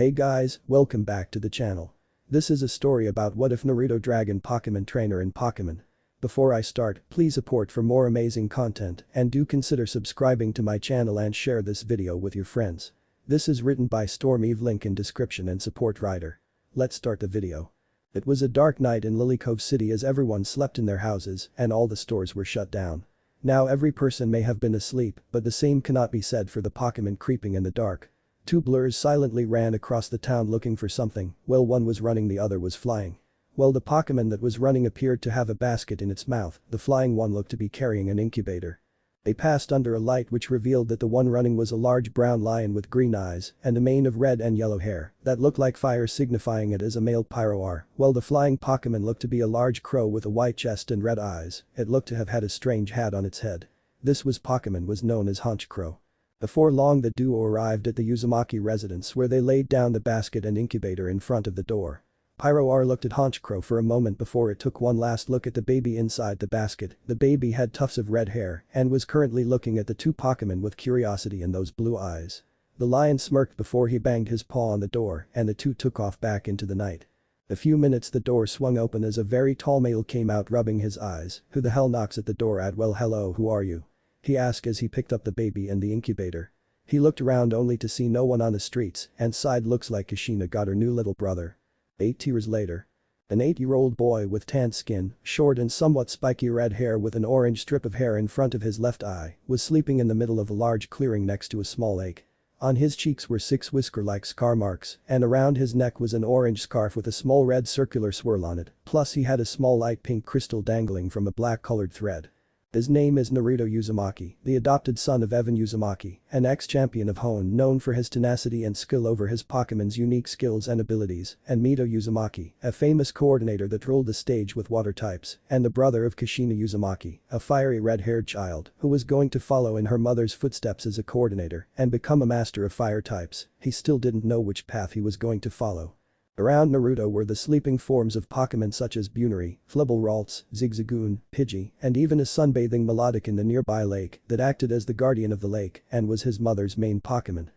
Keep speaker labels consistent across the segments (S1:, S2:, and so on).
S1: Hey guys, welcome back to the channel. This is a story about what if Naruto Dragon Pokemon Trainer in Pokemon. Before I start, please support for more amazing content and do consider subscribing to my channel and share this video with your friends. This is written by Storm Eve, link in description and support writer. Let's start the video. It was a dark night in Lily Cove City as everyone slept in their houses and all the stores were shut down. Now every person may have been asleep, but the same cannot be said for the Pokemon creeping in the dark. Two blurs silently ran across the town looking for something, while one was running the other was flying. While the Pokemon that was running appeared to have a basket in its mouth, the flying one looked to be carrying an incubator. They passed under a light which revealed that the one running was a large brown lion with green eyes and a mane of red and yellow hair that looked like fire, signifying it as a male Pyroar, while the flying Pokemon looked to be a large crow with a white chest and red eyes. It looked to have had a strange hat on its head. This Pokemon was known as Honchkrow. Before long the duo arrived at the Uzumaki residence where they laid down the basket and incubator in front of the door. Pyroar looked at Honchkrow for a moment before it took one last look at the baby inside the basket. The baby had tufts of red hair and was currently looking at the two Pokemon with curiosity in those blue eyes. The lion smirked before he banged his paw on the door and the two took off back into the night. A few minutes the door swung open as a very tall male came out rubbing his eyes. Who the hell knocks at the door? Well, hello, who are you? He asked as he picked up the baby and the incubator. He looked around only to see no one on the streets and sighed. Looks like Kushina got her new little brother. 8 years later. An 8-year-old boy with tan skin, short and somewhat spiky red hair with an orange strip of hair in front of his left eye, was sleeping in the middle of a large clearing next to a small lake. On his cheeks were 6 whisker-like scar marks, and around his neck was an orange scarf with a small red circular swirl on it, plus he had a small light pink crystal dangling from a black-colored thread. His name is Naruto Uzumaki, the adopted son of Evan Uzumaki, an ex-champion of Hoenn known for his tenacity and skill over his Pokemon's unique skills and abilities, and Mito Uzumaki, a famous coordinator that ruled the stage with water types, and the brother of Kushina Uzumaki, a fiery red-haired child who was going to follow in her mother's footsteps as a coordinator and become a master of fire types. He still didn't know which path he was going to follow. Around Naruto were the sleeping forms of Pokemon such as Bunary, Flibble Ralts, Zigzagoon, Pidgey, and even a sunbathing Melodic in the nearby lake that acted as the guardian of the lake and was his mother's main Pokemon.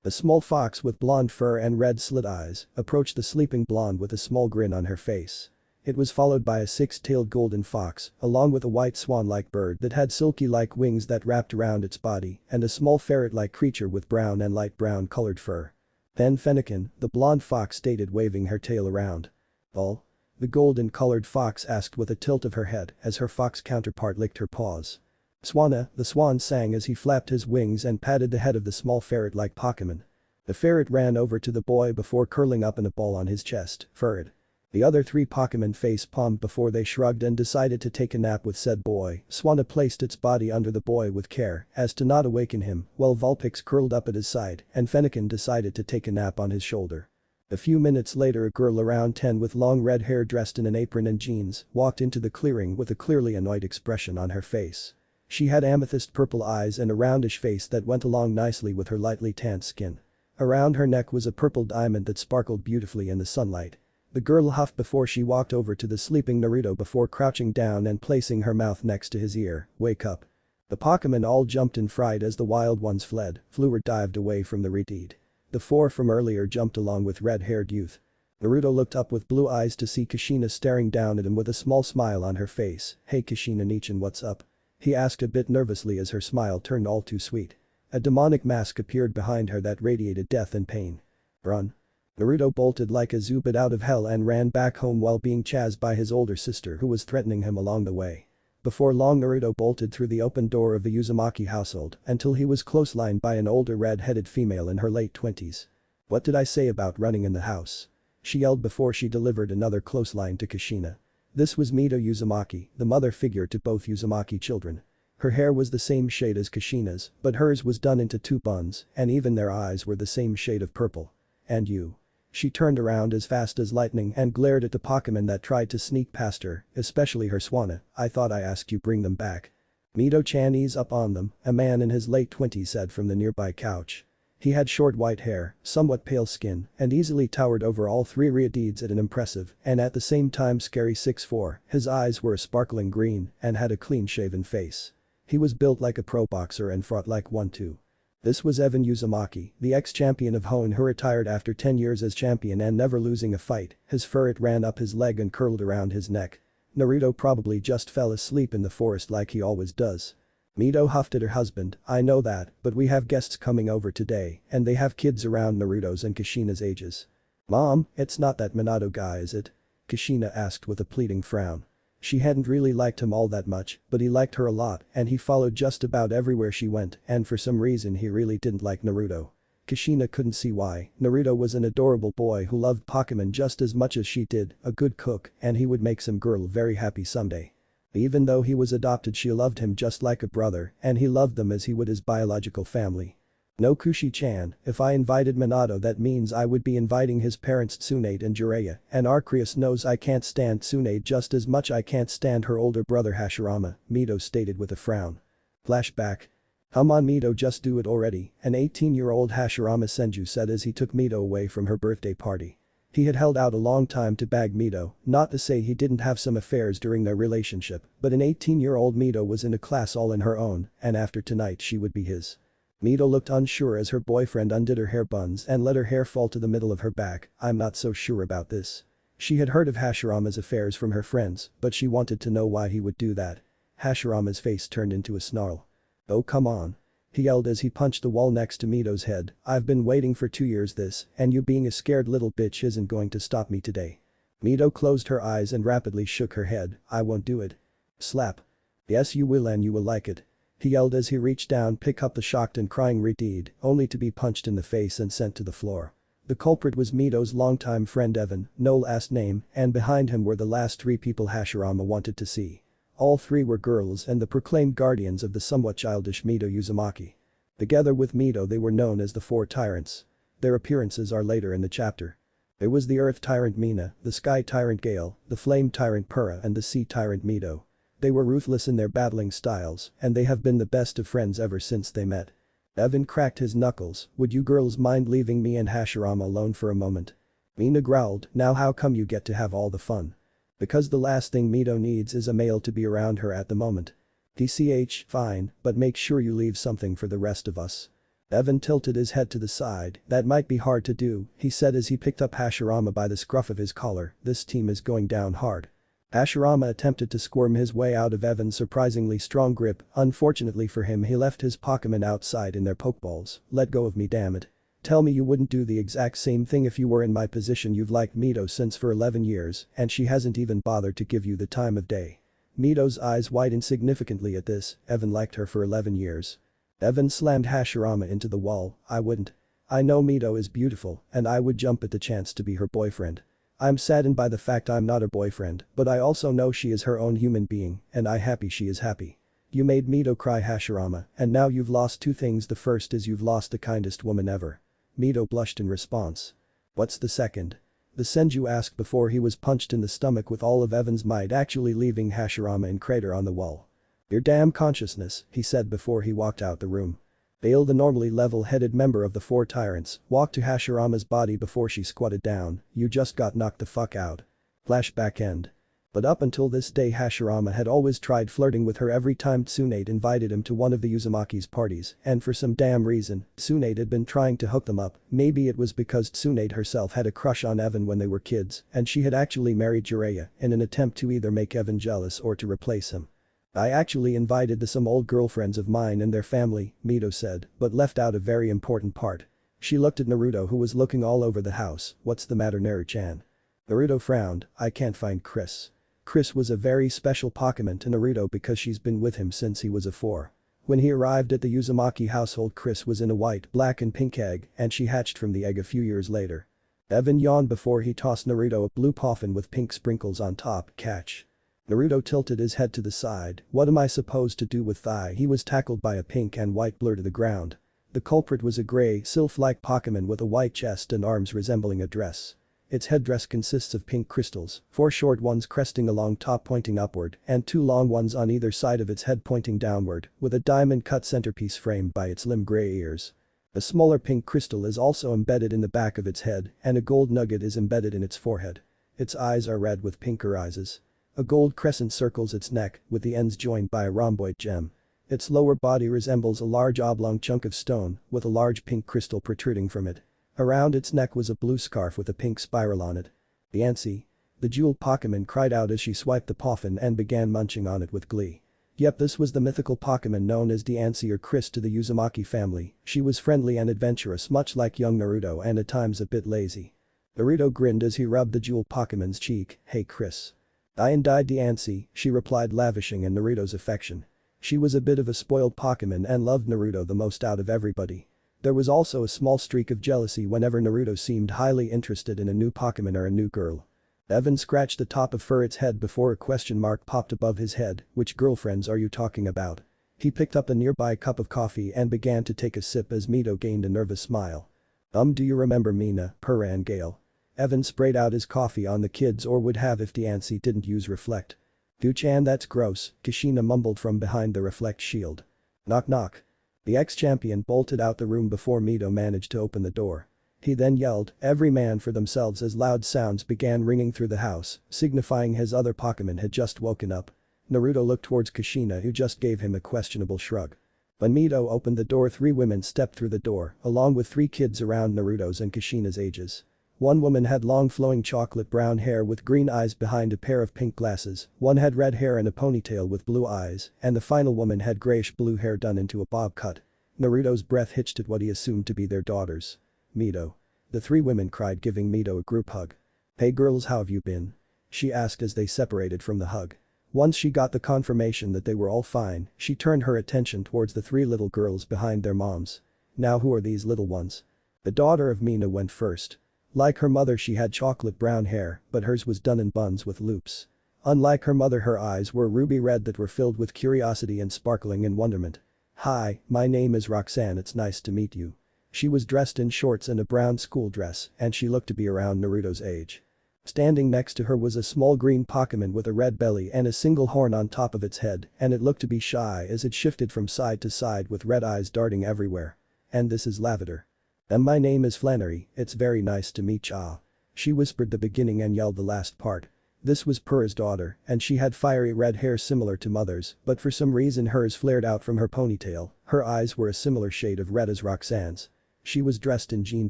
S1: A small fox with blonde fur and red slit eyes approached the sleeping blonde with a small grin on her face. It was followed by a 6-tailed golden fox, along with a white swan-like bird that had silky-like wings that wrapped around its body, and a small ferret-like creature with brown and light brown colored fur. Then Fennekin, the blonde fox stated, waving her tail around. "All?" The golden-colored fox asked with a tilt of her head as her fox counterpart licked her paws. "Swanna," the swan sang as he flapped his wings and patted the head of the small ferret-like Pokemon. The ferret ran over to the boy before curling up in a ball on his chest. "Ferret." The other 3 Pokemon face-palmed before they shrugged and decided to take a nap with said boy. Swanna placed its body under the boy with care as to not awaken him, while Vulpix curled up at his side and Fennekin decided to take a nap on his shoulder. A few minutes later a girl around 10 with long red hair dressed in an apron and jeans walked into the clearing with a clearly annoyed expression on her face. She had amethyst purple eyes and a roundish face that went along nicely with her lightly tanned skin. Around her neck was a purple diamond that sparkled beautifully in the sunlight. The girl huffed before she walked over to the sleeping Naruto before crouching down and placing her mouth next to his ear. "Wake up." The Pokemon all jumped in fright as the wild ones fled, flew or dived away from the redeed. The 4 from earlier jumped along with red-haired youth. Naruto looked up with blue eyes to see Kushina staring down at him with a small smile on her face. "Hey Kushina-nichan, what's up?" he asked a bit nervously as her smile turned all too sweet. A demonic mask appeared behind her that radiated death and pain. "Run." Naruto bolted like a Zubat out of hell and ran back home while being chased by his older sister who was threatening him along the way. Before long Naruto bolted through the open door of the Uzumaki household until he was clotheslined by an older red-headed female in her late 20s. "What did I say about running in the house?" she yelled before she delivered another clothesline to Kushina. This was Mito Uzumaki, the mother figure to both Uzumaki children. Her hair was the same shade as Kushina's, but hers was done into 2 buns and even their eyes were the same shade of purple. "And you?" She turned around as fast as lightning and glared at the Pokemon that tried to sneak past her, especially her Swanna. "I thought I asked you bring them back." "Mito-chan, ease up on them," a man in his late 20s said from the nearby couch. He had short white hair, somewhat pale skin, and easily towered over all 3 Rhyhorns at an impressive and at the same time scary 6'4". His eyes were a sparkling green and had a clean-shaven face. He was built like a pro boxer and fought like one too. This was Evan Uzumaki, the ex-champion of Hoenn who retired after 10 years as champion and never losing a fight. His fur it ran up his leg and curled around his neck. Naruto probably just fell asleep in the forest like he always does. Mito huffed at her husband, I know that, but we have guests coming over today, and they have kids around Naruto's and Kushina's ages. Mom, it's not that Minato guy is it? Kushina asked with a pleading frown. She hadn't really liked him all that much, but he liked her a lot and he followed just about everywhere she went and for some reason he really didn't like Naruto. Kushina couldn't see why. Naruto was an adorable boy who loved Pokemon just as much as she did, a good cook, and he would make some girl very happy someday. Even though he was adopted she loved him just like a brother and he loved them as he would his biological family. No Kushi-chan, if I invited Minato that means I would be inviting his parents Tsunade and Jiraiya, and Arceus knows I can't stand Tsunade just as much I can't stand her older brother Hashirama, Mito stated with a frown. Flashback. Come on Mito, just do it already, an 18-year-old Hashirama Senju said as he took Mito away from her birthday party. He had held out a long time to bag Mito, not to say he didn't have some affairs during their relationship, but an 18-year-old Mito was in a class all in her own, and after tonight she would be his. Mito looked unsure as her boyfriend undid her hair buns and let her hair fall to the middle of her back. I'm not so sure about this. She had heard of Hashirama's affairs from her friends, but she wanted to know why he would do that. Hashirama's face turned into a snarl. Oh come on. He yelled as he punched the wall next to Mito's head. I've been waiting for 2 years this, and you being a scared little bitch isn't going to stop me today. Mito closed her eyes and rapidly shook her head. I won't do it. Slap. Yes you will and you will like it. He yelled as he reached down pick up the shocked and crying Redeed, only to be punched in the face and sent to the floor. The culprit was Mito's longtime friend Evan, no last name, and behind him were the last 3 people Hashirama wanted to see. All 3 were girls and the proclaimed guardians of the somewhat childish Mito Uzumaki. Together with Mito they were known as the 4 tyrants. Their appearances are later in the chapter. There was the earth tyrant Mina, the sky tyrant Gale, the flame tyrant Pura and the sea tyrant Mito. They were ruthless in their battling styles and they have been the best of friends ever since they met. Evan cracked his knuckles, would you girls mind leaving me and Hashirama alone for a moment? Mina growled, now how come you get to have all the fun? Because the last thing Mito needs is a male to be around her at the moment. TCH, fine, but make sure you leave something for the rest of us. Evan tilted his head to the side, that might be hard to do, he said as he picked up Hashirama by the scruff of his collar, this team is going down hard. Hashirama attempted to squirm his way out of Evan's surprisingly strong grip, unfortunately for him he left his Pokemon outside in their Pokeballs, let go of me damn it. Tell me you wouldn't do the exact same thing if you were in my position. You've liked Mito since for 11 years and she hasn't even bothered to give you the time of day. Mito's eyes widened significantly at this, Evan liked her for 11 years. Evan slammed Hashirama into the wall, I wouldn't. I know Mito is beautiful and I would jump at the chance to be her boyfriend. I'm saddened by the fact I'm not her boyfriend, but I also know she is her own human being and I'm happy she is happy. You made Mito cry Hashirama and now you've lost 2 things. The first is you've lost the kindest woman ever. Mito blushed in response. What's the second? The Senju asked before he was punched in the stomach with all of Evan's might actually leaving Hashirama in crater on the wall. Your damn consciousness, he said before he walked out the room. Bale, the normally level-headed member of the 4 tyrants, walked to Hashirama's body before she squatted down, you just got knocked the fuck out. Flashback end. But up until this day Hashirama had always tried flirting with her every time Tsunade invited him to one of the Uzumaki's parties and for some damn reason, Tsunade had been trying to hook them up, maybe it was because Tsunade herself had a crush on Evan when they were kids and she had actually married Jiraiya in an attempt to either make Evan jealous or to replace him. I actually invited some old girlfriends of mine and their family, Mito said, but left out a very important part. She looked at Naruto who was looking all over the house, what's the matter Naru-chan? Naruto frowned, I can't find Chris. Chris was a very special Pokemon to Naruto because she's been with him since he was a 4. When he arrived at the Uzumaki household Chris was in a white, black and pink egg and she hatched from the egg a few years later. Evan yawned before he tossed Naruto a blue puffin with pink sprinkles on top, catch. Naruto tilted his head to the side, what am I supposed to do with thigh? He was tackled by a pink and white blur to the ground. The culprit was a grey, sylph-like Pokemon with a white chest and arms resembling a dress. Its headdress consists of pink crystals, 4 short ones cresting along top pointing upward and 2 long ones on either side of its head pointing downward, with a diamond-cut centerpiece framed by its limb grey ears. A smaller pink crystal is also embedded in the back of its head and a gold nugget is embedded in its forehead. Its eyes are red with pinker eyes. A gold crescent circles its neck, with the ends joined by a rhomboid gem. Its lower body resembles a large oblong chunk of stone with a large pink crystal protruding from it. Around its neck was a blue scarf with a pink spiral on it. Yancy. The jeweled Pokemon cried out as she swiped the Poffin and began munching on it with glee. Yep, this was the mythical Pokemon known as Diancie or Chris to the Uzumaki family. She was friendly and adventurous much like young Naruto and at times a bit lazy. Naruto grinned as he rubbed the jeweled Pokemon's cheek. Hey Chris. I and Diancie, she replied lavishing in Naruto's affection. She was a bit of a spoiled Pokemon and loved Naruto the most out of everybody. There was also a small streak of jealousy whenever Naruto seemed highly interested in a new Pokemon or a new girl. Evan scratched the top of Furret's head before a question mark popped above his head. Which girlfriends are you talking about? He picked up a nearby cup of coffee and began to take a sip as Mito gained a nervous smile. Do you remember Mina, Purra and Gale? Evan sprayed out his coffee on the kids or would have if Diancie didn't use Reflect. Duchan, that's gross, Kushina mumbled from behind the Reflect shield. Knock knock. The ex-champion bolted out the room before Mito managed to open the door. He then yelled, every man for themselves as loud sounds began ringing through the house, signifying his other Pokemon had just woken up. Naruto looked towards Kushina who just gave him a questionable shrug. When Mito opened the door, 3 women stepped through the door, along with 3 kids around Naruto's and Kushina's ages. One woman had long flowing chocolate brown hair with green eyes behind a pair of pink glasses, one had red hair and a ponytail with blue eyes, and the final woman had grayish blue hair done into a bob cut. Naruto's breath hitched at what he assumed to be their daughters. Mito. The 3 women cried, giving Mito a group hug. Hey girls, how have you been? She asked as they separated from the hug. Once she got the confirmation that they were all fine, she turned her attention towards the 3 little girls behind their moms. Now who are these little ones? The daughter of Mina went first. Like her mother, she had chocolate brown hair, but hers was done in buns with loops. Unlike her mother, her eyes were ruby red that were filled with curiosity and sparkling in wonderment. Hi, my name is Roxanne, it's nice to meet you. She was dressed in shorts and a brown school dress and she looked to be around Naruto's age. Standing next to her was a small green Pokemon with a red belly and a single horn on top of its head, and it looked to be shy as it shifted from side to side with red eyes darting everywhere. And this is Lavender. And my name is Flannery, it's very nice to meet ya. She whispered the beginning and yelled the last part. This was Purra's daughter, and she had fiery red hair similar to mother's, but for some reason hers flared out from her ponytail. Her eyes were a similar shade of red as Roxanne's. She was dressed in jean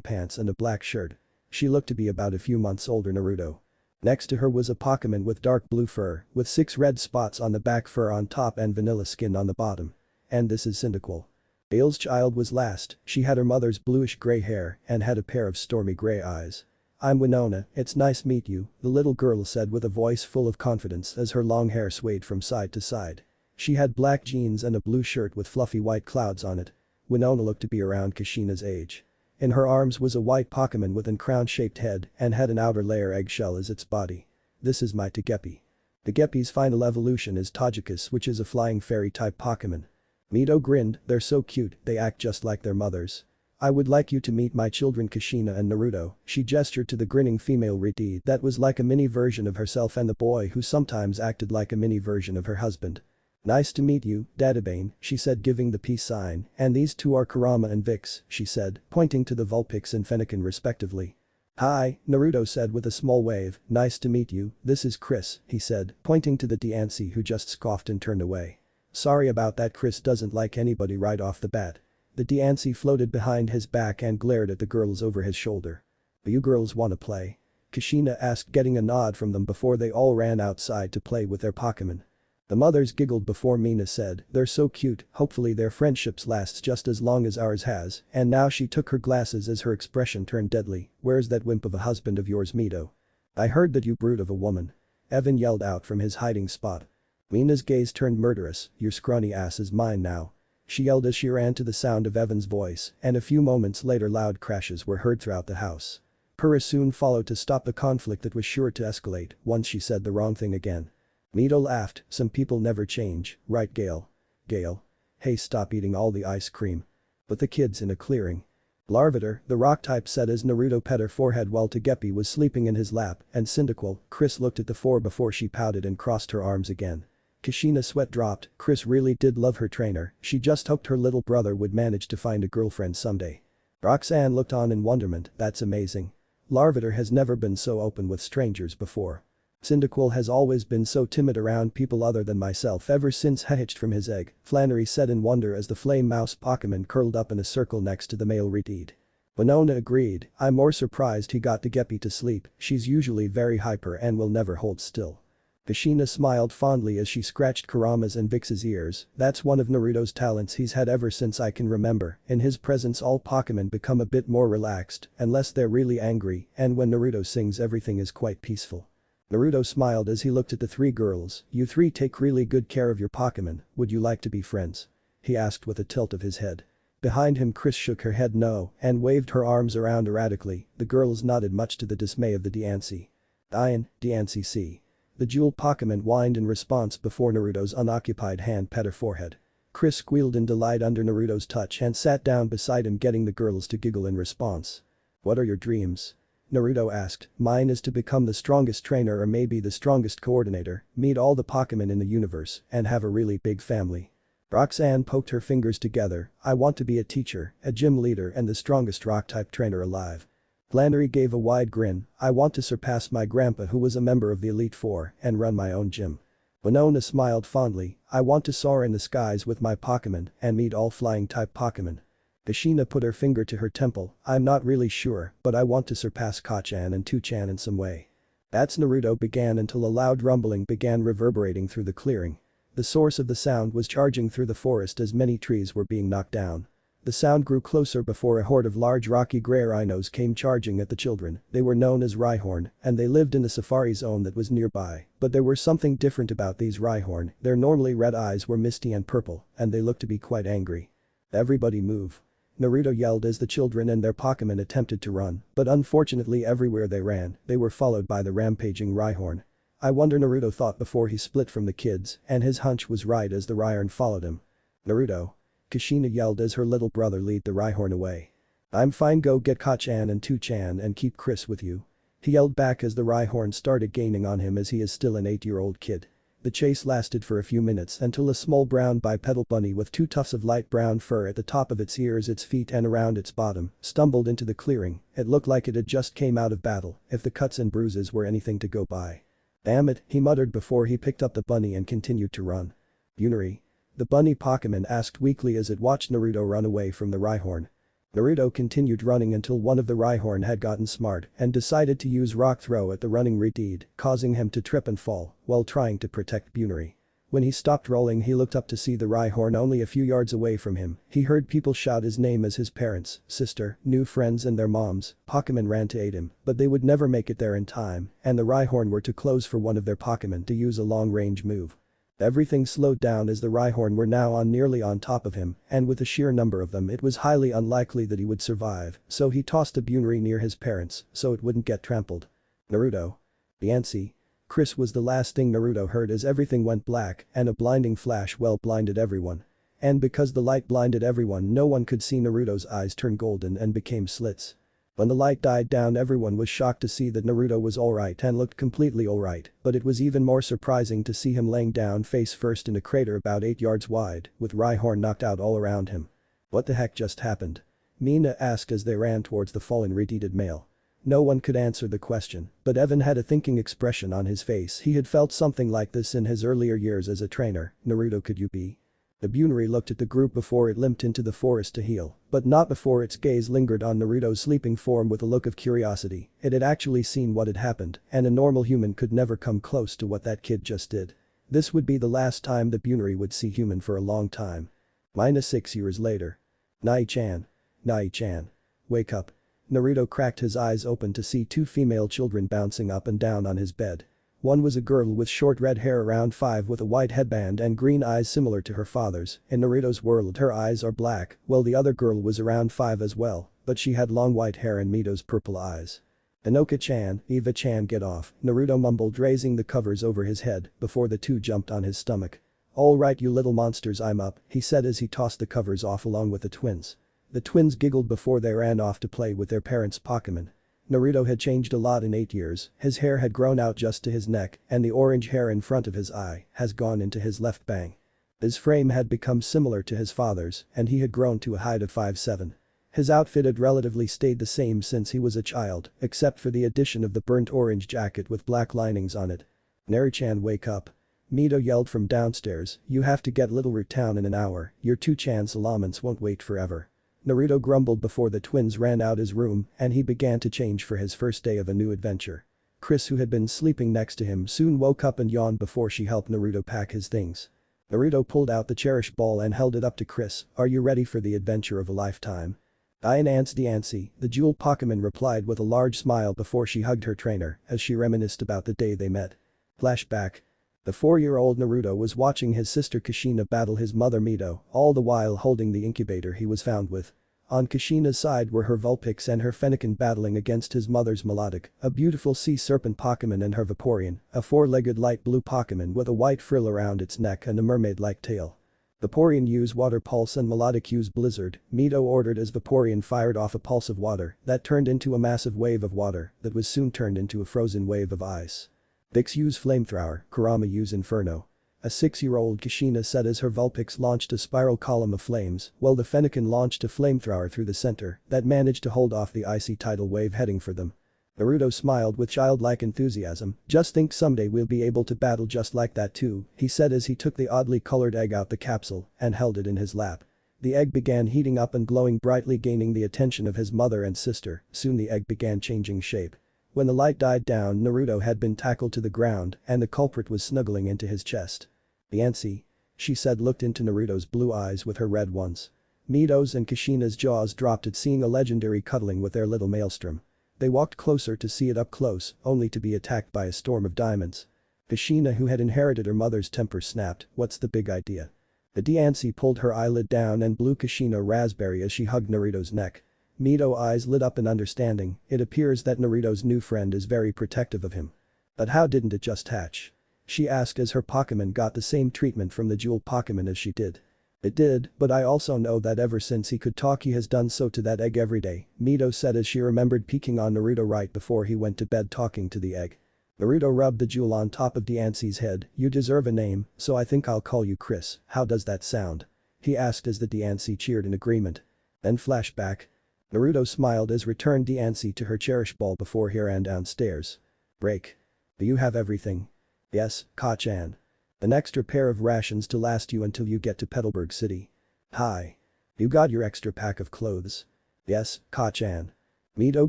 S1: pants and a black shirt. She looked to be about a few months older Naruto. Next to her was a Pokemon with dark blue fur, with 6 red spots on the back, fur on top and vanilla skin on the bottom. And this is Cyndaquil. Gale's child was last, she had her mother's bluish gray hair and had a pair of stormy gray eyes. I'm Winona, it's nice meet you, the little girl said with a voice full of confidence as her long hair swayed from side to side. She had black jeans and a blue shirt with fluffy white clouds on it. Winona looked to be around Kushina's age. In her arms was a white Pokemon with an crown-shaped head and had an outer layer eggshell as its body. This is my Togepi. Togepi's final evolution is Togekiss, which is a flying fairy-type Pokemon. Mito grinned, they're so cute, they act just like their mothers. I would like you to meet my children Kushina and Naruto, she gestured to the grinning female Riti that was like a mini version of herself and the boy who sometimes acted like a mini version of her husband. Nice to meet you, Databane, she said giving the peace sign, and these 2 are Kurama and Vix, she said, pointing to the Vulpix and Fennekin respectively. Hi, Naruto said with a small wave, nice to meet you, this is Chris, he said, pointing to the Diancie who just scoffed and turned away. Sorry about that, Chris doesn't like anybody right off the bat. The Diancie floated behind his back and glared at the girls over his shoulder. Do you girls wanna play? Kushina asked, getting a nod from them before they all ran outside to play with their Pokemon. The mothers giggled before Mina said, they're so cute, hopefully their friendships lasts just as long as ours has, and now she took her glasses as her expression turned deadly. Where's that wimp of a husband of yours, Mito? I heard that you brute of a woman. Evan yelled out from his hiding spot. Mina's gaze turned murderous, your scrawny ass is mine now. She yelled as she ran to the sound of Evan's voice, and a few moments later loud crashes were heard throughout the house. Purra soon followed to stop the conflict that was sure to escalate once she said the wrong thing again. Mito laughed, some people never change, right Gale? Gale? Hey, stop eating all the ice cream. But the kids in a clearing. Larvitar, the rock type, said as Naruto pet her forehead while Togepi was sleeping in his lap, and Cyndaquil, Chris looked at the 4 before she pouted and crossed her arms again. Kushina's sweat dropped, Chris really did love her trainer, she just hoped her little brother would manage to find a girlfriend someday. Roxanne looked on in wonderment, that's amazing. Larvitar has never been so open with strangers before. Cyndaquil has always been so timid around people other than myself ever since he hatched from his egg, Flannery said in wonder as the flame mouse Pokemon curled up in a circle next to the male Rhyhorn. Winona agreed, I'm more surprised he got the Geppy to sleep, she's usually very hyper and will never hold still. Kashina smiled fondly as she scratched Kurama's and Vix's ears, that's one of Naruto's talents he's had ever since I can remember, in his presence all Pokemon become a bit more relaxed, unless they're really angry, and when Naruto sings everything is quite peaceful. Naruto smiled as he looked at the three girls, you three take really good care of your Pokemon, would you like to be friends? He asked with a tilt of his head. Behind him Chris shook her head no and waved her arms around erratically, the girls nodded much to the dismay of the Diancie. Diancie C. The jewel Pokemon whined in response before Naruto's unoccupied hand pet her forehead. Chris squealed in delight under Naruto's touch and sat down beside him getting the girls to giggle in response. What are your dreams? Naruto asked, mine is to become the strongest trainer or maybe the strongest coordinator, meet all the Pokemon in the universe, and have a really big family. Roxanne poked her fingers together, I want to be a teacher, a gym leader and the strongest rock-type trainer alive. Flannery gave a wide grin, I want to surpass my grandpa who was a member of the Elite Four and run my own gym. Winona smiled fondly, I want to soar in the skies with my Pokemon and meet all flying-type Pokemon. Kashina put her finger to her temple, I'm not really sure, but I want to surpass Kacchan and Tuchan in some way. That's Naruto began until a loud rumbling began reverberating through the clearing. The source of the sound was charging through the forest as many trees were being knocked down. The sound grew closer before a horde of large rocky grey rhinos came charging at the children, they were known as Rhyhorn, and they lived in the safari zone that was nearby, but there was something different about these Rhyhorn, their normally red eyes were misty and purple, and they looked to be quite angry. Everybody move. Naruto yelled as the children and their Pokemon attempted to run, but unfortunately everywhere they ran, they were followed by the rampaging Rhyhorn. I wonder Naruto thought before he split from the kids, and his hunch was right as the Rhyhorn followed him. Naruto. Kashina yelled as her little brother led the Rhyhorn away. I'm fine, go get Kacchan and Tuchan and keep Chris with you. He yelled back as the Rhyhorn started gaining on him as he is still an 8-year-old kid. The chase lasted for a few minutes until a small brown bipedal bunny with two tufts of light brown fur at the top of its ears, its feet and around its bottom, stumbled into the clearing, it looked like it had just came out of battle, if the cuts and bruises were anything to go by. Damn it, he muttered before he picked up the bunny and continued to run. Bunary? The bunny Pokemon asked weakly as it watched Naruto run away from the Rhyhorn. Naruto continued running until one of the Rhyhorn had gotten smart and decided to use Rock Throw at the running Rhyhorn, causing him to trip and fall while trying to protect Bunary. When he stopped rolling he looked up to see the Rhyhorn only a few yards away from him, he heard people shout his name as his parents, sister, new friends and their moms, Pokemon ran to aid him, but they would never make it there in time, and the Rhyhorn were too close for one of their Pokemon to use a long-range move. Everything slowed down as the Rhyhorn were now nearly on top of him, and with the sheer number of them it was highly unlikely that he would survive, so he tossed a Bunary near his parents so it wouldn't get trampled. Naruto. Diancie. Chris was the last thing Naruto heard as everything went black and a blinding flash blinded everyone. And because the light blinded everyone no one could see Naruto's eyes turn golden and became slits. When the light died down everyone was shocked to see that Naruto was alright and looked completely alright, but it was even more surprising to see him laying down face first in a crater about 8 yards wide, with Rhyhorn knocked out all around him. What the heck just happened? Mina asked as they ran towards the fallen retreated male. No one could answer the question, but Evan had a thinking expression on his face. He had felt something like this in his earlier years as a trainer. Naruto, could you be? The Bunary looked at the group before it limped into the forest to heal, but not before its gaze lingered on Naruto's sleeping form with a look of curiosity. It had actually seen what had happened, and a normal human could never come close to what that kid just did. This would be the last time the Bunary would see human for a long time. -6 years later. Nai-chan. Nai-chan. Wake up. Naruto cracked his eyes open to see two female children bouncing up and down on his bed. One was a girl with short red hair around 5 with a white headband and green eyes similar to her father's. In Naruto's world her eyes are black, while the other girl was around 5 as well, but she had long white hair and Mito's purple eyes. Inoka-chan, Eva-chan, get off, Naruto mumbled, raising the covers over his head before the two jumped on his stomach. Alright you little monsters, I'm up, he said as he tossed the covers off along with the twins. The twins giggled before they ran off to play with their parents' Pokemon. Naruto had changed a lot in 8 years, his hair had grown out just to his neck and the orange hair in front of his eye has gone into his left bang. His frame had become similar to his father's and he had grown to a height of 5'7". His outfit had relatively stayed the same since he was a child, except for the addition of the burnt orange jacket with black linings on it. "Naru-chan, wake up." Mito yelled from downstairs, "You have to get Littleroot Town in an hour, your 2-chan Salamence won't wait forever." Naruto grumbled before the twins ran out his room and he began to change for his first day of a new adventure. Chris, who had been sleeping next to him, soon woke up and yawned before she helped Naruto pack his things. Naruto pulled out the cherish ball and held it up to Chris. "Are you ready for the adventure of a lifetime?" "I enhance the Ansi," the jewel Pokemon replied with a large smile before she hugged her trainer as she reminisced about the day they met. Flashback. The 4-year-old Naruto was watching his sister Kushina battle his mother Mito, all the while holding the incubator he was found with. On Kushina's side were her Vulpix and her Fennekin battling against his mother's Melodic, a beautiful sea serpent Pokemon, and her Vaporeon, a 4-legged light blue Pokemon with a white frill around its neck and a mermaid-like tail. Vaporeon used Water Pulse and Melodic used Blizzard. Mito ordered as Vaporeon fired off a pulse of water that turned into a massive wave of water that was soon turned into a frozen wave of ice. Vix used Flamethrower, Kurama used Inferno. A 6-year-old Kushina said as her Vulpix launched a spiral column of flames, while the Fennekin launched a flamethrower through the center that managed to hold off the icy tidal wave heading for them. Naruto smiled with childlike enthusiasm. "Just think, someday we'll be able to battle just like that too," he said as he took the oddly colored egg out the capsule and held it in his lap. The egg began heating up and glowing brightly, gaining the attention of his mother and sister. Soon the egg began changing shape. When the light died down, Naruto had been tackled to the ground and the culprit was snuggling into his chest. "The Ansi," she said, looked into Naruto's blue eyes with her red ones. Mito's and Kushina's jaws dropped at seeing a legendary cuddling with their little maelstrom. They walked closer to see it up close, only to be attacked by a storm of diamonds. Kushina, who had inherited her mother's temper, snapped, "What's the big idea?" The Diancie pulled her eyelid down and blew Kushina raspberry as she hugged Naruto's neck. Mito's eyes lit up in understanding. It appears that Naruto's new friend is very protective of him. "But how didn't it just hatch?" she asked as her Pokemon got the same treatment from the jewel Pokemon as she did. "It did, but I also know that ever since he could talk he has done so to that egg every day," Mito said as she remembered peeking on Naruto right before he went to bed talking to the egg. Naruto rubbed the jewel on top of Diancie's head. "You deserve a name, so I think I'll call you Chris. How does that sound?" he asked as the Diancie cheered in agreement. Then flashback. Naruto smiled as returned Diancie to her cherish ball before he ran downstairs. "Break. Do you have everything?" "Yes, Ka-chan. An extra pair of rations to last you until you get to Petalburg City." "Hi. You got your extra pack of clothes?" "Yes, Ka-chan." Mito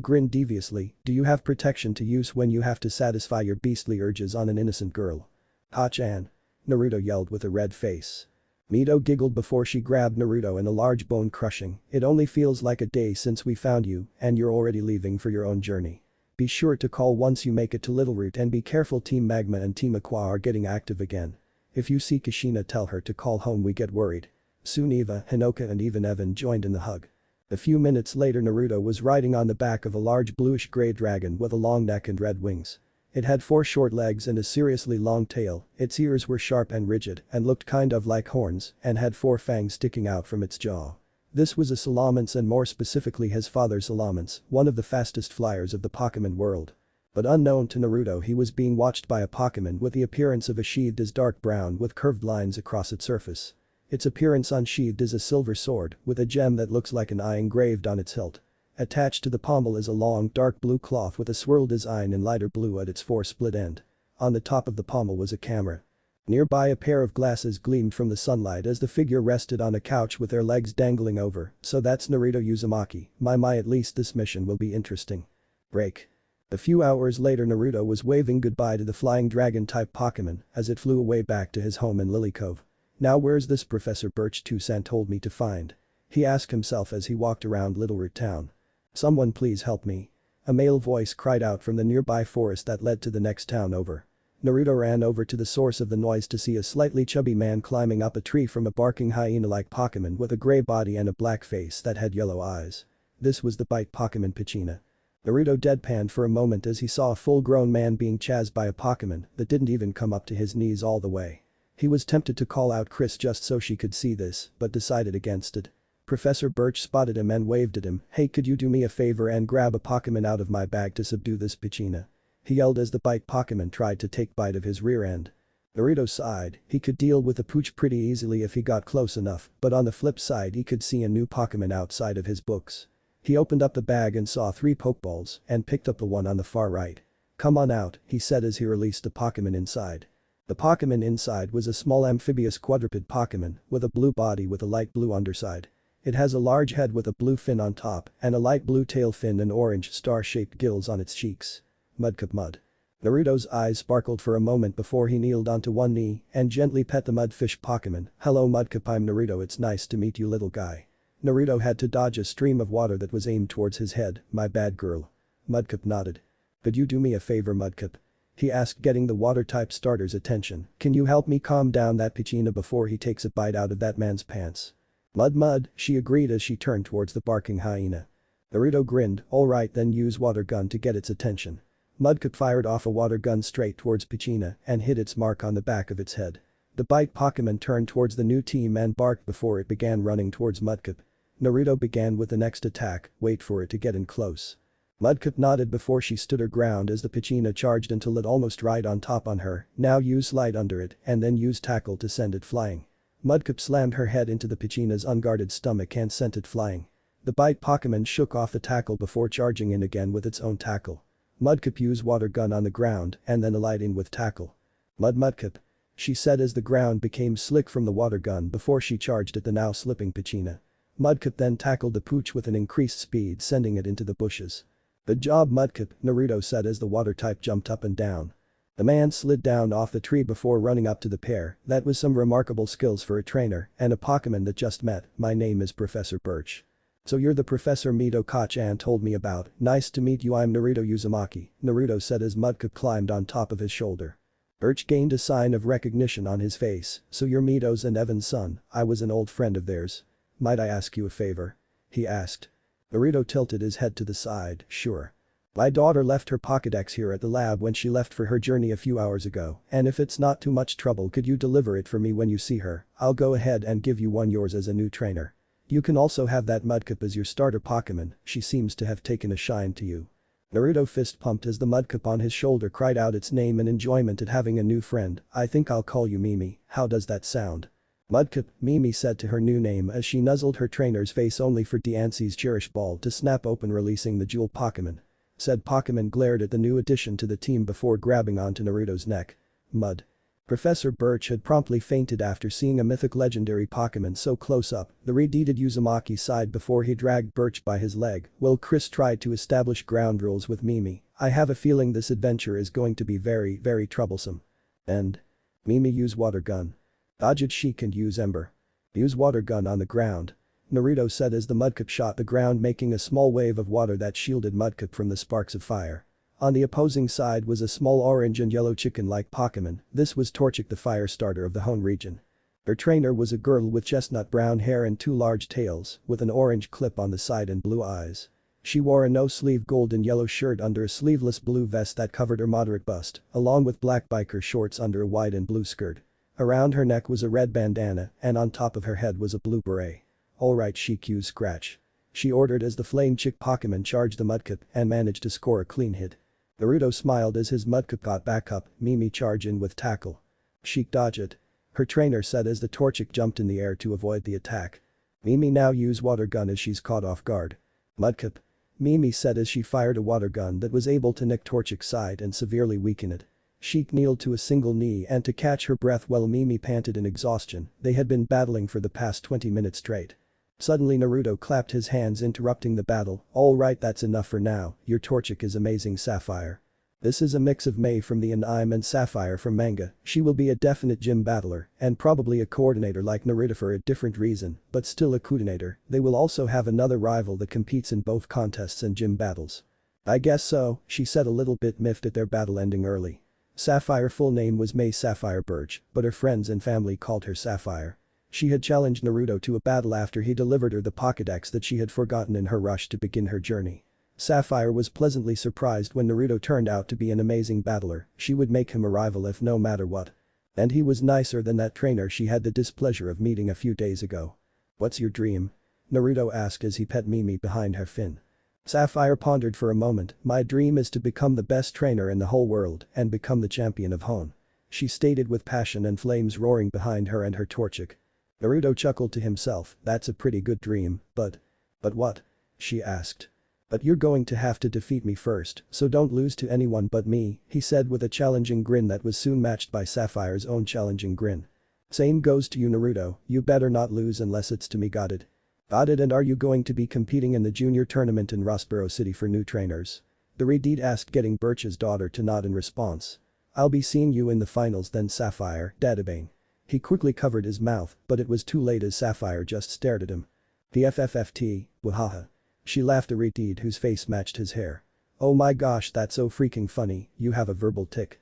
S1: grinned deviously. "Do you have protection to use when you have to satisfy your beastly urges on an innocent girl?" "Ka-chan." Naruto yelled with a red face. Mito giggled before she grabbed Naruto in a large bone-crushing. "It only feels like a day since we found you and you're already leaving for your own journey. Be sure to call once you make it to Littleroot and be careful, Team Magma and Team Aqua are getting active again. If you see Kushina, tell her to call home, we get worried." Soon Eva, Hinoka and even Evan joined in the hug. A few minutes later Naruto was riding on the back of a large bluish-gray dragon with a long neck and red wings. It had 4 short legs and a seriously long tail. Its ears were sharp and rigid and looked kind of like horns and had 4 fangs sticking out from its jaw. This was a Salamence, and more specifically his father Salamence, one of the fastest flyers of the Pokemon world. But unknown to Naruto, he was being watched by a Pokemon with the appearance of a sheathed as dark brown with curved lines across its surface. Its appearance unsheathed is a silver sword with a gem that looks like an eye engraved on its hilt. Attached to the pommel is a long dark blue cloth with a swirl design in lighter blue at its 4 split end. On the top of the pommel was a camera. Nearby a pair of glasses gleamed from the sunlight as the figure rested on a couch with their legs dangling over. "So that's Naruto Uzumaki. My, at least this mission will be interesting." Break. A few hours later Naruto was waving goodbye to the flying dragon-type Pokemon as it flew away back to his home in Lily Cove. "Now where's this Professor Birch Tucson told me to find?" he asked himself as he walked around Littleroot Town. "Someone please help me." A male voice cried out from the nearby forest that led to the next town over. Naruto ran over to the source of the noise to see a slightly chubby man climbing up a tree from a barking hyena-like Pokemon with a gray body and a black face that had yellow eyes. This was the bite Pokemon Pochina. Naruto deadpanned for a moment as he saw a full-grown man being chased by a Pokemon that didn't even come up to his knees all the way. He was tempted to call out Chris just so she could see this, but decided against it. Professor Birch spotted him and waved at him. "Hey, could you do me a favor and grab a Pokemon out of my bag to subdue this Pochina?" he yelled as the bite Pokemon tried to take bite of his rear end. Naruto sighed, he could deal with the pooch pretty easily if he got close enough, but on the flip side he could see a new Pokémon outside of his books. He opened up the bag and saw 3 Pokeballs and picked up the one on the far right. "Come on out," he said as he released the Pokémon inside. The Pokémon inside was a small amphibious quadruped Pokémon with a blue body with a light blue underside. It has a large head with a blue fin on top and a light blue tail fin and orange star-shaped gills on its cheeks. Mudkip Mud. Naruto's eyes sparkled for a moment before he kneeled onto one knee and gently pet the mudfish Pokémon. "Hello Mudkip, I'm Naruto, it's nice to meet you little guy." Naruto had to dodge a stream of water that was aimed towards his head. "My bad girl." Mudkip nodded. "Could you do me a favor Mudkip?" he asked, getting the water-type starter's attention. "Can you help me calm down that Pichina before he takes a bite out of that man's pants?" Mud, she agreed as she turned towards the barking hyena. Naruto grinned. "Alright then, use water gun to get its attention." Mudkip fired off a water gun straight towards Pichina and hit its mark on the back of its head. The bite Pokémon turned towards the new team and barked before it began running towards Mudkip. Naruto began with the next attack, wait for it to get in close. Mudkip nodded before she stood her ground as the Pichina charged until it almost right on top on her. "Now use slide under it and then use tackle to send it flying." Mudkip slammed her head into the Pichina's unguarded stomach and sent it flying. The bite Pokémon shook off the tackle before charging in again with its own tackle. Mudkip used water gun on the ground and then alighting with tackle. Mudkip," she said as the ground became slick from the water gun before she charged at the now slipping Pichina. Mudkip then tackled the pooch with an increased speed, sending it into the bushes. "Good job Mudkip," Naruto said as the water type jumped up and down. The man slid down off the tree before running up to the pair. "That was some remarkable skills for a trainer and a Pokémon that just met. My name is Professor Birch." "So you're the Professor Mito-chan told me about. Nice to meet you, I'm Naruto Uzumaki," Naruto said as Mudkip climbed on top of his shoulder. Birch gained a sign of recognition on his face. "So you're Mito's and Evan's son. I was an old friend of theirs. Might I ask you a favor?" he asked. Naruto tilted his head to the side. "Sure. My daughter left her Pokédex here at the lab when she left for her journey a few hours ago, and if it's not too much trouble could you deliver it for me when you see her? I'll go ahead and give you one yours as a new trainer. You can also have that Mudkip as your starter Pokémon, she seems to have taken a shine to you." Naruto fist pumped as the Mudkip on his shoulder cried out its name in enjoyment at having a new friend. "I think I'll call you Mimi, how does that sound?" "Mudkip," Mimi said to her new name as she nuzzled her trainer's face only for Diance's cherished ball to snap open, releasing the jewel Pokémon. Said Pokémon glared at the new addition to the team before grabbing onto Naruto's neck. Mud. Professor Birch had promptly fainted after seeing a mythic legendary Pokémon so close up. The redeeded Uzumaki sighed before he dragged Birch by his leg. "Well, Chris tried to establish ground rules with Mimi. I have a feeling this adventure is going to be very troublesome." "And?" "Mimi use water gun. Dodge it Sheik and use Ember. Use water gun on the ground," Naruto said as the Mudkip shot the ground, making a small wave of water that shielded Mudkip from the sparks of fire. On the opposing side was a small orange and yellow chicken-like Pokémon. This was Torchic, the fire starter of the Hone region. Her trainer was a girl with chestnut brown hair and 2 large tails, with an orange clip on the side and blue eyes. She wore a no-sleeve gold and yellow shirt under a sleeveless blue vest that covered her moderate bust, along with black biker shorts under a white and blue skirt. Around her neck was a red bandana, and on top of her head was a blue beret. "Alright Sheik, use Scratch," she ordered as the Flame Chick Pokémon charged the Mudkip and managed to score a clean hit. Naruto smiled as his Mudkip got back up. "Mimi charge in with tackle." "Sheik dodge it," her trainer said as the Torchic jumped in the air to avoid the attack. "Mimi now use water gun as she's caught off guard." "Mudkip," Mimi said as she fired a water gun that was able to nick Torchic's side and severely weaken it. Sheik kneeled to a single knee and to catch her breath while Mimi panted in exhaustion. They had been battling for the past 20 minutes straight. Suddenly Naruto clapped his hands, interrupting the battle. "Alright, that's enough for now, your Torchic is amazing Sapphire. This is a mix of Mei from the anime and Sapphire from manga. She will be a definite gym battler and probably a coordinator like Naruto for a different reason, but still a coordinator. They will also have another rival that competes in both contests and gym battles." "I guess so," she said, a little bit miffed at their battle ending early. Sapphire full name was Mei Sapphire Birch, but her friends and family called her Sapphire. She had challenged Naruto to a battle after he delivered her the Pokédex that she had forgotten in her rush to begin her journey. Sapphire was pleasantly surprised when Naruto turned out to be an amazing battler. She would make him a rival if no matter what. And he was nicer than that trainer she had the displeasure of meeting a few days ago. "What's your dream?" Naruto asked as he pet Mimi behind her fin. Sapphire pondered for a moment. "My dream is to become the best trainer in the whole world and become the champion of Hone." she stated with passion and flames roaring behind her and her torchic. Naruto chuckled to himself, that's a pretty good dream, but what? She asked. But you're going to have to defeat me first, so don't lose to anyone but me, he said with a challenging grin that was soon matched by Sapphire's own challenging grin. Same goes to you Naruto, you better not lose unless it's to me, got it? Got it, and are you going to be competing in the junior tournament in Rustboro City for new trainers? The Redeed asked, getting Birch's daughter to nod in response. I'll be seeing you in the finals then Sapphire, Dadabang. He quickly covered his mouth, but it was too late as Sapphire just stared at him. The FFFT, wahaha. She laughed at Redeed, whose face matched his hair. Oh my gosh, that's so freaking funny, you have a verbal tic.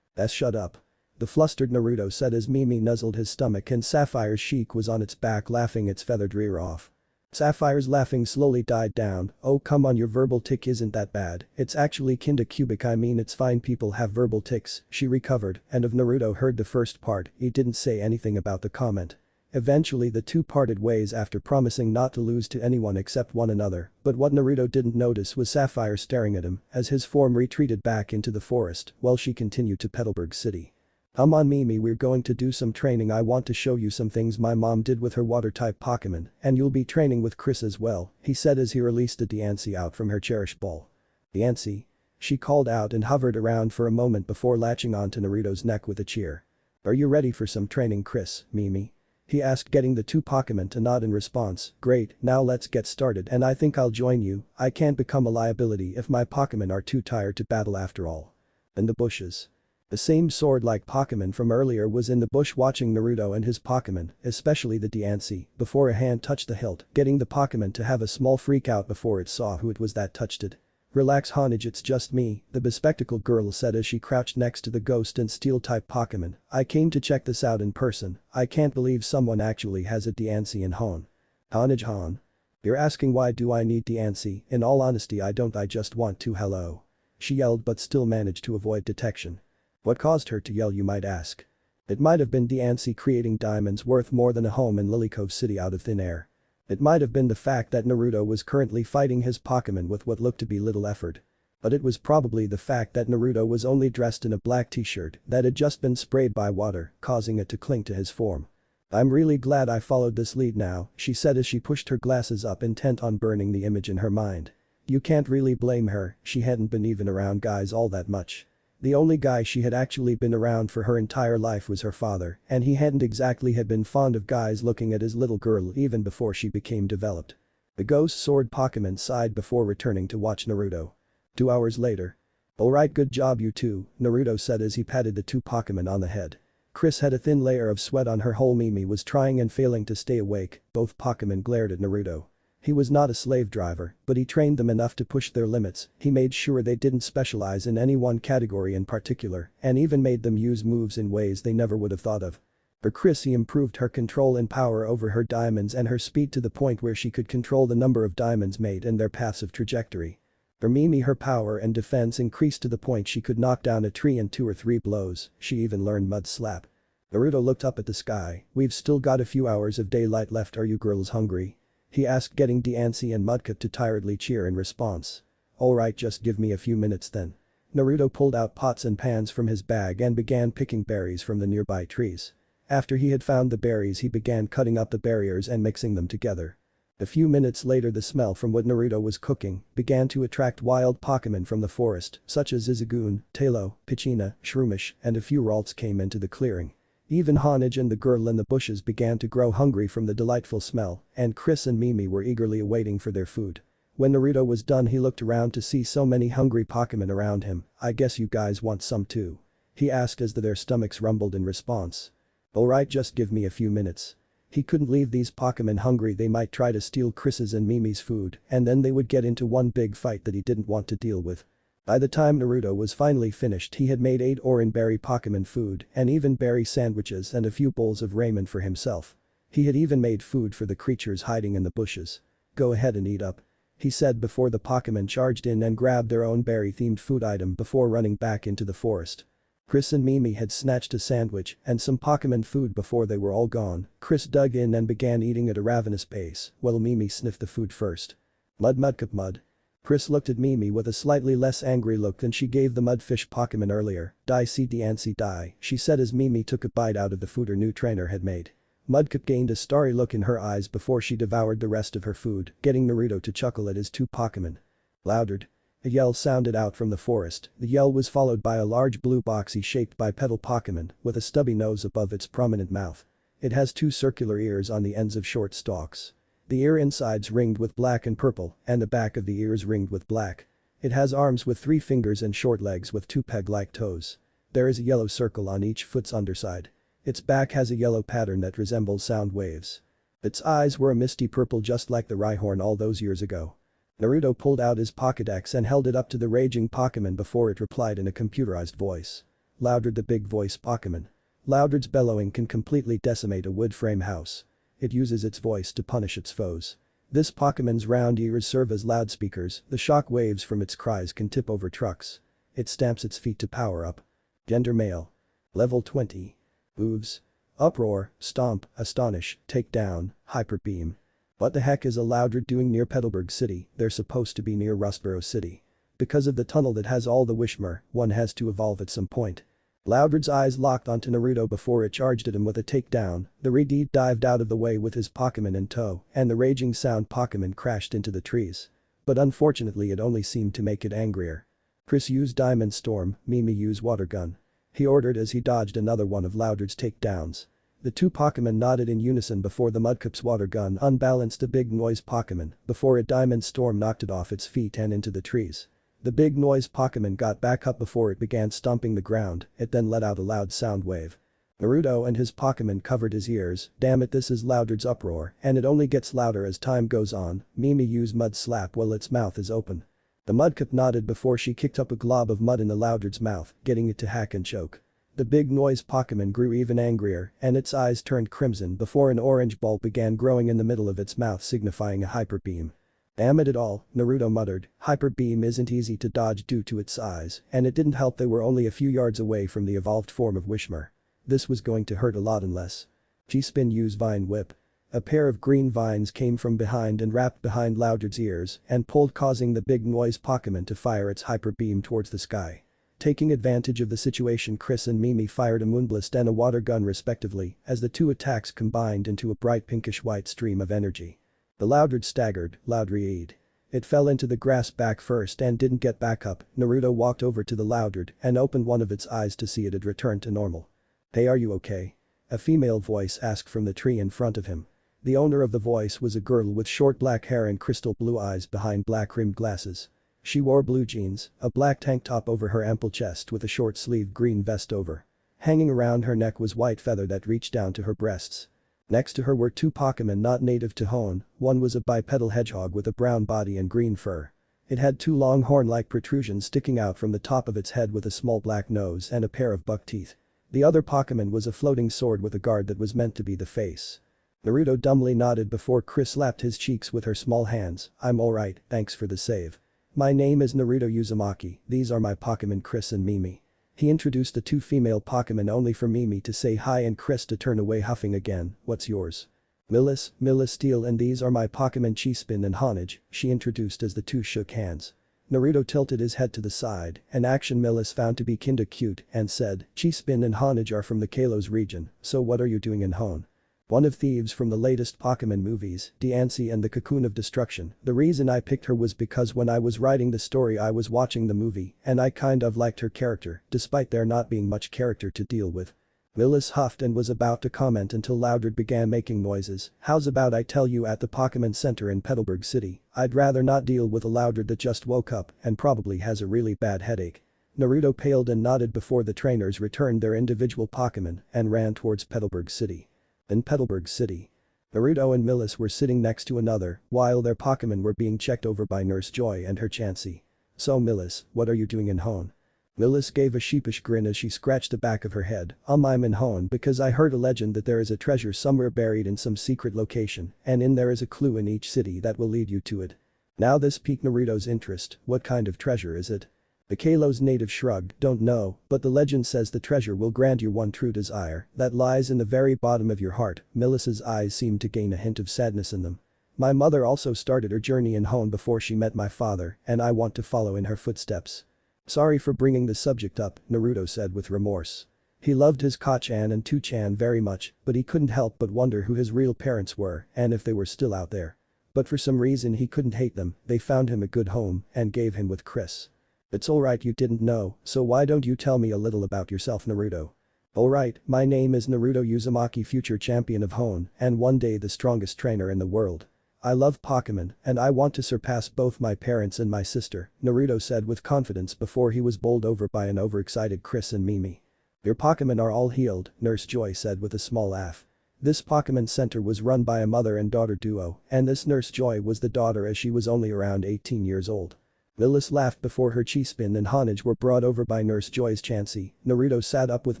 S1: Shut up. The flustered Naruto said as Mimi nuzzled his stomach and Sapphire's cheek was on its back laughing its feathered rear off. Sapphire's laughing slowly died down, oh come on, your verbal tic isn't that bad, it's actually kinda cubic, I mean it's fine, people have verbal tics, she recovered, and if Naruto heard the first part, he didn't say anything about the comment. Eventually the two parted ways after promising not to lose to anyone except one another, but what Naruto didn't notice was Sapphire staring at him as his form retreated back into the forest while she continued to Petalburg City. Come on Mimi, we're going to do some training, I want to show you some things my mom did with her water-type Pokemon, and you'll be training with Chris as well, he said as he released a Diancie out from her cherished ball. Diancie? She called out and hovered around for a moment before latching onto Naruto's neck with a cheer. Are you ready for some training Chris, Mimi? He asked, getting the two Pokemon to nod in response. Great, now let's get started and I think I'll join you, I can't become a liability if my Pokemon are too tired to battle after all. In the bushes. The same sword-like Pokemon from earlier was in the bush watching Naruto and his Pokemon, especially the Diancie, before a hand touched the hilt, getting the Pokemon to have a small freak out before it saw who it was that touched it. Relax Honage, it's just me, the bespectacled girl said as she crouched next to the ghost and steel-type Pokemon. I came to check this out in person, I can't believe someone actually has a Diancie in Hon. Honage Hon? You're asking why do I need Diancie, in all honesty I don't, I just want to hello. She yelled but still managed to avoid detection. What caused her to yell, you might ask? It might have been Diancie creating diamonds worth more than a home in Lilycove City out of thin air. It might have been the fact that Naruto was currently fighting his Pokemon with what looked to be little effort. But it was probably the fact that Naruto was only dressed in a black t-shirt that had just been sprayed by water, causing it to cling to his form. I'm really glad I followed this lead now, she said as she pushed her glasses up intent on burning the image in her mind. You can't really blame her, she hadn't been even around guys all that much. The only guy she had actually been around for her entire life was her father, and he hadn't exactly had been fond of guys looking at his little girl even before she became developed. The ghost sword Pokemon sighed before returning to watch Naruto. 2 hours later. Alright, good job you two, Naruto said as he patted the two Pokemon on the head. Chris had a thin layer of sweat on her whole. Mimi was trying and failing to stay awake, both Pokemon glared at Naruto. He was not a slave driver, but he trained them enough to push their limits, he made sure they didn't specialize in any one category in particular, and even made them use moves in ways they never would have thought of. For Chris, he improved her control and power over her diamonds and her speed to the point where she could control the number of diamonds made and their passive trajectory. For Mimi, her power and defense increased to the point she could knock down a tree in 2 or 3 blows, she even learned Mud Slap. Naruto looked up at the sky, we've still got a few hours of daylight left, are you girls hungry? He asked, getting Diancie and Mudkip to tiredly cheer in response. Alright, just give me a few minutes then. Naruto pulled out pots and pans from his bag and began picking berries from the nearby trees. After he had found the berries, he began cutting up the barriers and mixing them together. A few minutes later, the smell from what Naruto was cooking began to attract wild Pokemon from the forest, such as Izagoon, Talo, Pichina, Shroomish, and a few Ralts came into the clearing. Even Honage and the girl in the bushes began to grow hungry from the delightful smell, and Chris and Mimi were eagerly awaiting for their food. When Naruto was done, he looked around to see so many hungry Pokemon around him. I guess you guys want some too? He asked as their stomachs rumbled in response. Alright, just give me a few minutes. He couldn't leave these Pokemon hungry, they might try to steal Chris's and Mimi's food, and then they would get into one big fight that he didn't want to deal with. By the time Naruto was finally finished, he had made 8 orange berry Pokemon food and even berry sandwiches and a few bowls of ramen for himself. He had even made food for the creatures hiding in the bushes. Go ahead and eat up, he said before the Pokemon charged in and grabbed their own berry-themed food item before running back into the forest. Chris and Mimi had snatched a sandwich and some Pokemon food before they were all gone. Chris dug in and began eating at a ravenous pace, while Mimi sniffed the food first. Mud. Chris looked at Mimi with a slightly less angry look than she gave the mudfish Pokemon earlier. "Die see Diancie die," she said as Mimi took a bite out of the food her new trainer had made. Mudkip gained a starry look in her eyes before she devoured the rest of her food, getting Naruto to chuckle at his two Pokemon. Loudred. A yell sounded out from the forest. The yell was followed by a large blue boxy shaped bipedal Pokemon with a stubby nose above its prominent mouth. It has two circular ears on the ends of short stalks. The ear insides ringed with black and purple, and the back of the ears ringed with black. It has arms with 3 fingers and short legs with 2 peg-like toes. There is a yellow circle on each foot's underside. Its back has a yellow pattern that resembles sound waves. Its eyes were a misty purple just like the Rhyhorn all those years ago. Naruto pulled out his Pokédex and held it up to the raging Pokémon before it replied in a computerized voice. Loudred, the big voice Pokémon. Loudred's bellowing can completely decimate a wood frame house. It uses its voice to punish its foes. This Pokémon's round ears serve as loudspeakers, the shock waves from its cries can tip over trucks. It stamps its feet to power up. Gender male. Level 20. Moves. Uproar, Stomp, Astonish, Take Down, Hyper Beam. What the heck is a Loudred doing near Petalburg City? They're supposed to be near Rustboro City. Because of the tunnel that has all the Wishmer, one has to evolve at some point. Loudred's eyes locked onto Naruto before it charged at him with a takedown. The Redeed dived out of the way with his Pokemon in tow, and the raging sound Pokemon crashed into the trees. But unfortunately it only seemed to make it angrier. Chris used Diamond Storm, Mimi used Water Gun. He ordered as he dodged another one of Loudred's takedowns. The two Pokemon nodded in unison before the Mudkip's Water Gun unbalanced the Big Noise Pokemon before a Diamond Storm knocked it off its feet and into the trees. The Big Noise Pokemon got back up before it began stomping the ground, it then let out a loud sound wave. Naruto and his Pokemon covered his ears. Damn it, this is Loudred's uproar, and it only gets louder as time goes on. Mimi used Mud Slap while its mouth is open. The Mudkip nodded before she kicked up a glob of mud in the Loudred's mouth, getting it to hack and choke. The Big Noise Pokemon grew even angrier, and its eyes turned crimson before an orange ball began growing in the middle of its mouth signifying a Hyper Beam. Damn it all, Naruto muttered, Hyper Beam isn't easy to dodge due to its size, and it didn't help they were only a few yards away from the evolved form of Wishmer. This was going to hurt a lot unless. G-Spin used Vine Whip. A pair of green vines came from behind and wrapped behind Loudred's ears and pulled causing the Big Noise Pokemon to fire its Hyper Beam towards the sky. Taking advantage of the situation, Chris and Mimi fired a Moonblast and a Water Gun respectively as the two attacks combined into a bright pinkish-white stream of energy. The Loudred staggered, Loudred. It fell into the grass back first and didn't get back up. Naruto walked over to the Loudred and opened one of its eyes to see it had returned to normal. "Hey, are you okay?" A female voice asked from the tree in front of him. The owner of the voice was a girl with short black hair and crystal blue eyes behind black-rimmed glasses. She wore blue jeans, a black tank top over her ample chest with a short-sleeved green vest over. Hanging around her neck was white feather that reached down to her breasts. Next to her were two Pokemon not native to Hoenn. One was a bipedal hedgehog with a brown body and green fur. It had two long horn-like protrusions sticking out from the top of its head with a small black nose and a pair of buck teeth. The other Pokemon was a floating sword with a guard that was meant to be the face. Naruto dumbly nodded before Chris slapped his cheeks with her small hands. "I'm alright, thanks for the save. My name is Naruto Uzumaki, these are my Pokemon Chris and Mimi." He introduced the two female Pokemon only for Mimi to say hi and Chris to turn away huffing again. "What's yours?" "Milis Steel, and these are my Pokemon Chi-Spin and Honage," she introduced as the two shook hands. Naruto tilted his head to the side, an action Milis found to be kinda cute, and said, "Chi-Spin and Honage are from the Kalos region, so what are you doing in Hoenn?" "One of thieves from the latest Pokemon movies, Diancie and the Cocoon of Destruction. The reason I picked her was because when I was writing the story I was watching the movie and I kind of liked her character despite there not being much character to deal with." Milis huffed and was about to comment until Loudred began making noises. "How's about I tell you at the Pokemon Center in Petalburg City, I'd rather not deal with a Loudred that just woke up and probably has a really bad headache." Naruto paled and nodded before the trainers returned their individual Pokemon and ran towards Petalburg City. In Petalburg City. Naruto and Milis were sitting next to another while their Pokemon were being checked over by Nurse Joy and her Chansey. "So Milis, what are you doing in Hoenn?" Milis gave a sheepish grin as she scratched the back of her head. I'm in Hoenn because I heard a legend that there is a treasure somewhere buried in some secret location and there is a clue in each city that will lead you to it." Now this piqued Naruto's interest. "What kind of treasure is it?" The Kalos native shrugged. "Don't know, but the legend says the treasure will grant you one true desire that lies in the very bottom of your heart." Milis's eyes seemed to gain a hint of sadness in them. My mother also started her journey in Hone before she met my father, and I want to follow in her footsteps. Sorry for bringing the subject up, Naruto said with remorse. He loved his Ka-chan and Tu-chan very much, but he couldn't help but wonder who his real parents were and if they were still out there. But for some reason he couldn't hate them, they found him a good home and gave him with Chris. It's alright you didn't know, so why don't you tell me a little about yourself, Naruto? Alright, my name is Naruto Uzumaki, future champion of Hone and one day the strongest trainer in the world. I love Pokemon and I want to surpass both my parents and my sister, Naruto said with confidence before he was bowled over by an overexcited Chris and Mimi. Your Pokemon are all healed, Nurse Joy said with a small laugh. This Pokemon Center was run by a mother and daughter duo, and this Nurse Joy was the daughter as she was only around 18 years old. Milis laughed before her Chispin and Honage were brought over by Nurse Joy's Chansey. Naruto sat up with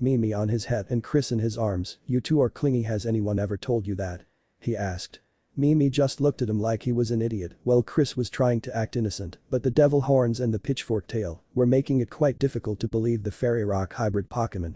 S1: Mimi on his head and Chris in his arms. You two are clingy, has anyone ever told you that? He asked. Mimi just looked at him like he was an idiot while Chris was trying to act innocent, but the devil horns and the pitchfork tail were making it quite difficult to believe the fairy rock hybrid Pokemon.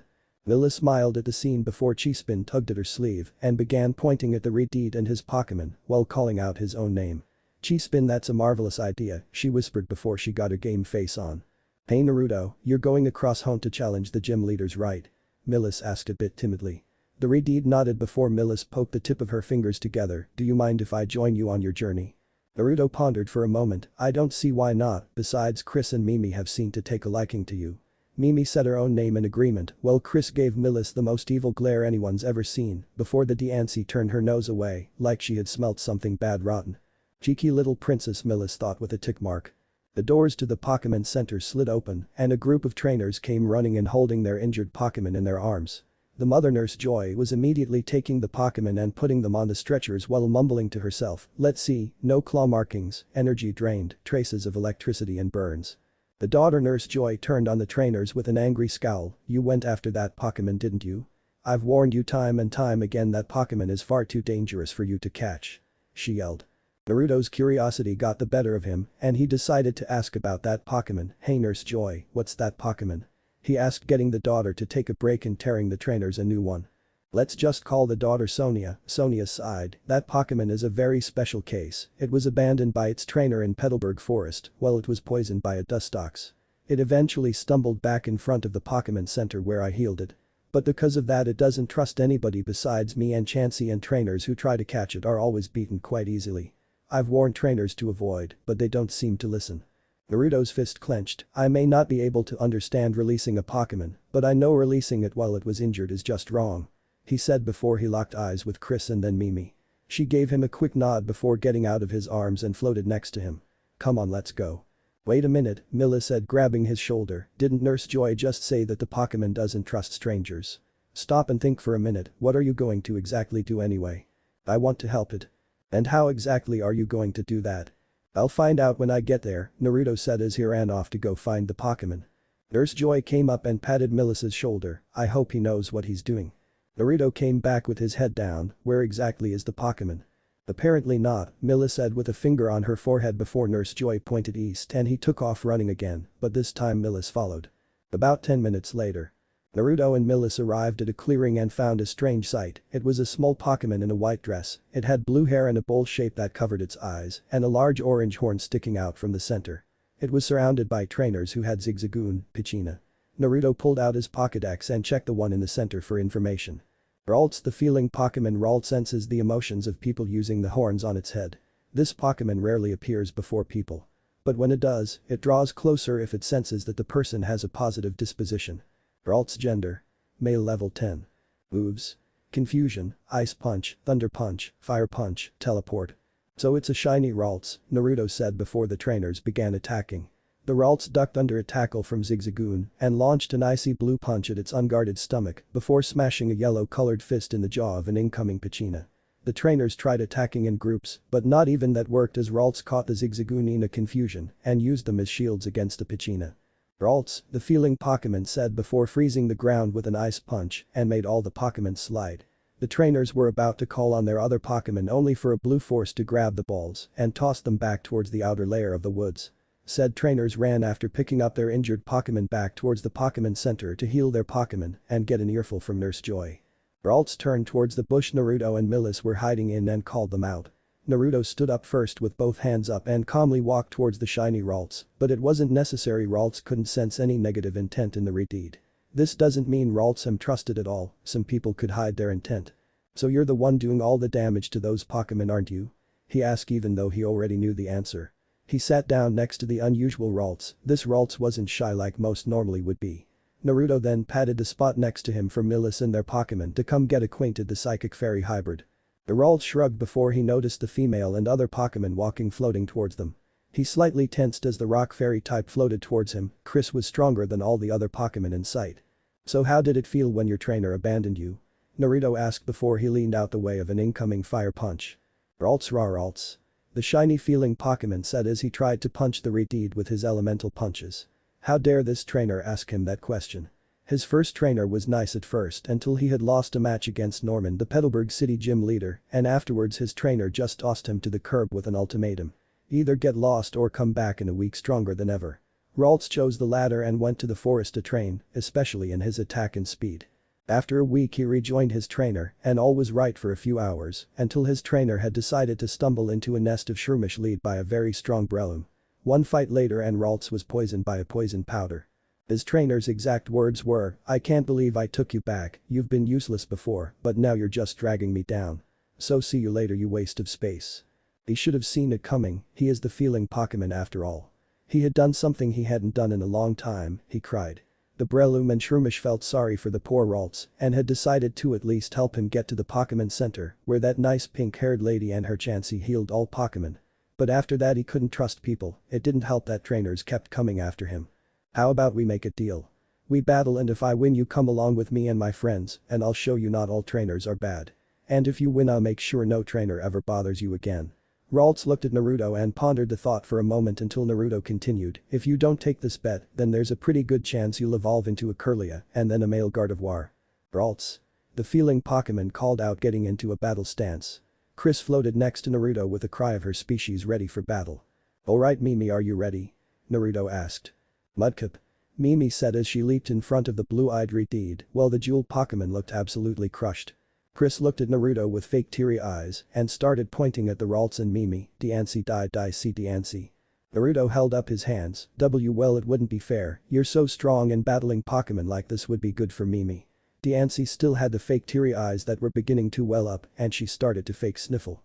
S1: Milis smiled at the scene before Chispin tugged at her sleeve and began pointing at the Redeed and his Pokemon while calling out his own name. Chispin, that's a marvelous idea, she whispered before she got her game face on. Hey Naruto, you're going across Hone to challenge the gym leaders, right? Milis asked a bit timidly. The Redeed nodded before Milis poked the tip of her fingers together. Do you mind if I join you on your journey? Naruto pondered for a moment. I don't see why not, besides Chris and Mimi have seemed to take a liking to you. Mimi said her own name in agreement while Chris gave Milis the most evil glare anyone's ever seen before the Diancie turned her nose away like she had smelt something bad rotten. Cheeky little princess, Milis thought with a tick mark. The doors to the Pokemon Center slid open and a group of trainers came running and holding their injured Pokemon in their arms. The mother Nurse Joy was immediately taking the Pokemon and putting them on the stretchers while mumbling to herself, let's see, no claw markings, energy drained, traces of electricity and burns. The daughter Nurse Joy turned on the trainers with an angry scowl. You went after that Pokemon, didn't you? I've warned you time and time again that Pokemon is far too dangerous for you to catch. She yelled. Naruto's curiosity got the better of him and he decided to ask about that Pokemon. Hey Nurse Joy, what's that Pokemon? He asked, getting the daughter to take a break and tearing the trainers a new one. Let's just call the daughter Sonia. Sonia sighed. That Pokemon is a very special case. It was abandoned by its trainer in Petalburg Forest while it was poisoned by a dustox. It eventually stumbled back in front of the Pokemon Center where I healed it. But because of that it doesn't trust anybody besides me and Chansey, and trainers who try to catch it are always beaten quite easily. I've warned trainers to avoid, but they don't seem to listen. Naruto's fist clenched. I may not be able to understand releasing a Pokemon, but I know releasing it while it was injured is just wrong. He said before he locked eyes with Chris and then Mimi. She gave him a quick nod before getting out of his arms and floated next to him. Come on, let's go. Wait a minute, Milis said, grabbing his shoulder. Didn't Nurse Joy just say that the Pokemon doesn't trust strangers? Stop and think for a minute, what are you going to exactly do anyway? I want to help it. And how exactly are you going to do that? I'll find out when I get there, Naruto said as he ran off to go find the Pokemon. Nurse Joy came up and patted Milis's shoulder. I hope he knows what he's doing. Naruto came back with his head down. Where exactly is the Pokemon? Apparently not, Milis said with a finger on her forehead before Nurse Joy pointed east and he took off running again, but this time Milis followed. About 10 minutes later. Naruto and Milis arrived at a clearing and found a strange sight. It was a small Pokemon in a white dress. It had blue hair and a bowl shape that covered its eyes and a large orange horn sticking out from the center. It was surrounded by trainers who had Zigzagoon, Pichina. Naruto pulled out his Pokédex and checked the one in the center for information. Ralts, the feeling Pokemon. Ralts senses the emotions of people using the horns on its head. This Pokemon rarely appears before people. But when it does, it draws closer if it senses that the person has a positive disposition. Ralts gender. Male level 10. Moves. Confusion, Ice Punch, Thunder Punch, Fire Punch, Teleport. So it's a shiny Ralts, Naruto said before the trainers began attacking. The Ralts ducked under a tackle from Zigzagoon and launched an icy blue punch at its unguarded stomach before smashing a yellow-colored fist in the jaw of an incoming Pichina. The trainers tried attacking in groups, but not even that worked as Ralts caught the Zigzagoon in a confusion and used them as shields against the Pichina. Ralts, the feeling Pokemon said before freezing the ground with an ice punch and made all the Pokemon slide. The trainers were about to call on their other Pokemon only for a blue force to grab the balls and toss them back towards the outer layer of the woods. Said trainers ran after picking up their injured Pokemon back towards the Pokemon Center to heal their Pokemon and get an earful from Nurse Joy. Ralts turned towards the bush Naruto and Milis were hiding in and called them out. Naruto stood up first with both hands up and calmly walked towards the shiny Ralts, but it wasn't necessary. Ralts couldn't sense any negative intent in the redeed. This doesn't mean Ralts am trusted at all, some people could hide their intent. So you're the one doing all the damage to those Pokemon, aren't you? He asked even though he already knew the answer. He sat down next to the unusual Ralts. This Ralts wasn't shy like most normally would be. Naruto then patted the spot next to him for Milis and their Pokemon to come get acquainted, the psychic fairy hybrid. The Ralt shrugged before he noticed the female and other Pokemon walking floating towards them. He slightly tensed as the rock fairy type floated towards him. Chris was stronger than all the other Pokemon in sight. So how did it feel when your trainer abandoned you? Naruto asked before he leaned out the way of an incoming fire punch. Ralts raw Ralts. The shiny feeling Pokemon said as he tried to punch the redeed with his elemental punches. How dare this trainer ask him that question? His first trainer was nice at first until he had lost a match against Norman, the Petalburg City gym leader, and afterwards his trainer just tossed him to the curb with an ultimatum. Either get lost or come back in a week stronger than ever. Ralts chose the latter and went to the forest to train, especially in his attack and speed. After a week he rejoined his trainer and all was right for a few hours until his trainer had decided to stumble into a nest of Shroomish lead by a very strong Breloom. One fight later and Ralts was poisoned by a poison powder. His trainer's exact words were, "I can't believe I took you back, you've been useless before, but now you're just dragging me down. So see you later, you waste of space." He should have seen it coming, he is the feeling Pokemon after all. He had done something he hadn't done in a long time, he cried. The Breloom and Shroomish felt sorry for the poor Ralts and had decided to at least help him get to the Pokemon Center where that nice pink-haired lady and her Chansey healed all Pokemon. But after that he couldn't trust people, it didn't help that trainers kept coming after him. How about we make a deal? We battle and if I win you come along with me and my friends and I'll show you not all trainers are bad. And if you win I'll make sure no trainer ever bothers you again. Ralts looked at Naruto and pondered the thought for a moment until Naruto continued, if you don't take this bet then there's a pretty good chance you'll evolve into a Kirlia and then a male Gardevoir. Ralts. The feeling Pokemon called out, getting into a battle stance. Chris floated next to Naruto with a cry of her species ready for battle. Alright Mimi, are you ready? Naruto asked. Mudkip. Mimi said as she leaped in front of the blue-eyed redeed while the jewel Pokemon looked absolutely crushed. Chris looked at Naruto with fake teary eyes and started pointing at the Ralts and Mimi, Diancie die see Diancie. Naruto held up his hands, well it wouldn't be fair, you're so strong and battling Pokemon like this would be good for Mimi. Diancie still had the fake teary eyes that were beginning to well up and she started to fake sniffle.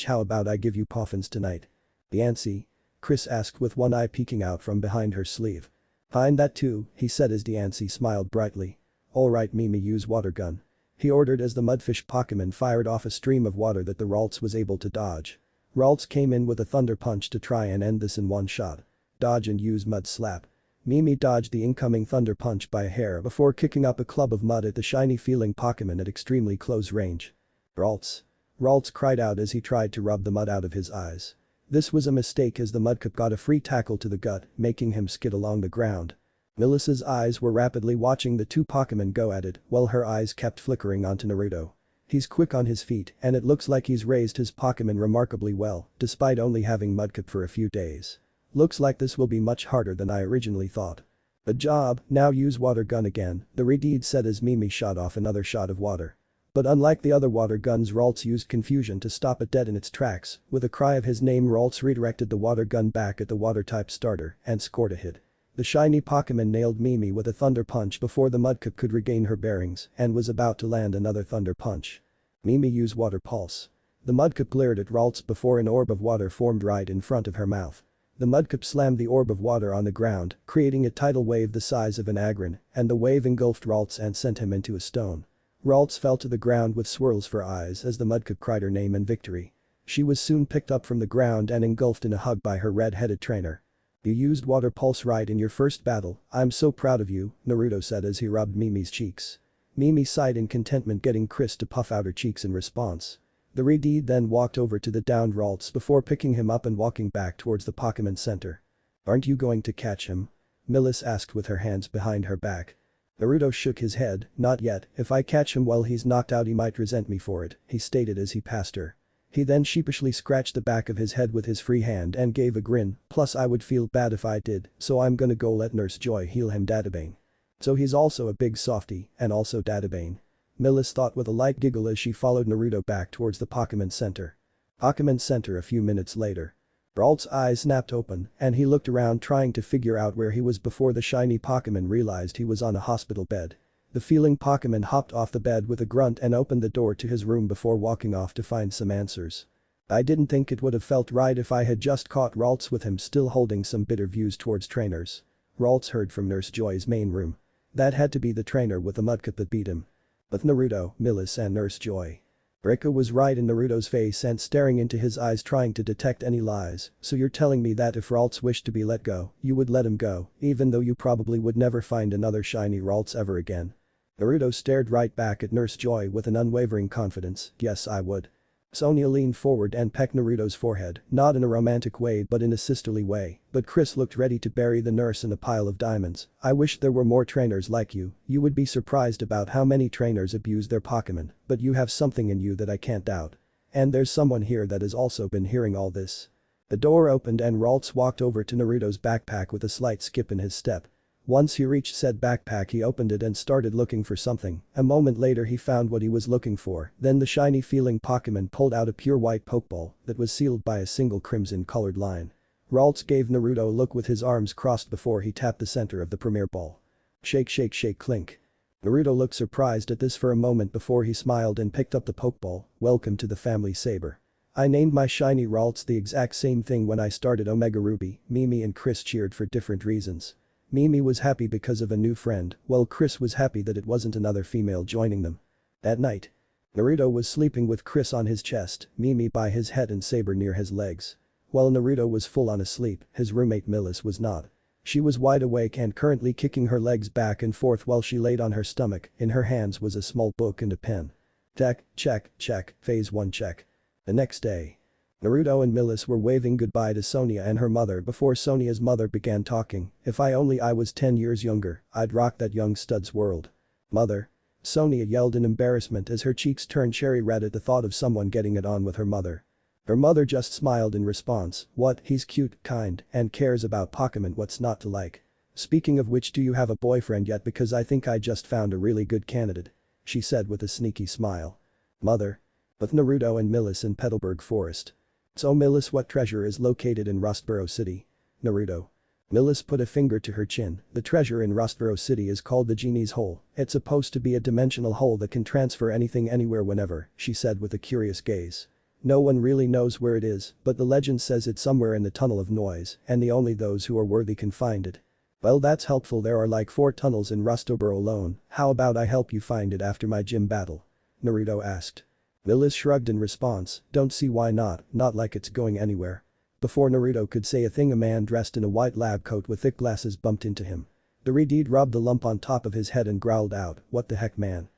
S1: How about I give you Poffins tonight? Diancie? Chris asked with one eye peeking out from behind her sleeve. Find that too, he said as Diancie smiled brightly. Alright Mimi, use water gun. He ordered as the mudfish Pokemon fired off a stream of water that the Ralts was able to dodge. Ralts came in with a thunder punch to try and end this in one shot. Dodge and use mud slap. Mimi dodged the incoming thunder punch by a hair before kicking up a club of mud at the shiny feeling Pokemon at extremely close range. Ralts. Ralts cried out as he tried to rub the mud out of his eyes. This was a mistake as the Mudkip got a free tackle to the gut, making him skid along the ground. Milis's eyes were rapidly watching the two Pokemon go at it while her eyes kept flickering onto Naruto. He's quick on his feet and it looks like he's raised his Pokemon remarkably well despite only having Mudkip for a few days. Looks like this will be much harder than I originally thought. Good job, now use water gun again, the redeed said as Mimi shot off another shot of water. But unlike the other water guns, Ralts used confusion to stop it dead in its tracks. With a cry of his name, Ralts redirected the water gun back at the water type starter and scored a hit. The shiny Pokemon nailed Mimi with a thunder punch before the Mudkip could regain her bearings and was about to land another thunder punch. Mimi used water pulse. The Mudkip glared at Ralts before an orb of water formed right in front of her mouth. The Mudkip slammed the orb of water on the ground, creating a tidal wave the size of an Agron, and the wave engulfed Ralts and sent him into a stone. Ralts fell to the ground with swirls for eyes as the Mudkip cried her name in victory. She was soon picked up from the ground and engulfed in a hug by her red-headed trainer. You used water pulse right in your first battle, I'm so proud of you, Naruto said as he rubbed Mimi's cheeks. Mimi sighed in contentment, getting Chris to puff out her cheeks in response. The redeed then walked over to the downed Ralts before picking him up and walking back towards the Pokemon Center. Aren't you going to catch him? Milis asked with her hands behind her back. Naruto shook his head, not yet, if I catch him while he's knocked out he might resent me for it, he stated as he passed her. He then sheepishly scratched the back of his head with his free hand and gave a grin, plus I would feel bad if I did, so I'm gonna go let Nurse Joy heal him. Databane. So he's also a big softie, and also Databane. Milis thought with a light giggle as she followed Naruto back towards the Pokemon Center. Pokemon Center a few minutes later. Ralts' eyes snapped open and he looked around trying to figure out where he was before the shiny Pokemon realized he was on a hospital bed. The feeling Pokemon hopped off the bed with a grunt and opened the door to his room before walking off to find some answers. I didn't think it would have felt right if I had just caught Ralts with him still holding some bitter views towards trainers. Ralts heard from Nurse Joy's main room. That had to be the trainer with the mudkip that beat him. With Naruto, Milis and Nurse Joy. Rika was right in Naruto's face and staring into his eyes trying to detect any lies, so you're telling me that if Ralts wished to be let go, you would let him go, even though you probably would never find another shiny Ralts ever again. Naruto stared right back at Nurse Joy with an unwavering confidence, yes I would. Sonia leaned forward and pecked Naruto's forehead, not in a romantic way but in a sisterly way, but Chris looked ready to bury the nurse in a pile of diamonds. I wish there were more trainers like you would be surprised about how many trainers abuse their Pokemon, but you have something in you that I can't doubt. And there's someone here that has also been hearing all this. The door opened and Ralts walked over to Naruto's backpack with a slight skip in his step. Once he reached said backpack he opened it and started looking for something. A moment later he found what he was looking for, then the shiny feeling Pokemon pulled out a pure white Pokeball that was sealed by a single crimson colored line. Ralts gave Naruto a look with his arms crossed before he tapped the center of the premier ball. Shake shake shake clink. Naruto looked surprised at this for a moment before he smiled and picked up the Pokeball. Welcome to the family Saber. I named my shiny Ralts the exact same thing when I started Omega Ruby. Mimi and Chris cheered for different reasons. Mimi was happy because of a new friend, while Chris was happy that it wasn't another female joining them. At night. Naruto was sleeping with Chris on his chest, Mimi by his head and Saber near his legs. While Naruto was full on asleep, his roommate Milis was not. She was wide awake and currently kicking her legs back and forth while she laid on her stomach, in her hands was a small book and a pen. Check, phase 1 check. The next day. Naruto and Milis were waving goodbye to Sonia and her mother before Sonia's mother began talking. If I was 10 years younger, I'd rock that young stud's world. Mother. Sonia yelled in embarrassment as her cheeks turned cherry red at the thought of someone getting it on with her mother. Her mother just smiled in response, what, he's cute, kind, and cares about Pokemon, what's not to like. Speaking of which, do you have a boyfriend yet, because I think I just found a really good candidate. She said with a sneaky smile. Mother. With Naruto and Milis in Petalburg Forest. So Milis, what treasure is located in Rustboro City? Naruto. Milis put a finger to her chin. The treasure in Rustboro City is called the Genie's Hole. It's supposed to be a dimensional hole that can transfer anything anywhere whenever, she said with a curious gaze. No one really knows where it is, but the legend says it's somewhere in the Tunnel of Noise, and only those who are worthy can find it. Well, that's helpful. There are like 4 tunnels in Rustboro alone. How about I help you find it after my gym battle? Naruto asked. Milis shrugged in response, don't see why not like it's going anywhere. Before Naruto could say a thing, a man dressed in a white lab coat with thick glasses bumped into him. The Redeed rubbed the lump on top of his head and growled out, what the heck man?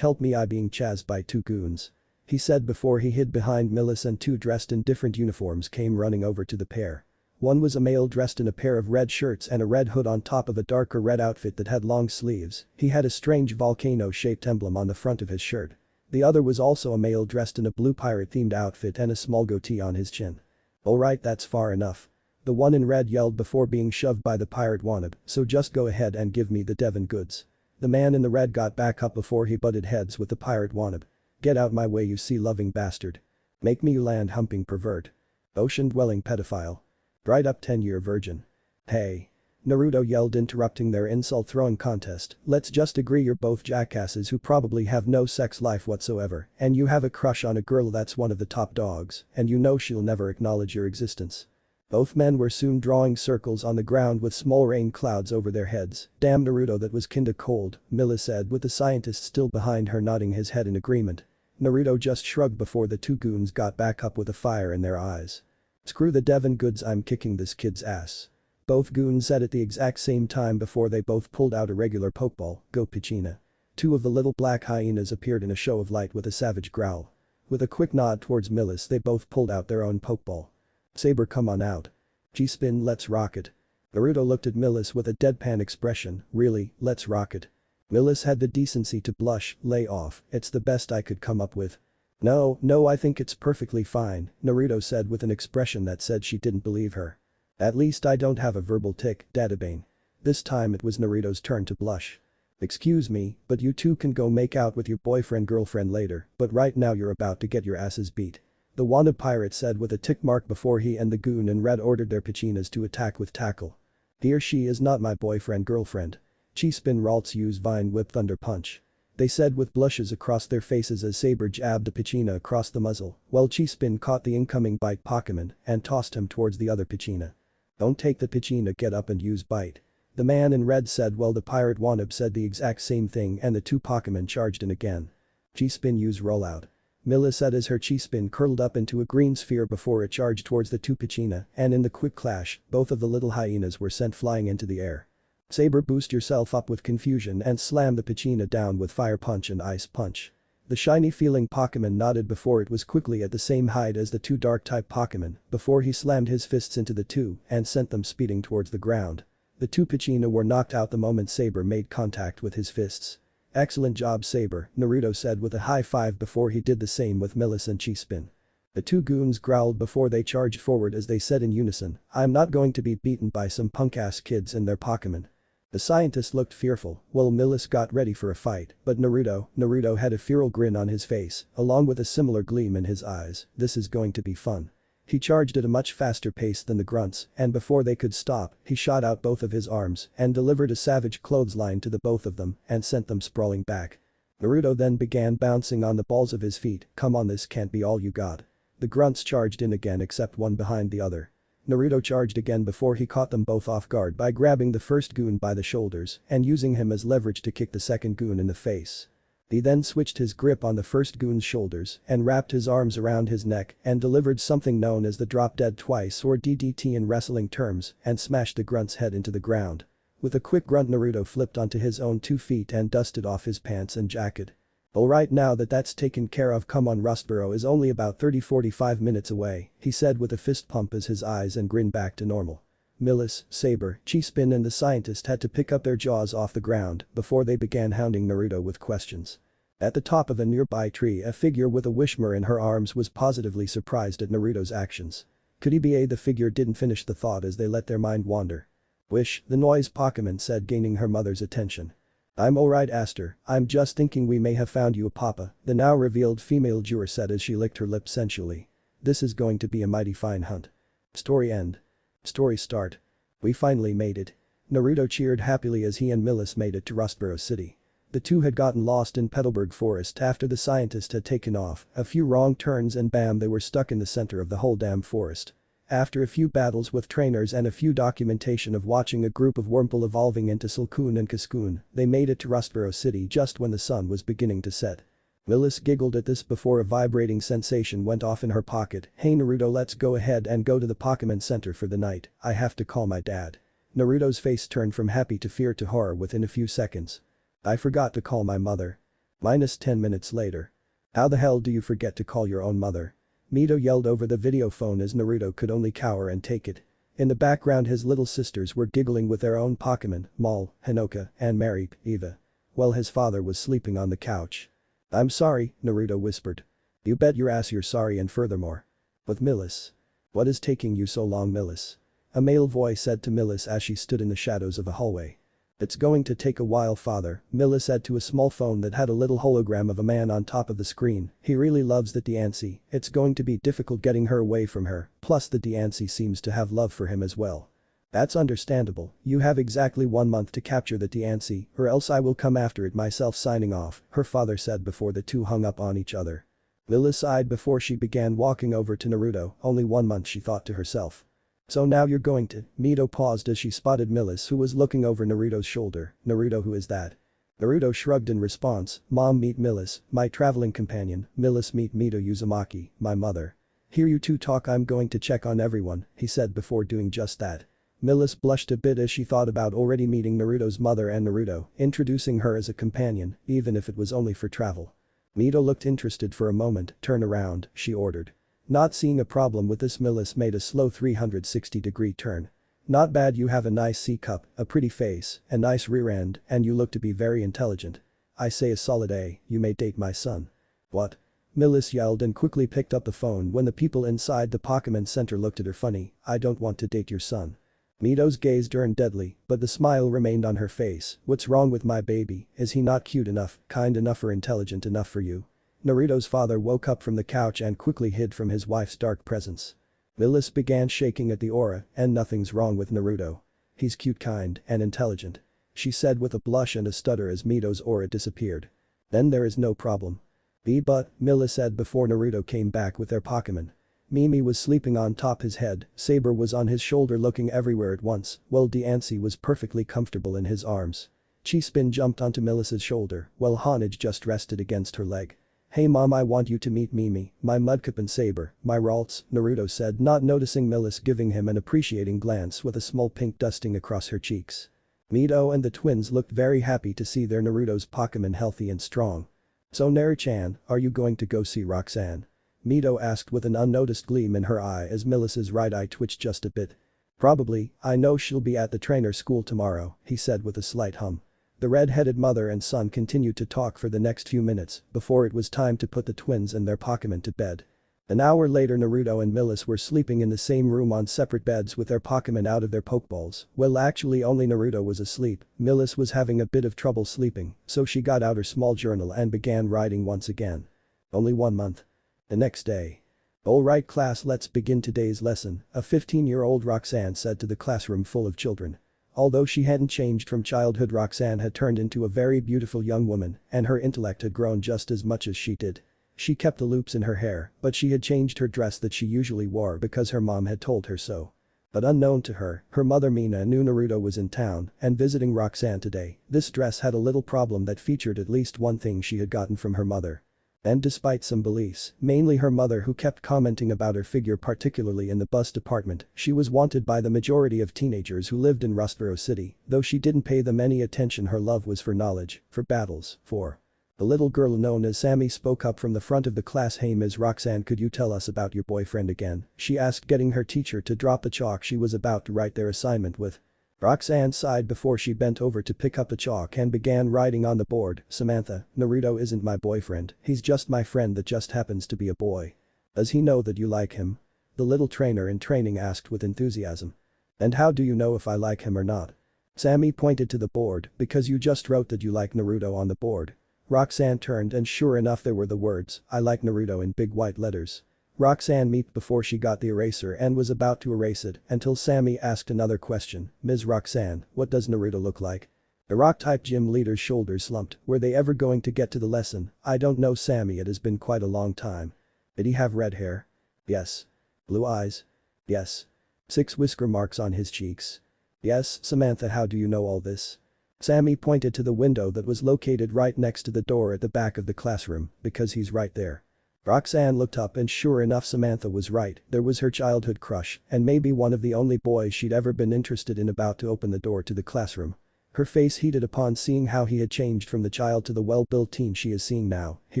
S1: Help me, I being chased by 2 goons. He said before he hid behind Milis, and 2 dressed in different uniforms came running over to the pair. One was a male dressed in a pair of red shirts and a red hood on top of a darker red outfit that had long sleeves. He had a strange volcano-shaped emblem on the front of his shirt. The other was also a male dressed in a blue pirate-themed outfit and a small goatee on his chin. Alright, that's far enough. The one in red yelled before being shoved by the pirate wannabe, so just go ahead and give me the Devon goods. The man in the red got back up before he butted heads with the pirate wannabe. Get out my way, you sea-loving bastard. Make me, you land-humping pervert. Ocean-dwelling pedophile. Dried up 10-year virgin. Hey. Naruto yelled, interrupting their insult-throwing contest, let's just agree you're both jackasses who probably have no sex life whatsoever, and you have a crush on a girl that's one of the top dogs, and you know she'll never acknowledge your existence. Both men were soon drawing circles on the ground with small rain clouds over their heads. Damn Naruto, that was kinda cold, Milis said with the scientist still behind her nodding his head in agreement. Naruto just shrugged before the 2 goons got back up with a fire in their eyes. Screw the Devon goods, I'm kicking this kid's ass. Both goons said at the exact same time before they both pulled out a regular Pokeball. Go Pichina. 2 of the little black hyenas appeared in a show of light with a savage growl. With a quick nod towards Milis, they both pulled out their own Pokeball. Saber, come on out. G-spin, let's rock it. Naruto looked at Milis with a deadpan expression, really, let's rock it. Milis had the decency to blush, lay off, it's the best I could come up with. No, I think it's perfectly fine, Naruto said with an expression that said she didn't believe her. At least I don't have a verbal tic, Databane. This time it was Naruto's turn to blush. Excuse me, but you 2 can go make out with your boyfriend-girlfriend later, but right now you're about to get your asses beat. The wanted pirate said with a tick mark before he and the goon in red ordered their Pichinas to attack with tackle. He or she is not my boyfriend girlfriend. Chi-spin Ralts use vine whip thunder punch. They said with blushes across their faces as Saber jabbed a Pichina across the muzzle, while Chi-spin caught the incoming bite Pokemon and tossed him towards the other Pichina. Don't take the Pichina, get up and use bite. The man in red said while the pirate wanted said the exact same thing and the two Pokemon charged in again. Chi-spin use rollout. Milis said as her Chi-spin curled up into a green sphere before it charged towards the two Pichina, and in the quick clash, both of the little hyenas were sent flying into the air. Saber boost yourself up with confusion and slam the Pichina down with fire punch and ice punch. The shiny feeling Pokemon nodded before it was quickly at the same height as the two dark type Pokemon before he slammed his fists into the two and sent them speeding towards the ground. The two Pichina were knocked out the moment Saber made contact with his fists. Excellent job Saber, Naruto said with a high five before he did the same with Milis and Chi-spin. The two goons growled before they charged forward as they said in unison, I'm not going to be beaten by some punk-ass kids and their Pokemon. The scientist looked fearful, while Milis got ready for a fight, but Naruto had a feral grin on his face, along with a similar gleam in his eyes, this is going to be fun. He charged at a much faster pace than the grunts, and before they could stop, he shot out both of his arms and delivered a savage clothesline to the both of them and sent them sprawling back. Naruto then began bouncing on the balls of his feet, come on this can't be all you got. The grunts charged in again except one behind the other. Naruto charged again before he caught them both off guard by grabbing the first goon by the shoulders and using him as leverage to kick the second goon in the face. He then switched his grip on the first goon's shoulders and wrapped his arms around his neck and delivered something known as the drop dead twice or DDT in wrestling terms and smashed the grunt's head into the ground. With a quick grunt Naruto flipped onto his own 2 feet and dusted off his pants and jacket. Alright now that that's taken care of come on Rustboro is only about 30-45 minutes away, he said with a fist pump as his eyes and grin back to normal. Milis, Saber, Chi-spin and the scientist had to pick up their jaws off the ground before they began hounding Naruto with questions. At the top of a nearby tree a figure with a Wishmer in her arms was positively surprised at Naruto's actions. Could he be the figure didn't finish the thought as they let their mind wander. Wish, the noise Pokemon said gaining her mother's attention. I'm alright Aster, I'm just thinking we may have found you a papa, the now revealed female juror said as she licked her lips sensually. This is going to be a mighty fine hunt. Story end. Story start. We finally made it. Naruto cheered happily as he and Milis made it to Rustboro City. The two had gotten lost in Petalburg Forest after the scientist had taken off, a few wrong turns and bam they were stuck in the center of the whole damn forest. After a few battles with trainers and a few documentation of watching a group of Wurmple evolving into Silcoon and Cascoon, they made it to Rustboro City just when the sun was beginning to set. Milis giggled at this before a vibrating sensation went off in her pocket, hey Naruto let's go ahead and go to the Pokemon Center for the night, I have to call my dad. Naruto's face turned from happy to fear to horror within a few seconds. I forgot to call my mother. Minus 10 minutes later. How the hell do you forget to call your own mother? Mito yelled over the video phone as Naruto could only cower and take it. In the background his little sisters were giggling with their own Pokemon, Mal, Hinoka, and Mary, Eva. While his father was sleeping on the couch. I'm sorry, Naruto whispered. You bet your ass you're sorry and furthermore. With Milis. What is taking you so long Milis? A male voice said to Milis as she stood in the shadows of a hallway. It's going to take a while father, Milis said to a small phone that had a little hologram of a man on top of the screen, he really loves the Diancie, it's going to be difficult getting her away from her, plus the Diancie seems to have love for him as well. That's understandable, you have exactly 1 month to capture the Diancie, or else I will come after it myself signing off, her father said before the two hung up on each other. Milis sighed before she began walking over to Naruto, only 1 month she thought to herself. So now you're going to, Mito paused as she spotted Milis who was looking over Naruto's shoulder, Naruto who is that? Naruto shrugged in response, Mom meet Milis, my traveling companion, Milis meet Mito Uzumaki, my mother. Hear you two talk I'm going to check on everyone, he said before doing just that. Milis blushed a bit as she thought about already meeting Naruto's mother and Naruto, introducing her as a companion, even if it was only for travel. Mito looked interested for a moment, turn around, she ordered. Not seeing a problem with this Milis made a slow 360-degree turn. Not bad you have a nice C-cup, a pretty face, a nice rear end, and you look to be very intelligent. I say a solid A, you may date my son. What? Milis yelled and quickly picked up the phone when the people inside the Pokemon Center looked at her funny, I don't want to date your son. Mito's gaze turned deadly, but the smile remained on her face, what's wrong with my baby, is he not cute enough, kind enough or intelligent enough for you? Naruto's father woke up from the couch and quickly hid from his wife's dark presence. Milis began shaking at the aura, and nothing's wrong with Naruto. He's cute, kind, and intelligent. She said with a blush and a stutter as Mito's aura disappeared. Then there is no problem. But, Milis said before Naruto came back with their Pokemon. Mimi was sleeping on top his head, Saber was on his shoulder looking everywhere at once, while Diancie was perfectly comfortable in his arms. Chi-Spin jumped onto Milis's shoulder, while Honage just rested against her leg. "Hey mom, I want you to meet Mimi, my Mudkip and Saber, my Ralts," Naruto said, not noticing Milis giving him an appreciating glance with a small pink dusting across her cheeks. Mito and the twins looked very happy to see their Naruto's Pokemon healthy and strong. "So Naru-chan, are you going to go see Roxanne?" Mito asked with an unnoticed gleam in her eye as Milis's right eye twitched just a bit. "Probably, I know she'll be at the trainer school tomorrow," he said with a slight hum. The red-headed mother and son continued to talk for the next few minutes before it was time to put the twins and their Pokemon to bed. An hour later Naruto and Milis were sleeping in the same room on separate beds with their Pokemon out of their Pokeballs. Well, actually only Naruto was asleep, Milis was having a bit of trouble sleeping, so she got out her small journal and began writing once again. Only 1 month. The next day. "Alright class, let's begin today's lesson," a 15-year-old Roxanne said to the classroom full of children. Although she hadn't changed from childhood, Roxanne had turned into a very beautiful young woman, and her intellect had grown just as much as she did. She kept the loops in her hair, but she had changed her dress that she usually wore because her mom had told her so. But unknown to her, her mother Mina knew Naruto was in town and visiting Roxanne today. This dress had a little problem that featured at least one thing she had gotten from her mother. And despite some beliefs, mainly her mother who kept commenting about her figure particularly in the bus department, she was wanted by the majority of teenagers who lived in Rustboro City, though she didn't pay them any attention. Her love was for knowledge, for battles, for. The little girl known as Sammy spoke up from the front of the class. "Hey Ms. Roxanne, could you tell us about your boyfriend again?" she asked, getting her teacher to drop the chalk she was about to write their assignment with. Roxanne sighed before she bent over to pick up the chalk and began writing on the board. "Samantha, Naruto isn't my boyfriend, he's just my friend that just happens to be a boy." "Does he know that you like him?" the little trainer in training asked with enthusiasm. "And how do you know if I like him or not?" Sammy pointed to the board, "Because you just wrote that you like Naruto on the board." Roxanne turned and sure enough there were the words, "I like Naruto" in big white letters. Roxanne meeked before she got the eraser and was about to erase it until Sammy asked another question. "Ms. Roxanne, what does Naruto look like?" The rock-type gym leader's shoulders slumped. Were they ever going to get to the lesson? "I don't know Sammy, it has been quite a long time." "Did he have red hair?" "Yes." "Blue eyes?" "Yes." 6 whisker marks on his cheeks? "Yes." "Samantha, how do you know all this?" Sammy pointed to the window that was located right next to the door at the back of the classroom. "Because he's right there." Roxanne looked up and sure enough Samantha was right, there was her childhood crush and maybe one of the only boys she'd ever been interested in about to open the door to the classroom. Her face heated upon seeing how he had changed from the child to the well-built teen she is seeing now. He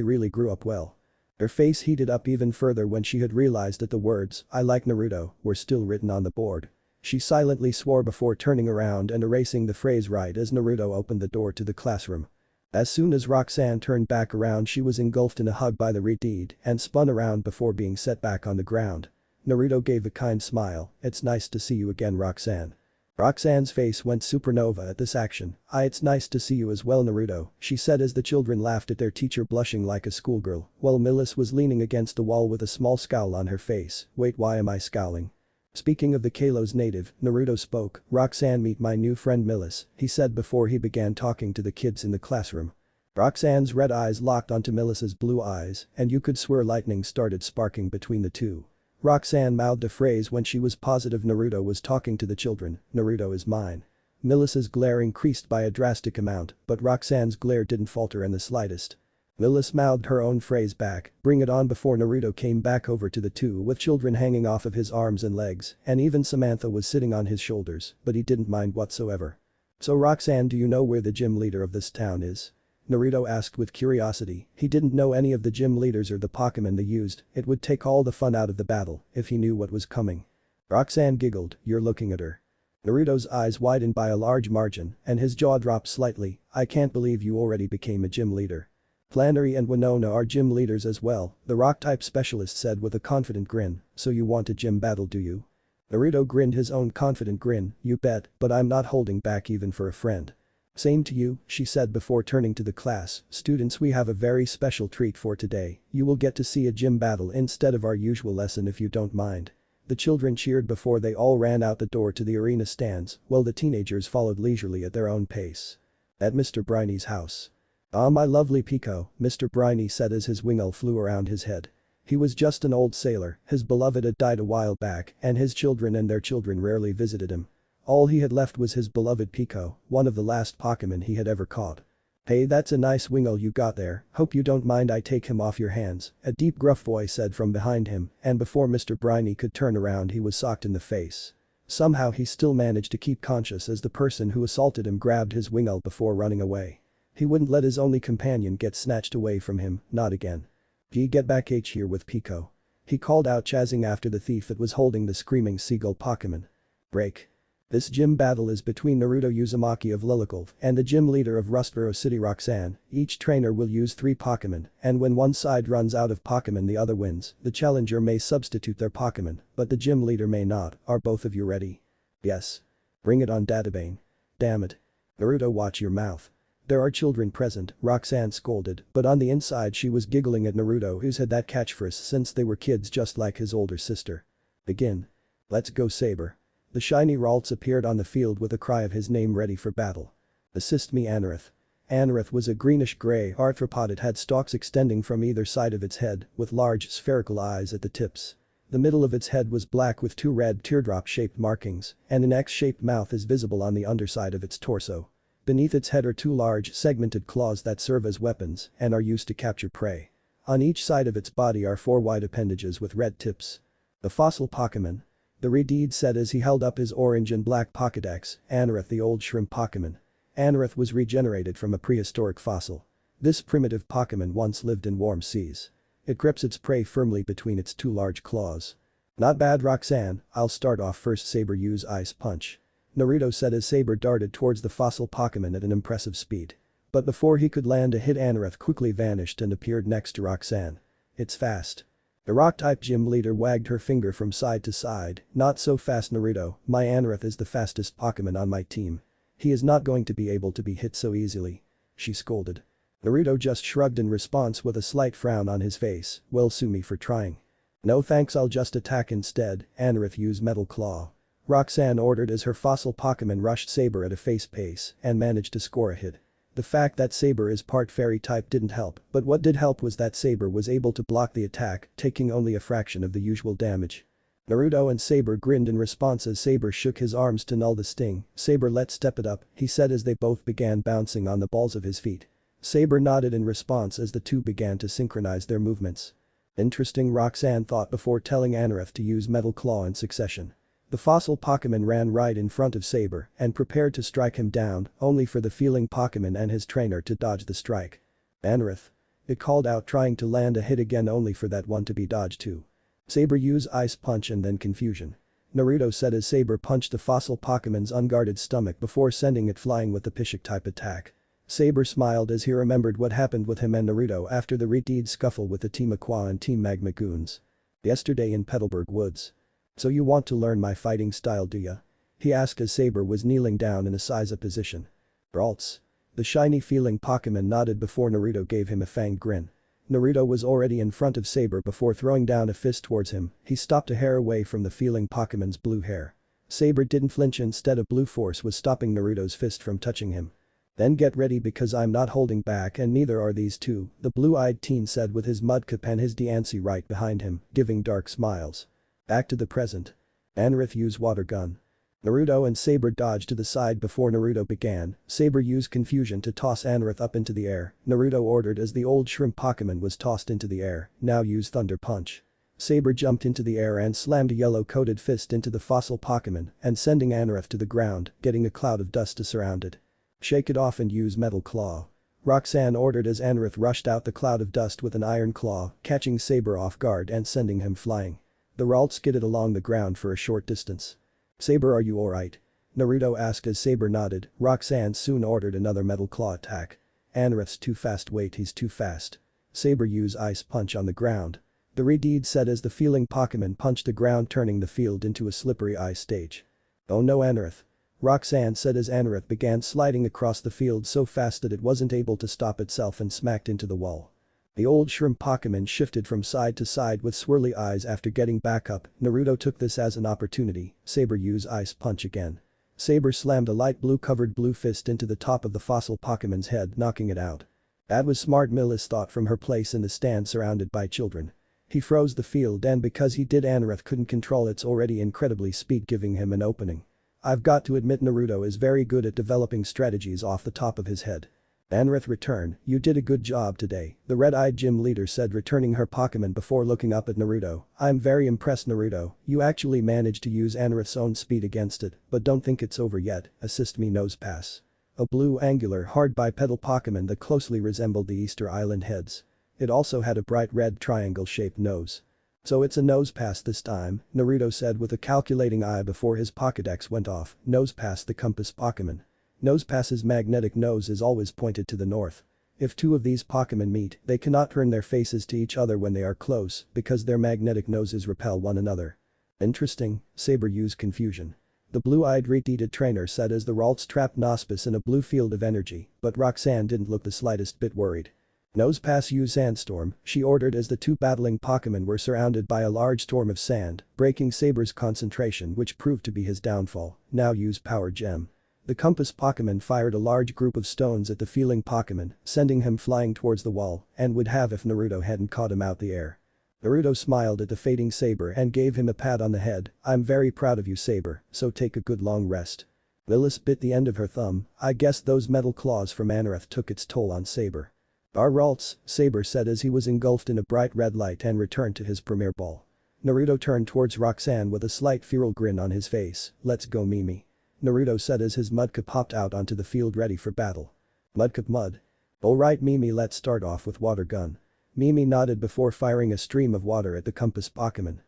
S1: really grew up well. Her face heated up even further when she had realized that the words, "I like Naruto," were still written on the board. She silently swore before turning around and erasing the phrase right as Naruto opened the door to the classroom. As soon as Roxanne turned back around she was engulfed in a hug by the deed and spun around before being set back on the ground. Naruto gave a kind smile. "It's nice to see you again, Roxanne." Roxanne's face went supernova at this action. It's nice to see you as well, Naruto," she said as the children laughed at their teacher blushing like a schoolgirl, while Milis was leaning against the wall with a small scowl on her face. "Wait, why am I scowling?" Speaking of the Kalos native, Naruto spoke. "Roxanne, meet my new friend Milis," he said before he began talking to the kids in the classroom. Roxanne's red eyes locked onto Milis's blue eyes, and you could swear lightning started sparking between the two. Roxanne mouthed a phrase when she was positive Naruto was talking to the children. "Naruto is mine." Milis's glare increased by a drastic amount, but Roxanne's glare didn't falter in the slightest. Milis mouthed her own phrase back, "Bring it on," before Naruto came back over to the two with children hanging off of his arms and legs, and even Samantha was sitting on his shoulders, but he didn't mind whatsoever. "So Roxanne, do you know where the gym leader of this town is?" Naruto asked with curiosity. He didn't know any of the gym leaders or the Pokemon they used, it would take all the fun out of the battle if he knew what was coming. Roxanne giggled. "You're looking at her." Naruto's eyes widened by a large margin and his jaw dropped slightly. "I can't believe you already became a gym leader." "Flannery and Winona are gym leaders as well," the rock-type specialist said with a confident grin. "So you want a gym battle, do you?" Naruto grinned his own confident grin. "You bet, but I'm not holding back even for a friend." Same to you, she said before turning to the class. Students, we have a very special treat for today. You will get to see a gym battle instead of our usual lesson if you don't mind. The children cheered before they all ran out the door to the arena stands, while the teenagers followed leisurely at their own pace. At Mr. Briney's house. "Ah, my lovely Pico," Mr. Briney said as his wing elf flew around his head. He was just an old sailor, his beloved had died a while back and his children and their children rarely visited him. All he had left was his beloved Pico, one of the last Pokemon he had ever caught. "Hey, that's a nice wingle you got there, hope you don't mind I take him off your hands," a deep gruff voice said from behind him, and before Mr. Briney could turn around he was socked in the face. Somehow he still managed to keep conscious as the person who assaulted him grabbed his wingle before running away. He wouldn't let his only companion get snatched away from him, not again. "Get back H here with Pico," he called out, chasing after the thief that was holding the screaming seagull Pokemon. Break. This gym battle is between Naruto Uzumaki of Lilycove and the gym leader of Rustboro City Roxanne. Each trainer will use 3 Pokemon, and when one side runs out of Pokemon the other wins. The challenger may substitute their Pokemon, but the gym leader may not. Are both of you ready? Yes. Bring it on, Databane. Damn it. Naruto, watch your mouth. There are children present, Roxanne scolded, but on the inside she was giggling at Naruto, who's had that catchphrase since they were kids just like his older sister. Begin. Let's go, Saber. The shiny Ralts appeared on the field with a cry of his name, ready for battle. Assist me, Anorith. Anorith was a greenish-gray arthropod. It had stalks extending from either side of its head, with large spherical eyes at the tips. The middle of its head was black with 2 red teardrop-shaped markings, and an X-shaped mouth is visible on the underside of its torso. Beneath its head are 2 large segmented claws that serve as weapons and are used to capture prey. On each side of its body are 4 wide appendages with red tips. The fossil Pokemon. The Redeed said as he held up his orange and black Pokédex. Anorith, the old shrimp Pokemon. Anorith was regenerated from a prehistoric fossil. This primitive Pokemon once lived in warm seas. It grips its prey firmly between its 2 large claws. Not bad, Roxanne, I'll start off first. Saber, use Ice Punch. Naruto said as Saber darted towards the fossil Pokemon at an impressive speed. But before he could land a hit, Anorith quickly vanished and appeared next to Roxanne. It's fast. The rock-type gym leader wagged her finger from side to side. Not so fast, Naruto, my Anorith is the fastest Pokemon on my team. He is not going to be able to be hit so easily. She scolded. Naruto just shrugged in response with a slight frown on his face. Well, sue me for trying. No thanks, I'll just attack instead. Anorith, use Metal Claw. Roxanne ordered as her fossil Pokemon rushed Saber at a face pace and managed to score a hit. The fact that Saber is part fairy type didn't help, but what did help was that Saber was able to block the attack, taking only a fraction of the usual damage. Naruto and Saber grinned in response as Saber shook his arms to null the sting. Saber, let's step it up, he said as they both began bouncing on the balls of his feet. Saber nodded in response as the two began to synchronize their movements. Interesting, Roxanne thought before telling Anorith to use Metal Claw in succession. The fossil Pokemon ran right in front of Saber and prepared to strike him down, only for the feeling Pokemon and his trainer to dodge the strike. Anorith. It called out, trying to land a hit again, only for that one to be dodged too. Saber, use Ice Punch and then Confusion. Naruto said as Saber punched the fossil Pokemon's unguarded stomach before sending it flying with the Psychic-type attack. Saber smiled as he remembered what happened with him and Naruto after the Redeed scuffle with the Team Aqua and Team Magma goons. Yesterday in Petalburg Woods. So you want to learn my fighting style, do ya? He asked as Saber was kneeling down in a size-up position. Ralts. The shiny feeling Pokemon nodded before Naruto gave him a fanged grin. Naruto was already in front of Saber before throwing down a fist towards him. He stopped a hair away from the feeling Pokemon's blue hair. Saber didn't flinch, instead a blue force was stopping Naruto's fist from touching him. Then get ready because I'm not holding back and neither are these two, the blue-eyed teen said with his mudkip and his Diancie right behind him, giving dark smiles. Back to the present. Anorith, use Water Gun. Naruto and Saber dodged to the side before Naruto began. Saber used Confusion to toss Anorith up into the air. Naruto ordered as the old shrimp Pokemon was tossed into the air. Now use Thunder Punch. Saber jumped into the air and slammed a yellow-coated fist into the fossil Pokemon and sending Anorith to the ground, getting a cloud of dust to surround it. Shake it off and use Metal Claw. Roxanne ordered as Anorith rushed out the cloud of dust with an Iron Claw, catching Saber off guard and sending him flying. The Ralts skidded along the ground for a short distance. Saber, are you alright? Naruto asked as Saber nodded. Roxanne soon ordered another Metal Claw attack. Anorith's too fast, wait, he's too fast. Saber, use Ice Punch on the ground. The Redeed said as the feeling Pokemon punched the ground, turning the field into a slippery ice stage. Oh no, Anorith. Roxanne said as Anorith began sliding across the field so fast that it wasn't able to stop itself and smacked into the wall. The old shrimp Pokemon shifted from side to side with swirly eyes after getting back up. Naruto took this as an opportunity. Saber used Ice Punch again. Saber slammed a light blue covered blue fist into the top of the fossil Pokemon's head, knocking it out. That was smart, Milis thought from her place in the stand surrounded by children. He froze the field, and because he did, Anorith couldn't control its already incredibly speed, giving him an opening. I've got to admit, Naruto is very good at developing strategies off the top of his head. Anorith returned, you did a good job today, the red-eyed gym leader said, returning her Pokemon before looking up at Naruto. I'm very impressed, Naruto, you actually managed to use Anorith's own speed against it, but don't think it's over yet, assist me. Nosepass. A blue angular hard bipedal Pokemon that closely resembled the Easter Island heads. It also had a bright red triangle-shaped nose. So it's a Nosepass this time, Naruto said with a calculating eye before his Pokédex went off. Nosepass, the compass Pokemon. Nosepass's magnetic nose is always pointed to the north. If two of these Pokemon meet, they cannot turn their faces to each other when they are close because their magnetic noses repel one another. Interesting, Saber used confusion. The blue-eyed retarded trainer said as the Ralts trapped Nosepass in a blue field of energy, but Roxanne didn't look the slightest bit worried. Nosepass used Sandstorm, she ordered as the two battling Pokemon were surrounded by a large storm of sand, breaking Saber's concentration, which proved to be his downfall. Now use Power Gem. The compass Pokemon fired a large group of stones at the feeling Pokemon, sending him flying towards the wall, and would have if Naruto hadn't caught him out the air. Naruto smiled at the fading Saber and gave him a pat on the head. I'm very proud of you, Saber, so take a good long rest. Milis bit the end of her thumb. I guess those metal claws from Anorith took its toll on Saber. Our Ralts, Saber said as he was engulfed in a bright red light and returned to his premier ball. Naruto turned towards Roxanne with a slight feral grin on his face. Let's go, Mimi. Naruto said as his Mudkip hopped out onto the field ready for battle. Mudkip Mud. Alright, Mimi, let's start off with Water Gun. Mimi nodded before firing a stream of water at the compass Pokemon.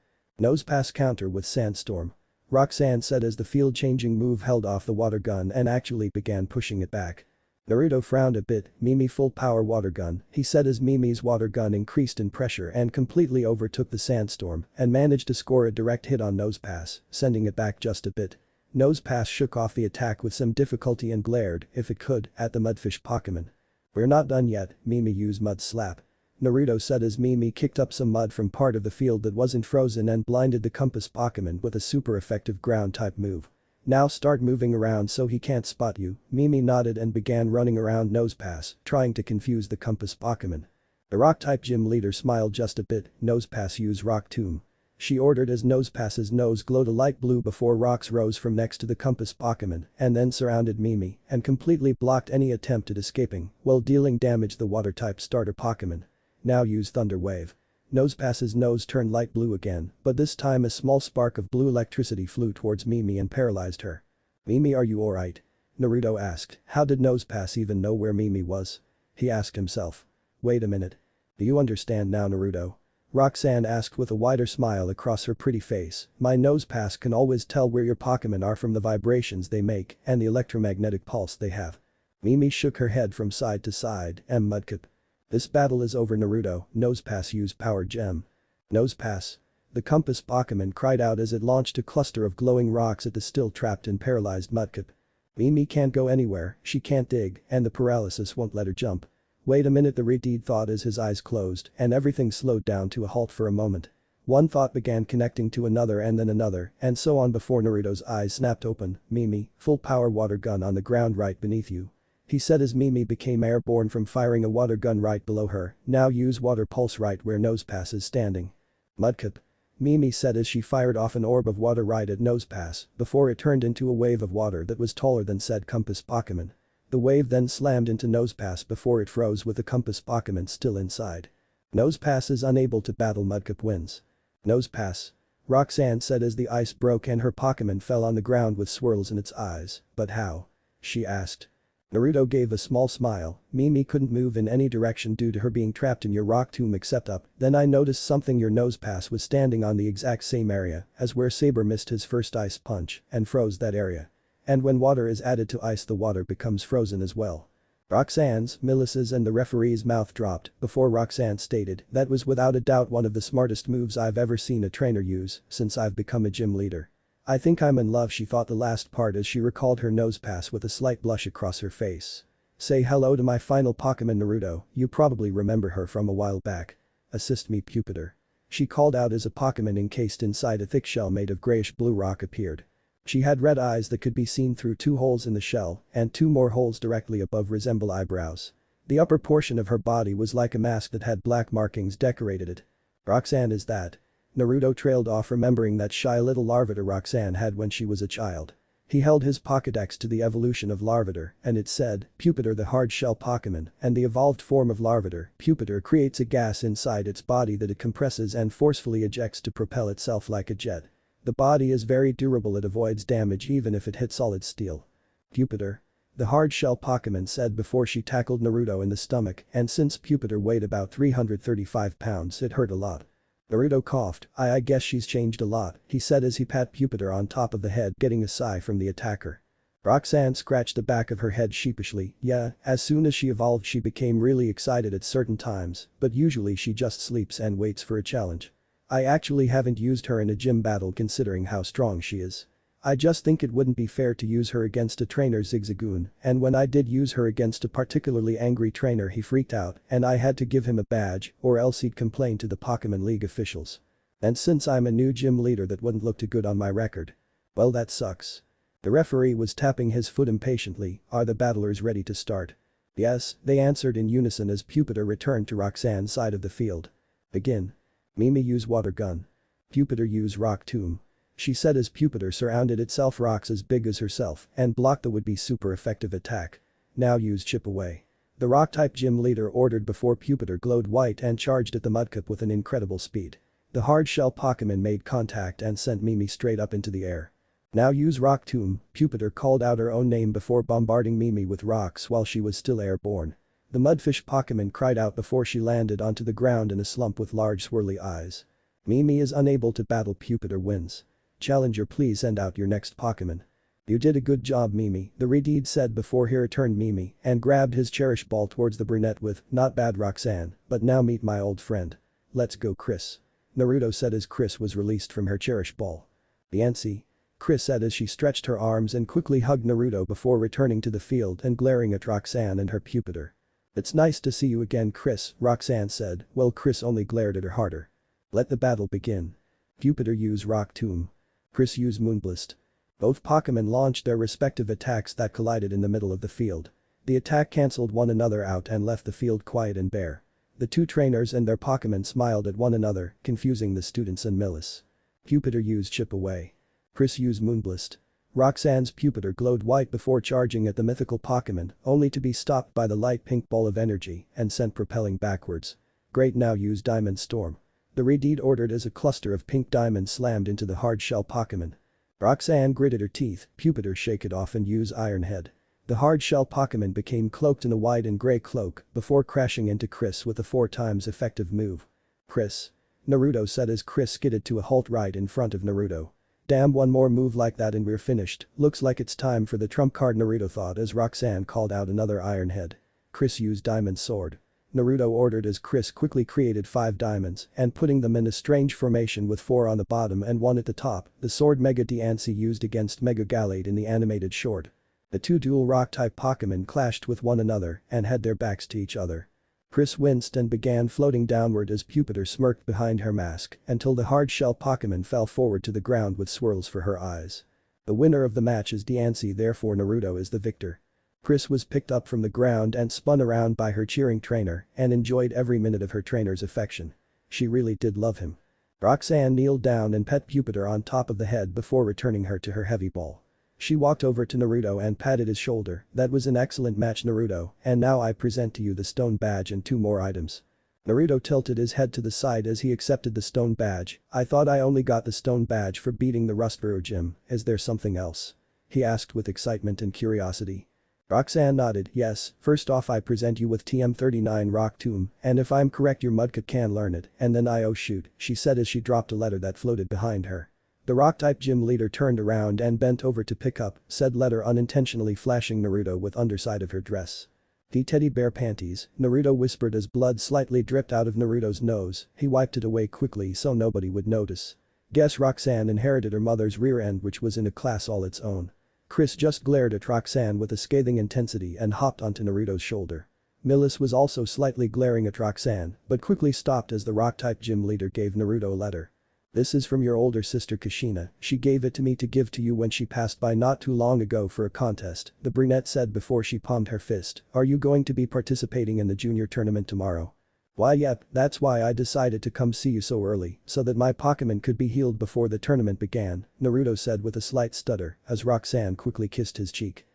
S1: Nosepass counter with Sandstorm. Roxanne said as the field-changing move held off the water gun and actually began pushing it back. Naruto frowned a bit. Mimi full power water gun, he said as Mimi's water gun increased in pressure and completely overtook the Sandstorm and managed to score a direct hit on Nosepass, sending it back just a bit. Nosepass shook off the attack with some difficulty and glared, if it could, at the Mudfish Pokemon. We're not done yet, Mimi used Mud Slap. Naruto said as Mimi kicked up some mud from part of the field that wasn't frozen and blinded the compass Pokemon with a super effective ground type move. Now start moving around so he can't spot you. Mimi nodded and began running around Nosepass, trying to confuse the compass Pokemon. The rock type gym leader smiled just a bit. Nosepass used Rock Tomb. She ordered as Nosepass's nose glowed a light blue before rocks rose from next to the compass Pokemon and then surrounded Mimi and completely blocked any attempt at escaping while dealing damage to the water type starter Pokemon. Now use Thunder Wave. Nosepass's nose turned light blue again, but this time a small spark of blue electricity flew towards Mimi and paralyzed her. Mimi, are you alright? Naruto asked. How did Nosepass even know where Mimi was? He asked himself. Wait a minute. Do you understand now, Naruto? Roxanne asked with a wider smile across her pretty face. My Nosepass can always tell where your Pokemon are from the vibrations they make and the electromagnetic pulse they have. Mimi shook her head from side to side. Mudkip. This battle is over, Naruto. Nosepass used Power Gem. Nosepass. The compass Pokemon cried out as it launched a cluster of glowing rocks at the still trapped and paralyzed Mudkip. Mimi can't go anywhere, she can't dig, and the paralysis won't let her jump. Wait a minute, the retard thought as his eyes closed and everything slowed down to a halt for a moment. One thought began connecting to another and then another and so on before Naruto's eyes snapped open. Mimi, full power water gun on the ground right beneath you. He said as Mimi became airborne from firing a water gun right below her. Now use water pulse right where Nosepass is standing. Mudkip. Mimi said as she fired off an orb of water right at Nosepass before it turned into a wave of water that was taller than said compass Pokemon. The wave then slammed into Nosepass before it froze with the compass Pokemon still inside. Nosepass is unable to battle. Mudkip wins. Nosepass. Roxanne said as the ice broke and her Pokemon fell on the ground with swirls in its eyes. But how? She asked. Naruto gave a small smile. Mimi couldn't move in any direction due to her being trapped in your rock tomb except up. Then I noticed something. Your Nosepass was standing on the exact same area as where Saber missed his first ice punch and froze that area. And when water is added to ice, the water becomes frozen as well. Roxanne's, Milis's and the referee's mouth dropped before Roxanne stated, that was without a doubt one of the smartest moves I've ever seen a trainer use since I've become a gym leader. I think I'm in love, she thought the last part as she recalled her nose pass with a slight blush across her face. Say hello to my final Pokemon Naruto, you probably remember her from a while back. Assist me Pupitar. She called out as a Pokemon encased inside a thick shell made of grayish-blue rock appeared. She had red eyes that could be seen through 2 holes in the shell and 2 more holes directly above resemble eyebrows. The upper portion of her body was like a mask that had black markings decorated it. Roxanne is that? Naruto trailed off remembering that shy little Larvitar Roxanne had when she was a child. He held his Pokédex to the evolution of Larvitar and it said, Pupitar the hard-shell Pokémon and the evolved form of Larvitar, Pupitar creates a gas inside its body that it compresses and forcefully ejects to propel itself like a jet. The body is very durable, it avoids damage even if it hits solid steel. Pupitar. The hard-shell Pokémon said before she tackled Naruto in the stomach and since Pupitar weighed about 335 pounds it hurt a lot. Naruto coughed, I guess she's changed a lot, he said as he pat Pupitar on top of the head getting a sigh from the attacker. Roxanne scratched the back of her head sheepishly, yeah, as soon as she evolved she became really excited at certain times, but usually she just sleeps and waits for a challenge. I actually haven't used her in a gym battle considering how strong she is. I just think it wouldn't be fair to use her against a trainer Zigzagoon, and when I did use her against a particularly angry trainer he freaked out and I had to give him a badge or else he'd complain to the Pokemon League officials. And since I'm a new gym leader that wouldn't look too good on my record. Well that sucks. The referee was tapping his foot impatiently, are the battlers ready to start? Yes, they answered in unison as Pupitar returned to Roxanne's side of the field. Begin. Mimi use water gun. Pupitar use rock tomb. She said as Pupitar surrounded itself rocks as big as herself and blocked the would-be super effective attack. Now use chip away. The rock-type gym leader ordered before Pupitar glowed white and charged at the mudkip with an incredible speed. The hard-shell Pokemon made contact and sent Mimi straight up into the air. Now use rock tomb, Pupitar called out her own name before bombarding Mimi with rocks while she was still airborne. The mudfish Pokemon cried out before she landed onto the ground in a slump with large swirly eyes. Mimi is unable to battle, Pupitar wins. Challenger, please send out your next Pokemon. You did a good job Mimi, the Redeed said before he returned Mimi and grabbed his cherish ball towards the brunette with, not bad Roxanne, but now meet my old friend. Let's go Chris. Naruto said as Chris was released from her cherish ball. Yancy. Chris said as she stretched her arms and quickly hugged Naruto before returning to the field and glaring at Roxanne and her Pupitar. It's nice to see you again Chris, Roxanne said, while Chris only glared at her harder. Let the battle begin. Pupitar use rock tomb. Chris used Moonblast. Both Pokemon launched their respective attacks that collided in the middle of the field. The attack cancelled one another out and left the field quiet and bare. The 2 trainers and their Pokemon smiled at one another, confusing the students and Milis. Pupitar used chip away. Chris used Moonblast. Roxanne's Pupitar glowed white before charging at the mythical Pokemon, only to be stopped by the light pink ball of energy and sent propelling backwards. Great, now use Diamond Storm. The Redeed ordered as a cluster of pink diamonds slammed into the hard-shell Pokemon. Roxanne gritted her teeth, Pupitar shake it off and use Iron Head. The hard-shell Pokemon became cloaked in a white and grey cloak before crashing into Chris with a 4 times effective move. Chris. Naruto said as Chris skidded to a halt right in front of Naruto. Damn, one more move like that and we're finished, looks like it's time for the trump card Naruto thought as Roxanne called out another Iron Head. Chris used Diamond Sword. Naruto ordered as Chris quickly created 5 diamonds and putting them in a strange formation with 4 on the bottom and 1 at the top, the sword Mega Diancie used against Mega Gallade in the animated short. The 2 dual rock-type Pokemon clashed with one another and had their backs to each other. Chris winced and began floating downward as Pupitar smirked behind her mask until the hard-shell Pokemon fell forward to the ground with swirls for her eyes. The winner of the match is Diancie, therefore Naruto is the victor. Chris was picked up from the ground and spun around by her cheering trainer and enjoyed every minute of her trainer's affection. She really did love him. Roxanne kneeled down and pet Pupitar on top of the head before returning her to her heavy ball. She walked over to Naruto and patted his shoulder, that was an excellent match Naruto, and now I present to you the stone badge and 2 more items. Naruto tilted his head to the side as he accepted the stone badge. I thought I only got the stone badge for beating the Rustboro gym, is there something else? He asked with excitement and curiosity. Roxanne nodded, yes, first off I present you with TM39 Rock Tomb, and if I'm correct your Mudkip can learn it, and then oh shoot, she said as she dropped a letter that floated behind her. The rock-type gym leader turned around and bent over to pick up said letter unintentionally flashing Naruto with underside of her dress. The teddy bear panties, Naruto whispered as blood slightly dripped out of Naruto's nose, he wiped it away quickly so nobody would notice. Guess Roxanne inherited her mother's rear end, which was in a class all its own. Chris just glared at Roxanne with a scathing intensity and hopped onto Naruto's shoulder. Milis was also slightly glaring at Roxanne, but quickly stopped as the rock-type gym leader gave Naruto a letter. "This is from your older sister Kushina, she gave it to me to give to you when she passed by not too long ago for a contest," the brunette said before she palmed her fist. "Are you going to be participating in the junior tournament tomorrow?" "Why yep, that's why I decided to come see you so early, so that my Pokemon could be healed before the tournament began," Naruto said with a slight stutter as Roxanne quickly kissed his cheek.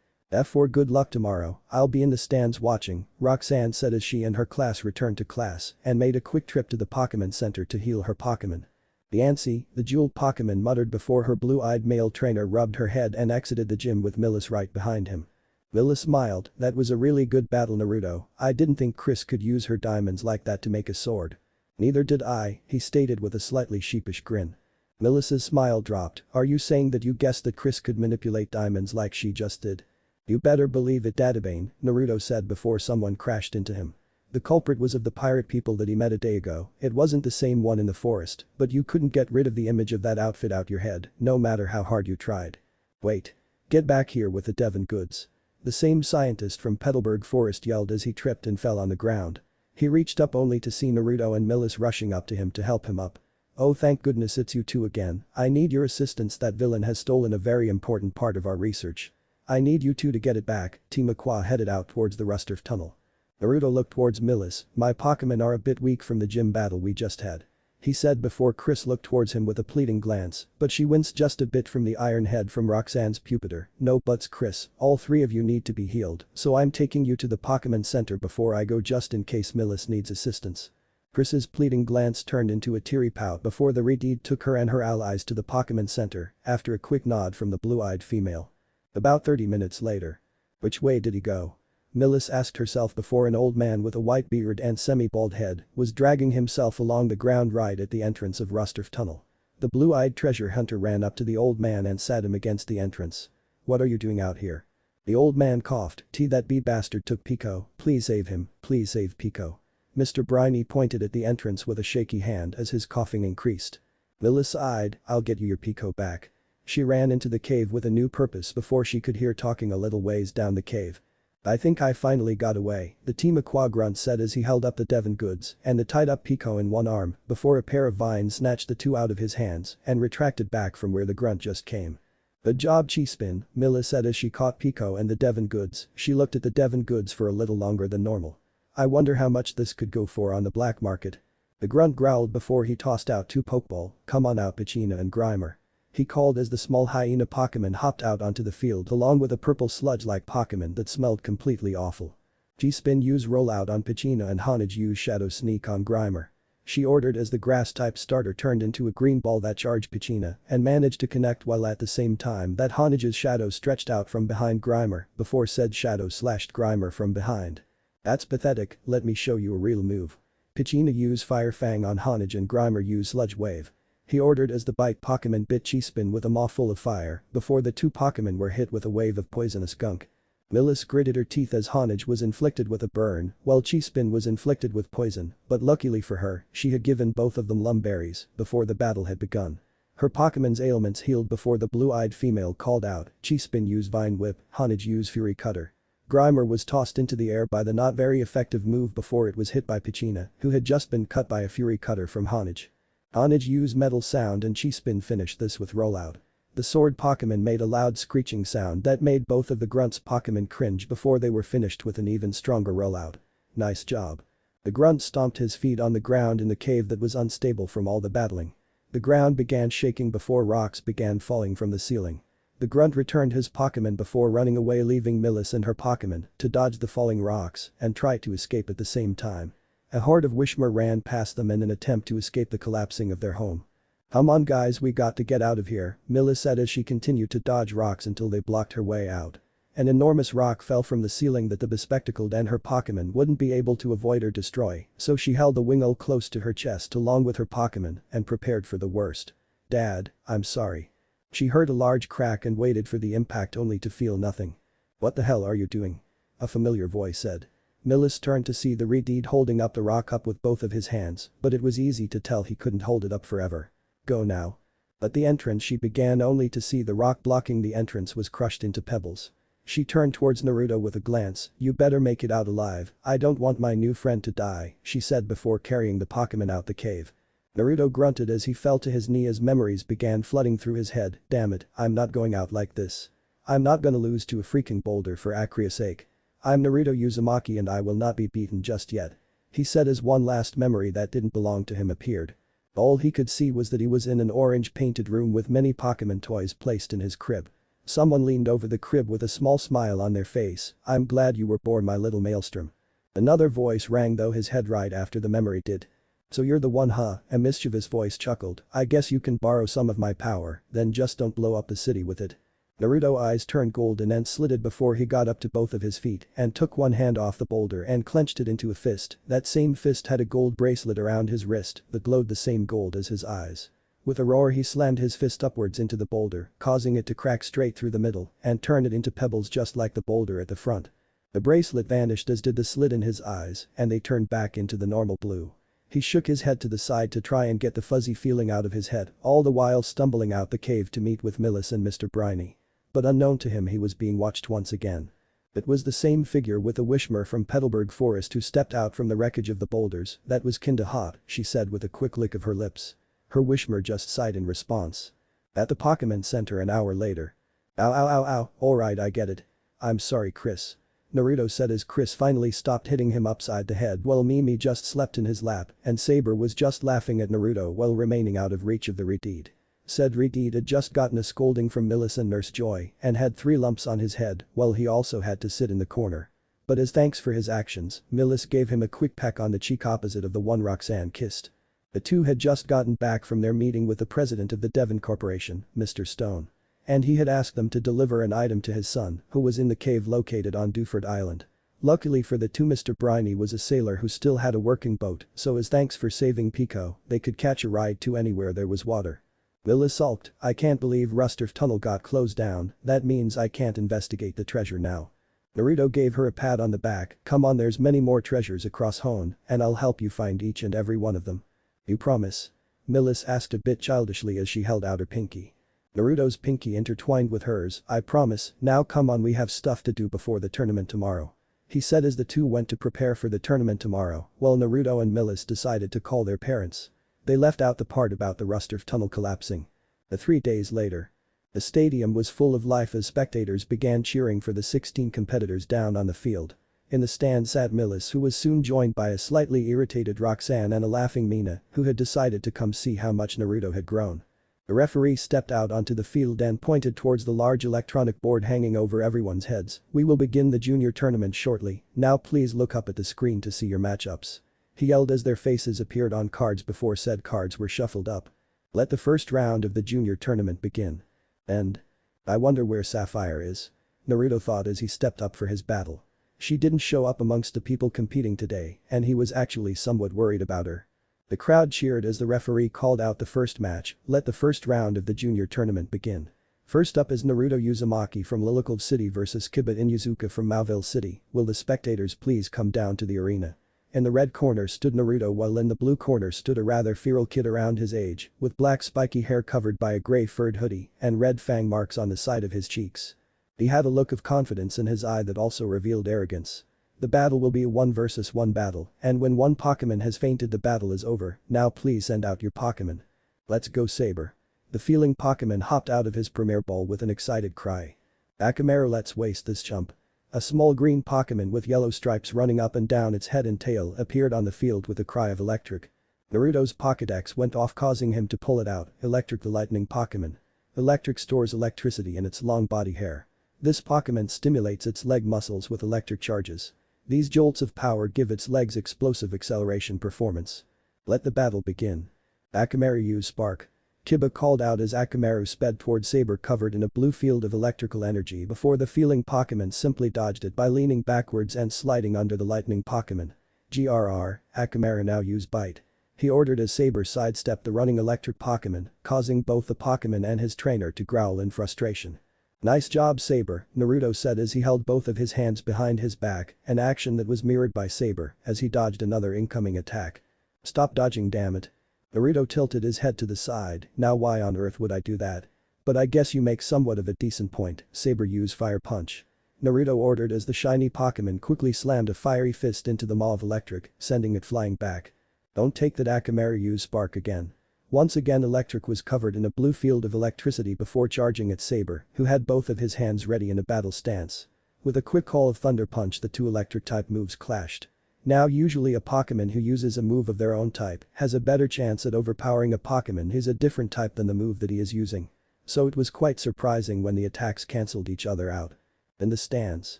S1: "For good luck tomorrow, I'll be in the stands watching," Roxanne said as she and her class returned to class and made a quick trip to the Pokemon Center to heal her Pokemon. "Yancy," the jeweled Pokemon muttered before her blue-eyed male trainer rubbed her head and exited the gym with Milis right behind him. Milis smiled, "That was a really good battle, Naruto. I didn't think Chris could use her diamonds like that to make a sword." "Neither did I," he stated with a slightly sheepish grin. Milis's smile dropped. "Are you saying that you guessed that Chris could manipulate diamonds like she just did?" "You better believe it, Databane," Naruto said before someone crashed into him. The culprit was of the pirate people that he met a day ago. It wasn't the same one in the forest, but you couldn't get rid of the image of that outfit out your head, no matter how hard you tried. "Wait. Get back here with the Devon goods." The same scientist from Petalburg Forest yelled as he tripped and fell on the ground. He reached up only to see Naruto and Milis rushing up to him to help him up. "Oh, thank goodness it's you two again. I need your assistance. That villain has stolen a very important part of our research. I need you two to get it back." Team Aqua headed out towards the Rusturf Tunnel. Naruto looked towards Milis. "My Pokemon are a bit weak from the gym battle we just had," he said before Chris looked towards him with a pleading glance, but she winced just a bit from the iron head from Roxanne's pupitre. "No buts, Chris, all three of you need to be healed, so I'm taking you to the Pokemon Center before I go just in case Milis needs assistance." Chris's pleading glance turned into a teary pout before the Redeed took her and her allies to the Pokemon Center after a quick nod from the blue-eyed female. About 30 minutes later. "Which way did he go?" Milis asked herself before an old man with a white beard and semi-bald head was dragging himself along the ground right at the entrance of Rusturf Tunnel. The blue-eyed treasure hunter ran up to the old man and sat him against the entrance. "What are you doing out here?" The old man coughed. "That B bastard took Pico, please save him, please save Pico." Mr. Briney pointed at the entrance with a shaky hand as his coughing increased. Milis sighed, "I'll get you your Pico back." She ran into the cave with a new purpose before she could hear talking a little ways down the cave. "I think I finally got away," the Team Aqua grunt said as he held up the Devon goods and the tied-up Pico in one arm before a pair of vines snatched the two out of his hands and retracted back from where the grunt just came. "Good job, Cheespin," Milis said as she caught Pico and the Devon goods. She looked at the Devon goods for a little longer than normal. "I wonder how much this could go for on the black market." The grunt growled before he tossed out two Pokeball. "Come on out, Pachina and Grimer," he called as the small hyena Pokemon hopped out onto the field along with a purple sludge-like Pokemon that smelled completely awful. G-Spin use Rollout on Pachina and Honage use Shadow Sneak on Grimer. She ordered as the grass-type starter turned into a green ball that charged Pachina and managed to connect while at the same time that Honage's shadow stretched out from behind Grimer before said shadow slashed Grimer from behind. "That's pathetic, let me show you a real move." Pachina use Fire Fang on Honage and Grimer use Sludge Wave. He ordered as the bite Pokemon bit Cheespin with a maw full of fire before the two Pokemon were hit with a wave of poisonous gunk. Milis gritted her teeth as Honage was inflicted with a burn while Cheespin was inflicted with poison, but luckily for her, she had given both of them lumberries before the battle had begun. Her Pokemon's ailments healed before the blue-eyed female called out, Cheespin use Vine Whip, Honage use Fury Cutter. Grimer was tossed into the air by the not very effective move before it was hit by Pachina, who had just been cut by a Fury Cutter from Honage. Honage used Metal Sound and Cheespin finished this with Rollout. The sword Pokemon made a loud screeching sound that made both of the grunt's Pokemon cringe before they were finished with an even stronger Rollout. "Nice job." The grunt stomped his feet on the ground in the cave that was unstable from all the battling. The ground began shaking before rocks began falling from the ceiling. The grunt returned his Pokemon before running away, leaving Milis and her Pokemon to dodge the falling rocks and try to escape at the same time. A horde of Wishmer ran past them in an attempt to escape the collapsing of their home. "Come on guys, we got to get out of here," Milis said as she continued to dodge rocks until they blocked her way out. An enormous rock fell from the ceiling that the bespectacled and her Pokemon wouldn't be able to avoid or destroy, so she held the Wingull close to her chest along with her Pokemon and prepared for the worst. "Dad, I'm sorry." She heard a large crack and waited for the impact only to feel nothing. "What the hell are you doing?" a familiar voice said. Milis turned to see the Redeed holding up the rock up with both of his hands, but it was easy to tell he couldn't hold it up forever. "Go now." At the entrance she began only to see the rock blocking the entrance was crushed into pebbles. She turned towards Naruto with a glance, "You better make it out alive, I don't want my new friend to die," she said before carrying the Pokemon out the cave. Naruto grunted as he fell to his knee as memories began flooding through his head, "Damn it, I'm not going out like this. I'm not gonna lose to a freaking boulder for Aqua's sake. I'm Naruto Uzumaki and I will not be beaten just yet," he said as one last memory that didn't belong to him appeared. All he could see was that he was in an orange-painted room with many Pokemon toys placed in his crib. Someone leaned over the crib with a small smile on their face, "I'm glad you were born, my little maelstrom." Another voice rang though his head right after the memory did. "So you're the one, huh?" A mischievous voice chuckled, "I guess you can borrow some of my power, then just don't blow up the city with it." Naruto's eyes turned golden and slitted before he got up to both of his feet and took one hand off the boulder and clenched it into a fist. That same fist had a gold bracelet around his wrist that glowed the same gold as his eyes. With a roar he slammed his fist upwards into the boulder, causing it to crack straight through the middle and turn it into pebbles just like the boulder at the front. The bracelet vanished as did the slit in his eyes and they turned back into the normal blue. He shook his head to the side to try and get the fuzzy feeling out of his head, all the while stumbling out the cave to meet with Milis and Mr. Briny. But unknown to him he was being watched once again. It was the same figure with a Wishmer from Petalburg Forest who stepped out from the wreckage of the boulders, "That was kinda hot," she said with a quick lick of her lips. Her Wishmer just sighed in response. At the Pokemon Center an hour later. "Ow ow ow ow, alright I get it. I'm sorry Chris," Naruto said as Chris finally stopped hitting him upside the head while Mimi just slept in his lap and Saber was just laughing at Naruto while remaining out of reach of the Redeed. Said Redeed had just gotten a scolding from Milis and Nurse Joy and had 3 lumps on his head while he also had to sit in the corner. But as thanks for his actions, Milis gave him a quick peck on the cheek opposite of the one Roxanne kissed. The two had just gotten back from their meeting with the president of the Devon Corporation, Mr. Stone. And he had asked them to deliver an item to his son, who was in the cave located on Dewford Island. Luckily for the two, Mr. Briny was a sailor who still had a working boat, so as thanks for saving Pico, they could catch a ride to anywhere there was water. Milis sulked, "I can't believe Rusturf Tunnel got closed down, that means I can't investigate the treasure now." Naruto gave her a pat on the back, "Come on, there's many more treasures across Hone, and I'll help you find each and every one of them. You promise?" Milis asked a bit childishly as she held out her pinky. Naruto's pinky intertwined with hers, "I promise, now come on, we have stuff to do before the tournament tomorrow," he said as the two went to prepare for the tournament tomorrow, while Naruto and Milis decided to call their parents. They left out the part about the Rusturf Tunnel collapsing. 3 days later. The stadium was full of life as spectators began cheering for the 16 competitors down on the field. In the stand sat Milis, who was soon joined by a slightly irritated Roxanne and a laughing Mina who had decided to come see how much Naruto had grown. The referee stepped out onto the field and pointed towards the large electronic board hanging over everyone's heads. "We will begin the junior tournament shortly, now please look up at the screen to see your matchups," he yelled as their faces appeared on cards before said cards were shuffled up. "Let the first round of the junior tournament begin." And I wonder where Sapphire is, Naruto thought as he stepped up for his battle. She didn't show up amongst the people competing today and he was actually somewhat worried about her. The crowd cheered as the referee called out the first match, "Let the first round of the junior tournament begin." First up is Naruto Uzumaki from Lilikov City versus Kiba Inuzuka from Mauville City. Will the spectators please come down to the arena? In the red corner stood Naruto while in the blue corner stood a rather feral kid around his age, with black spiky hair covered by a grey furred hoodie and red fang marks on the side of his cheeks. He had a look of confidence in his eye that also revealed arrogance. The battle will be a 1 versus 1 battle, and when one Pokemon has fainted the battle is over, now please send out your Pokemon. Let's go Saber. The feeling Pokemon hopped out of his Premier Ball with an excited cry. Akamaru, let's waste this chump. A small green Pokemon with yellow stripes running up and down its head and tail appeared on the field with a cry of electric. Naruto's Pokédex went off causing him to pull it out, Electric the lightning Pokemon. Electric stores electricity in its long body hair. This Pokemon stimulates its leg muscles with electric charges. These jolts of power give its legs explosive acceleration performance. Let the battle begin. Akamaru use Spark. Kiba called out as Akamaru sped toward Saber covered in a blue field of electrical energy before the feeling Pokemon simply dodged it by leaning backwards and sliding under the lightning Pokemon. GRR, Akamaru now use Bite. He ordered as Saber sidestepped the running electric Pokemon, causing both the Pokemon and his trainer to growl in frustration. Nice job Saber, Naruto said as he held both of his hands behind his back, an action that was mirrored by Saber as he dodged another incoming attack. Stop dodging, damn it. Naruto tilted his head to the side, now why on earth would I do that? But I guess you make somewhat of a decent point, Saber use fire punch. Naruto ordered as the shiny Pokemon quickly slammed a fiery fist into the maw of electric, sending it flying back. Don't take that Akamaru use spark again. Once again electric was covered in a blue field of electricity before charging at Saber, who had both of his hands ready in a battle stance. With a quick call of Thunder Punch the two electric type moves clashed. Now usually a Pokemon who uses a move of their own type has a better chance at overpowering a Pokemon who's a different type than the move that he is using. So it was quite surprising when the attacks cancelled each other out. In the stands.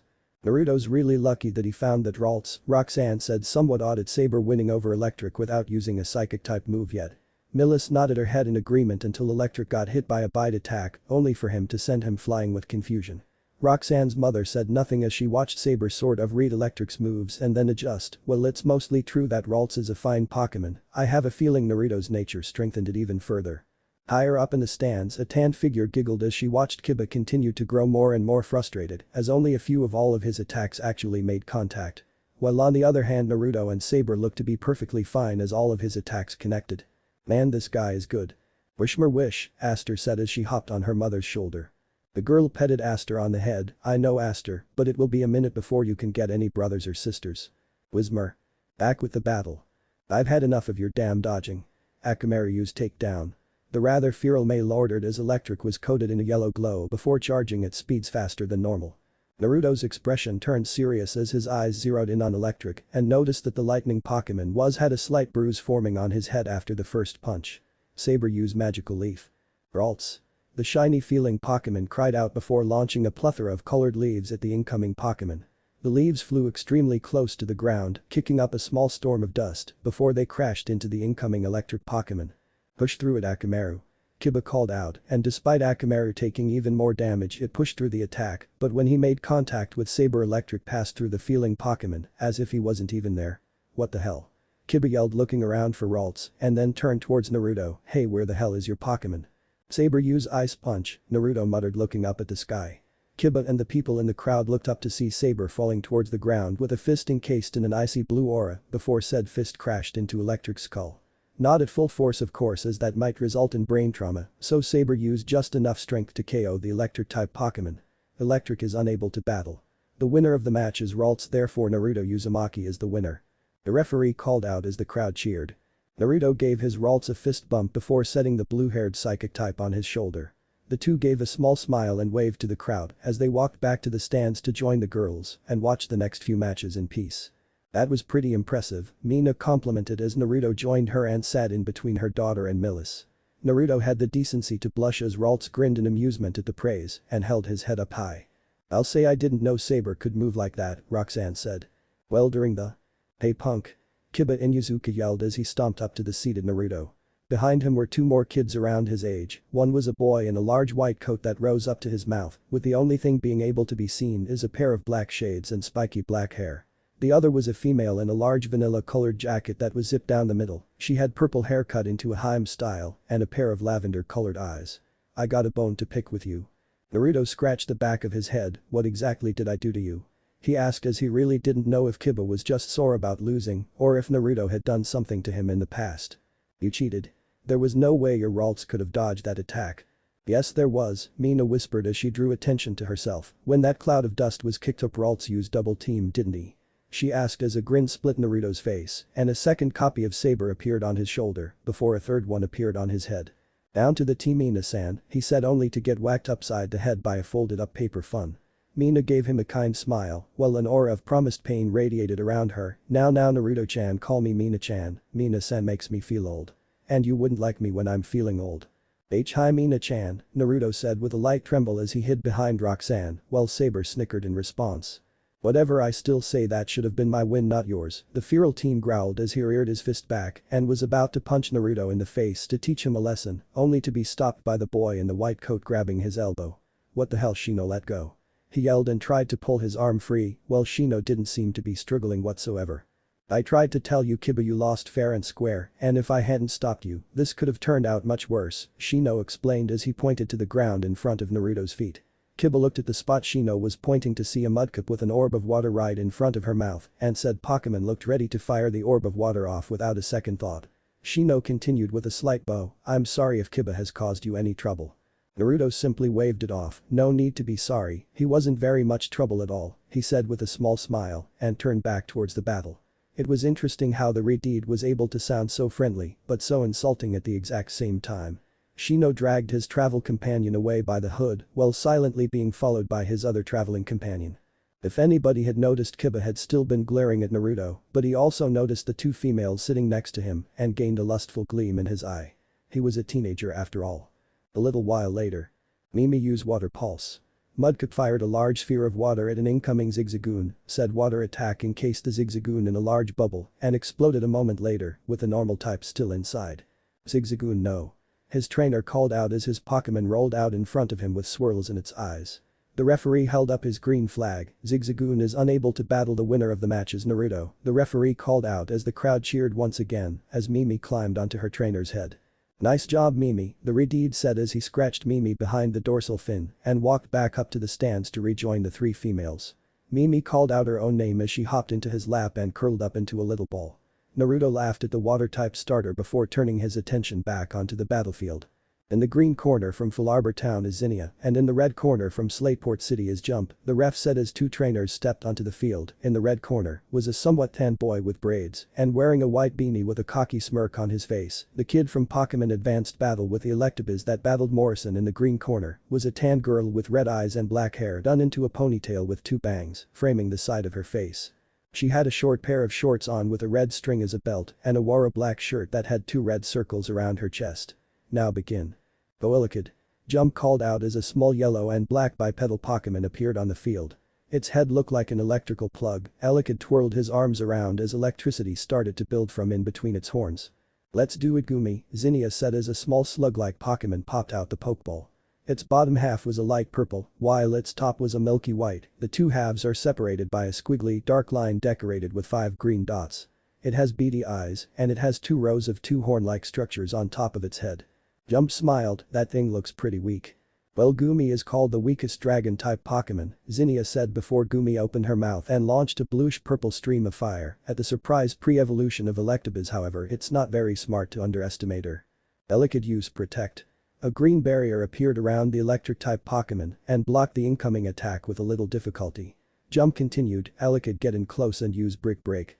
S1: Naruto's really lucky that he found that Ralts, Roxanne said somewhat odd at Saber winning over electric without using a psychic type move yet. Milis nodded her head in agreement until electric got hit by a bite attack, only for him to send him flying with confusion. Roxanne's mother said nothing as she watched Saber sort of read electric's moves and then adjust. Well, it's mostly true that Ralts is a fine Pokemon. I have a feeling Naruto's nature strengthened it even further. Higher up in the stands, a tanned figure giggled as she watched Kiba continue to grow more and more frustrated as only a few of all of his attacks actually made contact. While on the other hand Naruto and Saber looked to be perfectly fine as all of his attacks connected. Man, this guy is good. Wish mer wish, Aster said as she hopped on her mother's shoulder. The girl petted Aster on the head. I know Aster, but it will be a minute before you can get any brothers or sisters. Wismer. Back with the battle. I've had enough of your damn dodging. Akamaru's takedown. The rather feral male ordered as electric was coated in a yellow glow before charging at speeds faster than normal. Naruto's expression turned serious as his eyes zeroed in on electric and noticed that the lightning Pokemon had a slight bruise forming on his head after the first punch. Saber used magical leaf. Ralts. The shiny feeling Pokemon cried out before launching a plethora of colored leaves at the incoming Pokemon. The leaves flew extremely close to the ground, kicking up a small storm of dust before they crashed into the incoming electric Pokemon. Push through it Akamaru. Kiba called out, and despite Akamaru taking even more damage it pushed through the attack, but when he made contact with Saber electric passed through the feeling Pokemon as if he wasn't even there. What the hell? Kiba yelled looking around for Ralts and then turned towards Naruto, hey where the hell is your Pokemon? Saber use ice punch, Naruto muttered looking up at the sky. Kiba and the people in the crowd looked up to see Saber falling towards the ground with a fist encased in an icy blue aura before said fist crashed into Electric's skull. Not at full force of course as that might result in brain trauma, so Saber used just enough strength to KO the electric-type Pokemon. Electric is unable to battle. The winner of the match is Ralts, therefore Naruto Uzumaki is the winner. The referee called out as the crowd cheered. Naruto gave his Ralts a fist bump before setting the blue-haired psychic type on his shoulder. The two gave a small smile and waved to the crowd as they walked back to the stands to join the girls and watch the next few matches in peace. That was pretty impressive, Mina complimented as Naruto joined her and sat in between her daughter and Milis. Naruto had the decency to blush as Ralts grinned in amusement at the praise and held his head up high. I'll say I didn't know Saber could move like that, Roxanne said. Well during the "Hey punk." Kiba Inuzuka yelled as he stomped up to the seated Naruto. Behind him were two more kids around his age, one was a boy in a large white coat that rose up to his mouth, with the only thing being able to be seen is a pair of black shades and spiky black hair. The other was a female in a large vanilla-colored jacket that was zipped down the middle, she had purple hair cut into a Haim style and a pair of lavender-colored eyes. I got a bone to pick with you. Naruto scratched the back of his head, what exactly did I do to you? He asked as he really didn't know if Kiba was just sore about losing or if Naruto had done something to him in the past. You cheated. There was no way your Ralts could have dodged that attack. Yes there was, Mina whispered as she drew attention to herself. When that cloud of dust was kicked up Ralts used double team didn't he? She asked as a grin split Naruto's face and a second copy of Saber appeared on his shoulder before a third one appeared on his head. Down to the team Mina-san, he said only to get whacked upside the head by a folded up paper fun. Mina gave him a kind smile while an aura of promised pain radiated around her. Now Naruto-chan call me Mina-chan, Mina-san makes me feel old. And you wouldn't like me when I'm feeling old. Hi Mina-chan, Naruto said with a light tremble as he hid behind Roxanne while Saber snickered in response. Whatever, I still say that should have been my win not yours, the feral teen growled as he reared his fist back and was about to punch Naruto in the face to teach him a lesson, only to be stopped by the boy in the white coat grabbing his elbow. What the hell Shino, let go. He yelled and tried to pull his arm free while Shino didn't seem to be struggling whatsoever. I tried to tell you Kiba you lost fair and square and if I hadn't stopped you, this could have turned out much worse, Shino explained as he pointed to the ground in front of Naruto's feet. Kiba looked at the spot Shino was pointing to see a mudkip with an orb of water right in front of her mouth and said Pokemon looked ready to fire the orb of water off without a second thought. Shino continued with a slight bow, "I'm sorry if Kiba has caused you any trouble." Naruto simply waved it off, "No need to be sorry, he wasn't very much trouble at all," he said with a small smile, and turned back towards the battle. It was interesting how the Redeed was able to sound so friendly, but so insulting at the exact same time. Shino dragged his travel companion away by the hood, while silently being followed by his other traveling companion. If anybody had noticed, Kiba had still been glaring at Naruto, but he also noticed the two females sitting next to him and gained a lustful gleam in his eye. He was a teenager after all. A little while later. Mimi used water pulse. Mudkip fired a large sphere of water at an incoming Zigzagoon, said water attack encased the Zigzagoon in a large bubble, and exploded a moment later, with the normal type still inside. Zigzagoon no. His trainer called out as his Pokémon rolled out in front of him with swirls in its eyes. The referee held up his green flag, Zigzagoon is unable to battle, the winner of the match is Naruto, the referee called out as the crowd cheered once again as Mimi climbed onto her trainer's head. Nice job Mimi, the Redeed said as he scratched Mimi behind the dorsal fin and walked back up to the stands to rejoin the three females. Mimi called out her own name as she hopped into his lap and curled up into a little ball. Naruto laughed at the water-type starter before turning his attention back onto the battlefield. In the green corner from Full Arbor Town is Zinnia, and in the red corner from Slateport City is Jump, the ref said as two trainers stepped onto the field. In the red corner was a somewhat tan boy with braids and wearing a white beanie with a cocky smirk on his face. The kid from Pokémon Advanced Battle with the Electabuzz that battled Morrison in the green corner was a tan girl with red eyes and black hair done into a ponytail with two bangs, framing the side of her face. She had a short pair of shorts on with a red string as a belt and wore a black shirt that had two red circles around her chest. Now begin. Go Elekid. Jump called out as a small yellow and black bipedal Pokémon appeared on the field. Its head looked like an electrical plug. Elekid twirled his arms around as electricity started to build from in between its horns. Let's do it Gumi, Zinnia said as a small slug-like Pokémon popped out the Pokeball. Its bottom half was a light purple, while its top was a milky white. The two halves are separated by a squiggly dark line decorated with 5 green dots. It has beady eyes, and it has 2 rows of 2 horn-like structures on top of its head. Jump smiled, that thing looks pretty weak. Well, Gumi is called the weakest dragon-type Pokémon, Zinnia said before Gumi opened her mouth and launched a bluish-purple stream of fire at the surprise pre-evolution of Electabuzz. However, it's not very smart to underestimate her. Elekid used Protect. A green barrier appeared around the electric-type Pokémon and blocked the incoming attack with a little difficulty. Jump continued, Elekid get in close and use Brick Break.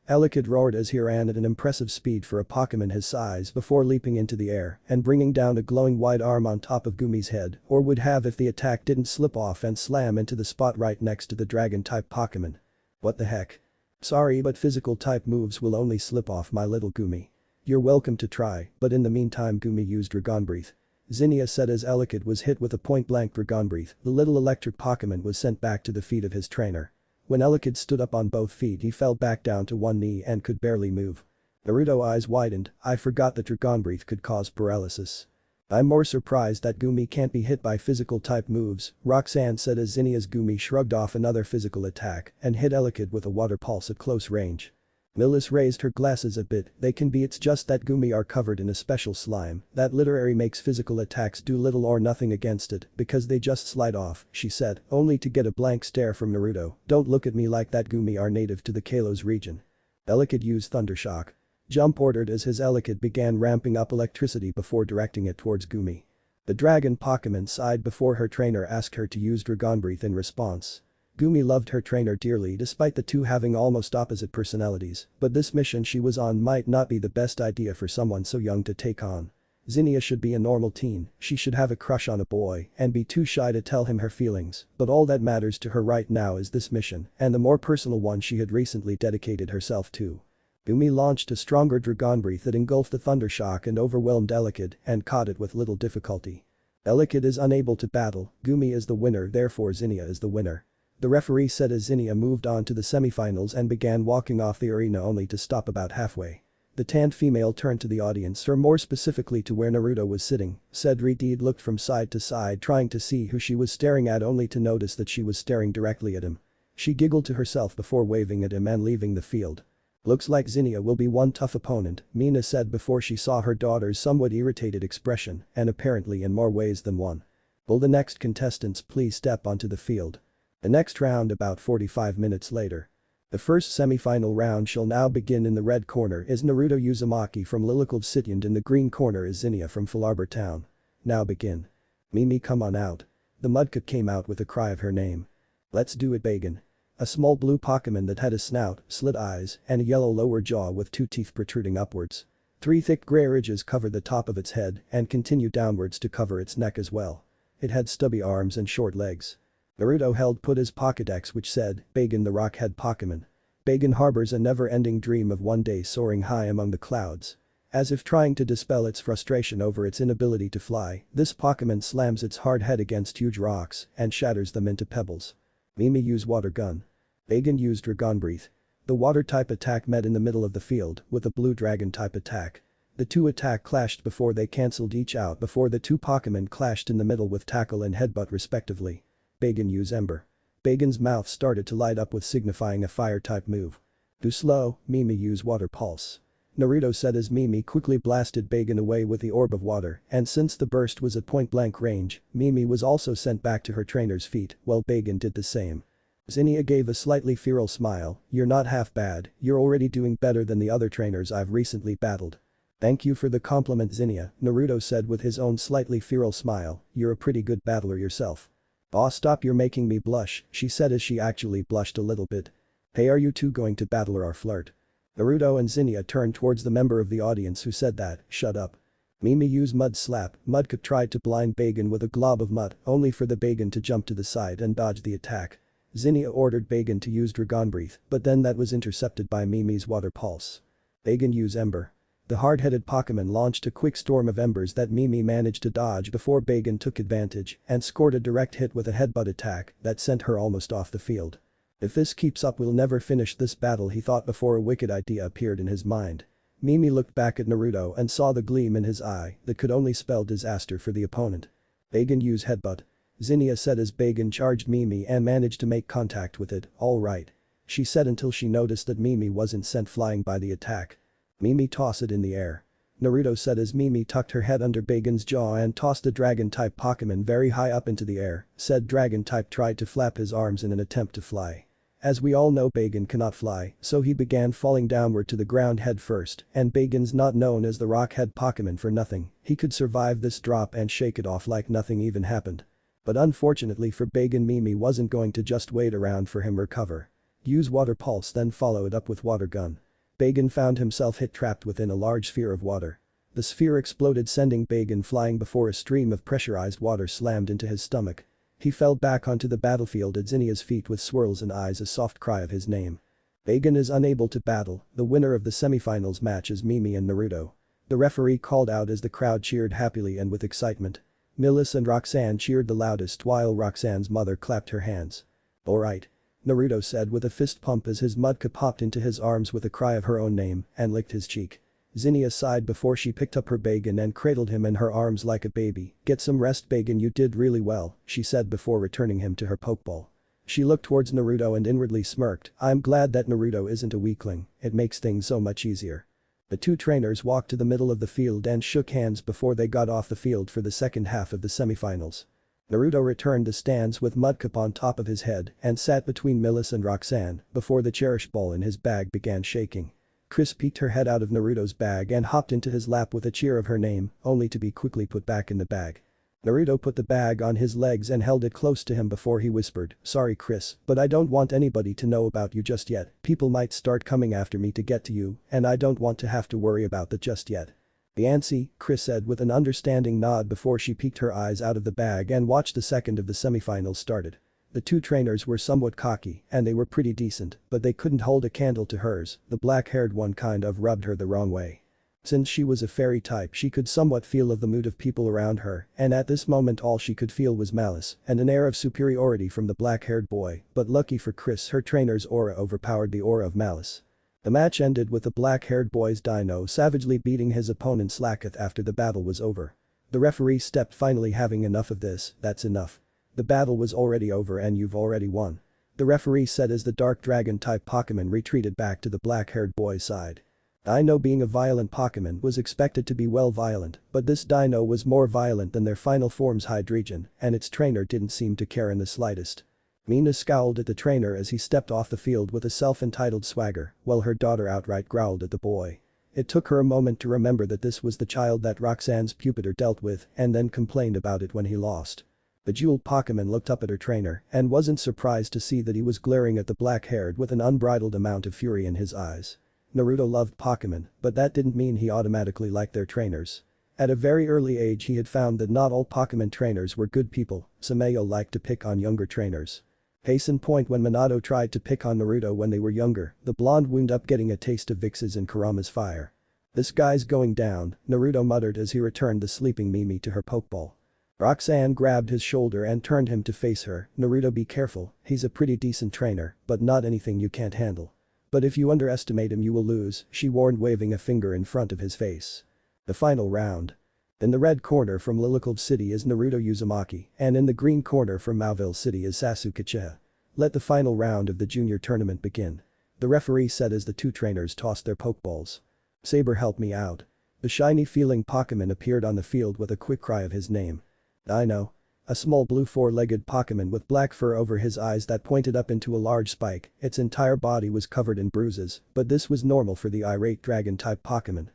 S1: Elekid roared as he ran at an impressive speed for a Pokémon his size before leaping into the air and bringing down a glowing white arm on top of Gumi's head, or would have if the attack didn't slip off and slam into the spot right next to the dragon-type Pokémon. What the heck? Sorry, but physical-type moves will only slip off my little Gumi. You're welcome to try, but in the meantime Gumi used Dragon Breath. Zinnia said as Elekid was hit with a point-blank Dragon Breath, the little electric Pokémon was sent back to the feet of his trainer. When Elekid stood up on both feet he fell back down to one knee and could barely move. Naruto eyes widened, I forgot that Dragon Breath could cause paralysis. I'm more surprised that Gumi can't be hit by physical-type moves, Roxanne said as Zinnia's Gumi shrugged off another physical attack and hit Elekid with a water pulse at close range. Milis raised her glasses a bit, they can be, it's just that Gumi are covered in a special slime that literally makes physical attacks do little or nothing against it because they just slide off, she said, only to get a blank stare from Naruto. Don't look at me like that, Gumi are native to the Kalos region. Elekid used Thundershock. Jump ordered as his Elekid began ramping up electricity before directing it towards Gumi. The dragon Pokémon sighed before her trainer asked her to use Dragon Breath in response. Gumi loved her trainer dearly despite the two having almost opposite personalities, but this mission she was on might not be the best idea for someone so young to take on. Zinnia should be a normal teen, she should have a crush on a boy and be too shy to tell him her feelings, but all that matters to her right now is this mission and the more personal one she had recently dedicated herself to. Gumi launched a stronger Dragon Breath that engulfed the Thundershock and overwhelmed Elekid and caught it with little difficulty. Elekid is unable to battle, Gumi is the winner, therefore Zinnia is the winner. The referee said as Zinnia moved on to the semifinals and began walking off the arena only to stop about halfway. The tanned female turned to the audience, or more specifically to where Naruto was sitting, said Redeed looked from side to side trying to see who she was staring at only to notice that she was staring directly at him. She giggled to herself before waving at him and leaving the field. Looks like Zinnia will be one tough opponent, Mina said before she saw her daughter's somewhat irritated expression, and apparently in more ways than one. Will the next contestants please step onto the field? The next round about 45 minutes later. The first semi-final round shall now begin. In the red corner is Naruto Uzumaki from Lilycove City and in the green corner is Zinnia from Flashback Town. Now begin. Mimi, come on out. The mudkip came out with a cry of her name. Let's do it, Bagan. A small blue Pokemon that had a snout, slit eyes, and a yellow lower jaw with 2 teeth protruding upwards. 3 thick grey ridges covered the top of its head and continued downwards to cover its neck as well. It had stubby arms and short legs. Naruto held put his Pokédex which said, Bagan the Rockhead Pokemon. Bagan harbors a never-ending dream of one day soaring high among the clouds. As if trying to dispel its frustration over its inability to fly, this Pokemon slams its hard head against huge rocks and shatters them into pebbles. Mimi used Water Gun. Bagan used Dragon Breath. The water-type attack met in the middle of the field with a blue dragon-type attack. The two attack clashed before they cancelled each out before the two Pokemon clashed in the middle with Tackle and Headbutt respectively. Bagan used Ember. Bagan's mouth started to light up with signifying a fire-type move. Too slow, Mimi used Water Pulse. Naruto said as Mimi quickly blasted Bagan away with the orb of water, and since the burst was at point-blank range, Mimi was also sent back to her trainer's feet while Bagan did the same. Zinnia gave a slightly feral smile, you're not half bad, you're already doing better than the other trainers I've recently battled. Thank you for the compliment, Zinnia, Naruto said with his own slightly feral smile, you're a pretty good battler yourself. Aw, stop, you're making me blush, she said as she actually blushed a little bit. Hey, are you two going to battle or flirt? Naruto and Zinnia turned towards the member of the audience who said that, shut up. Mimi used Mud Slap, Mudkip tried to blind Bagan with a glob of mud only for the Bagan to jump to the side and dodge the attack. Zinnia ordered Bagan to use Dragon Breath, but then that was intercepted by Mimi's Water Pulse. Bagan used Ember. The hard-headed Pokemon launched a quick storm of embers that Mimi managed to dodge before Bagan took advantage and scored a direct hit with a headbutt attack that sent her almost off the field. If this keeps up, we'll never finish this battle, he thought before a wicked idea appeared in his mind. Mimi looked back at Naruto and saw the gleam in his eye that could only spell disaster for the opponent. Bagan used Headbutt. Zinnia said as Bagan charged Mimi and managed to make contact with it, alright. She said until she noticed that Mimi wasn't sent flying by the attack. Mimi tossed it in the air. Naruto said as Mimi tucked her head under Bagan's jaw and tossed the dragon-type Pokemon very high up into the air, said dragon-type tried to flap his arms in an attempt to fly. As we all know, Bagan cannot fly, so he began falling downward to the ground head first, and Bagan's not known as the Rockhead Pokemon for nothing, he could survive this drop and shake it off like nothing even happened. But unfortunately for Bagan, Mimi wasn't going to just wait around for him recover. Use Water Pulse then follow it up with Water Gun. Bagan found himself trapped within a large sphere of water. The sphere exploded sending Bagan flying before a stream of pressurized water slammed into his stomach. He fell back onto the battlefield at Zinnia's feet with swirls and eyes, a soft cry of his name. Bagan is unable to battle, the winner of the semifinals match is Mimi and Naruto. The referee called out as the crowd cheered happily and with excitement. Milis and Roxanne cheered the loudest while Roxanne's mother clapped her hands. Alright. Naruto said with a fist pump as his Mudkip popped into his arms with a cry of her own name and licked his cheek. Zinnia sighed before she picked up her Bagan and cradled him in her arms like a baby. Get some rest, Bagan, you did really well, she said before returning him to her Pokeball. She looked towards Naruto and inwardly smirked, I'm glad that Naruto isn't a weakling, it makes things so much easier. The two trainers walked to the middle of the field and shook hands before they got off the field for the second half of the semifinals. Naruto returned the stands with Mudkip on top of his head and sat between Milis and Roxanne before the cherished ball in his bag began shaking. Chris peeked her head out of Naruto's bag and hopped into his lap with a cheer of her name, only to be quickly put back in the bag. Naruto put the bag on his legs and held it close to him before he whispered, sorry Chris, but I don't want anybody to know about you just yet, people might start coming after me to get to you, and I don't want to have to worry about that just yet. Yancy, Chris said with an understanding nod before she peeked her eyes out of the bag and watched the second of the semifinals started. The two trainers were somewhat cocky and they were pretty decent, but they couldn't hold a candle to hers, the black-haired one kind of rubbed her the wrong way. Since she was a fairy type, she could somewhat feel of the mood of people around her, and at this moment all she could feel was malice and an air of superiority from the black-haired boy, but lucky for Chris, her trainer's aura overpowered the aura of malice. The match ended with the black-haired boy's Dino savagely beating his opponent Slacketh after the battle was over. The referee stepped, finally having enough of this, that's enough. The battle was already over and you've already won. The referee said as the dark dragon-type Pokemon retreated back to the black-haired boy's side. Dino, being a violent Pokemon, was expected to be well violent, but this Dino was more violent than their final forms Hydreigon, and its trainer didn't seem to care in the slightest. Mina scowled at the trainer as he stepped off the field with a self-entitled swagger, while her daughter outright growled at the boy. It took her a moment to remember that this was the child that Roxanne's pupitre dealt with and then complained about it when he lost. The jeweled Pokemon looked up at her trainer and wasn't surprised to see that he was glaring at the black-haired with an unbridled amount of fury in his eyes. Naruto loved Pokemon, but that didn't mean he automatically liked their trainers. At a very early age he had found that not all Pokemon trainers were good people, Samayo liked to pick on younger trainers. Case in point, when Minato tried to pick on Naruto when they were younger, the blonde wound up getting a taste of Vix's and Kurama's fire. "This guy's going down," Naruto muttered as he returned the sleeping Mimi to her Pokeball. Roxanne grabbed his shoulder and turned him to face her. "Naruto, be careful, he's a pretty decent trainer, but not anything you can't handle. But if you underestimate him you will lose," she warned, waving a finger in front of his face. The final round. In the red corner from Lilycove City is Naruto Uzumaki, and in the green corner from Mauville City is Sasuke Uchiha. Let the final round of the junior tournament begin. The referee said as the two trainers tossed their Pokeballs. "Saber, help me out." The shiny feeling Pokemon appeared on the field with a quick cry of his name. Dino. A small blue four-legged Pokemon with black fur over his eyes that pointed up into a large spike, its entire body was covered in bruises, but this was normal for the irate dragon-type Pokemon.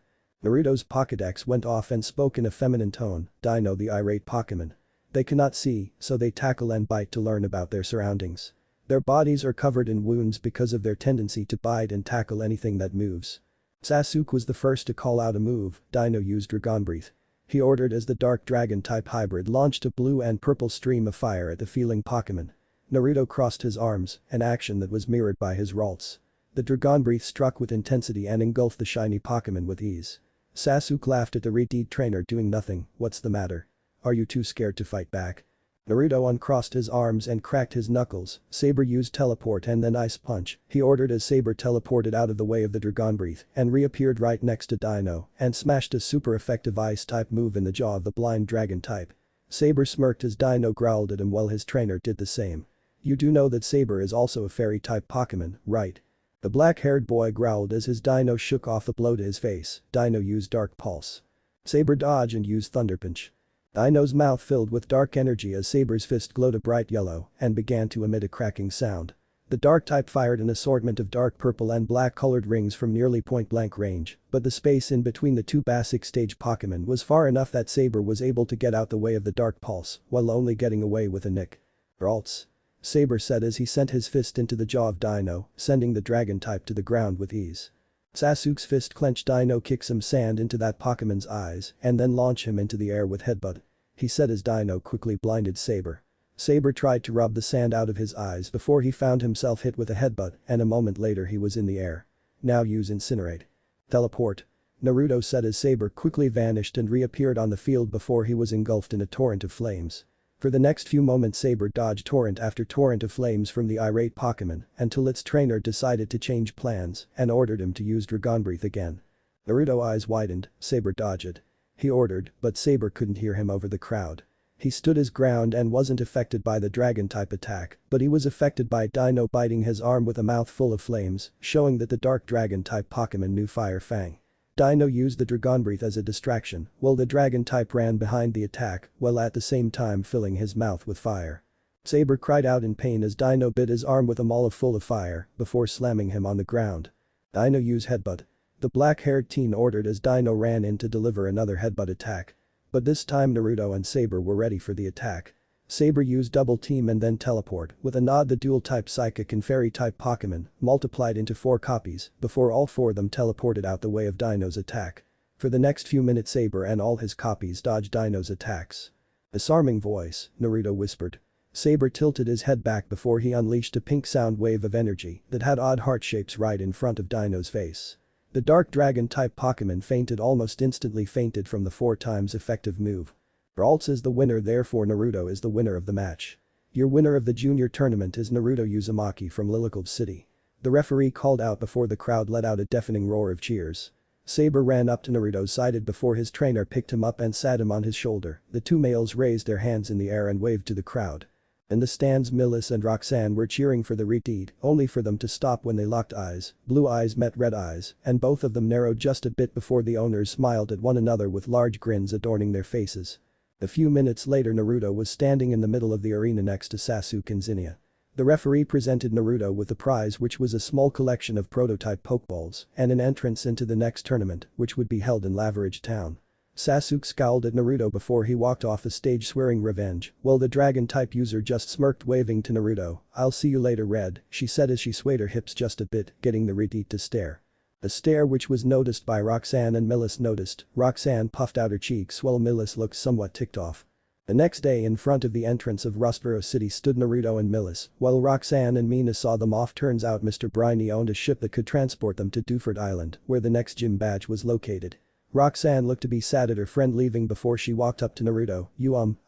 S1: Naruto's Pokédex went off and spoke in a feminine tone, "Dino, the irate Pokemon. They cannot see, so they tackle and bite to learn about their surroundings. Their bodies are covered in wounds because of their tendency to bite and tackle anything that moves." Sasuke was the first to call out a move. Dino used Dragon Breath. He ordered as the dark dragon-type hybrid launched a blue and purple stream of fire at the feeling Pokemon. Naruto crossed his arms, an action that was mirrored by his Ralts. The Dragon Breath struck with intensity and engulfed the shiny Pokemon with ease. Sasuke laughed at the redeemed trainer doing nothing. "What's the matter? Are you too scared to fight back?" Naruto uncrossed his arms and cracked his knuckles. Saber used teleport and then ice punch. He ordered as Saber teleported out of the way of the Dragon Breath and reappeared right next to Dino and smashed a super effective ice type move in the jaw of the blind dragon type. Saber smirked as Dino growled at him while his trainer did the same. "You do know that Saber is also a fairy type Pokemon, right?" The black-haired boy growled as his Dino shook off a blow to his face. Dino used Dark Pulse. Saber dodged and used Thunder Punch. Dino's mouth filled with dark energy as Saber's fist glowed a bright yellow and began to emit a cracking sound. The dark type fired an assortment of dark purple and black colored rings from nearly point-blank range, but the space in between the two basic stage Pokemon was far enough that Saber was able to get out the way of the Dark Pulse while only getting away with a nick. "Ralts," Saber said as he sent his fist into the jaw of Dino, sending the dragon type to the ground with ease. Sasuke's fist clenched. Dino kicked some sand into that Pokemon's eyes and then launched him into the air with headbutt. He said as Dino quickly blinded Saber. Saber tried to rub the sand out of his eyes before he found himself hit with a headbutt and a moment later he was in the air. "Now use Incinerate." "Teleport," Naruto said as Saber quickly vanished and reappeared on the field before he was engulfed in a torrent of flames. For the next few moments Saber dodged torrent after torrent of flames from the irate Pokemon until its trainer decided to change plans and ordered him to use Dragon Breath again. Naruto's eyes widened. Saber dodged. He ordered, but Saber couldn't hear him over the crowd. He stood his ground and wasn't affected by the dragon-type attack, but he was affected by Dino biting his arm with a mouth full of flames, showing that the dark dragon-type Pokemon knew Fire Fang. Dino used the Dragon Breath as a distraction, while the dragon type ran behind the attack, while at the same time filling his mouth with fire. Saber cried out in pain as Dino bit his arm with a maul full of fire before slamming him on the ground. Dino used Headbutt. The black-haired teen ordered as Dino ran in to deliver another headbutt attack. But this time Naruto and Saber were ready for the attack. Saber used Double Team and then Teleport, with a nod the dual-type Psychic and Fairy-type Pokemon multiplied into 4 copies before all 4 of them teleported out the way of Dino's attack. For the next few minutes Saber and all his copies dodged Dino's attacks. "Disarming voice," Naruto whispered. Saber tilted his head back before he unleashed a pink sound wave of energy that had odd heart shapes right in front of Dino's face. The dark dragon-type Pokemon fainted almost instantly fainted from the 4 times effective move. Ralts is the winner, therefore Naruto is the winner of the match. Your winner of the junior tournament is Naruto Uzumaki from Lilycove City. The referee called out before the crowd let out a deafening roar of cheers. Saber ran up to Naruto's side before his trainer picked him up and sat him on his shoulder. The 2 males raised their hands in the air and waved to the crowd. In the stands Milis and Roxanne were cheering for the redeed, only for them to stop when they locked eyes. Blue eyes met red eyes, and both of them narrowed just a bit before the owners smiled at one another with large grins adorning their faces. A few minutes later Naruto was standing in the middle of the arena next to Sasuke and Zinnia. The referee presented Naruto with the prize, which was a small collection of prototype Pokeballs and an entrance into the next tournament, which would be held in Laverage Town. Sasuke scowled at Naruto before he walked off the stage swearing revenge, while the dragon-type user just smirked, waving to Naruto. "I'll see you later, Red," she said as she swayed her hips just a bit, getting the Reddit to stare. A stare which was noticed by Roxanne and Milis noticed. Roxanne puffed out her cheeks while Milis looked somewhat ticked off. The next day, in front of the entrance of Rustboro City stood Naruto and Milis, while Roxanne and Mina saw them off. Turns out Mr. Briny owned a ship that could transport them to Dewford Island, where the next gym badge was located. Roxanne looked to be sad at her friend leaving before she walked up to Naruto.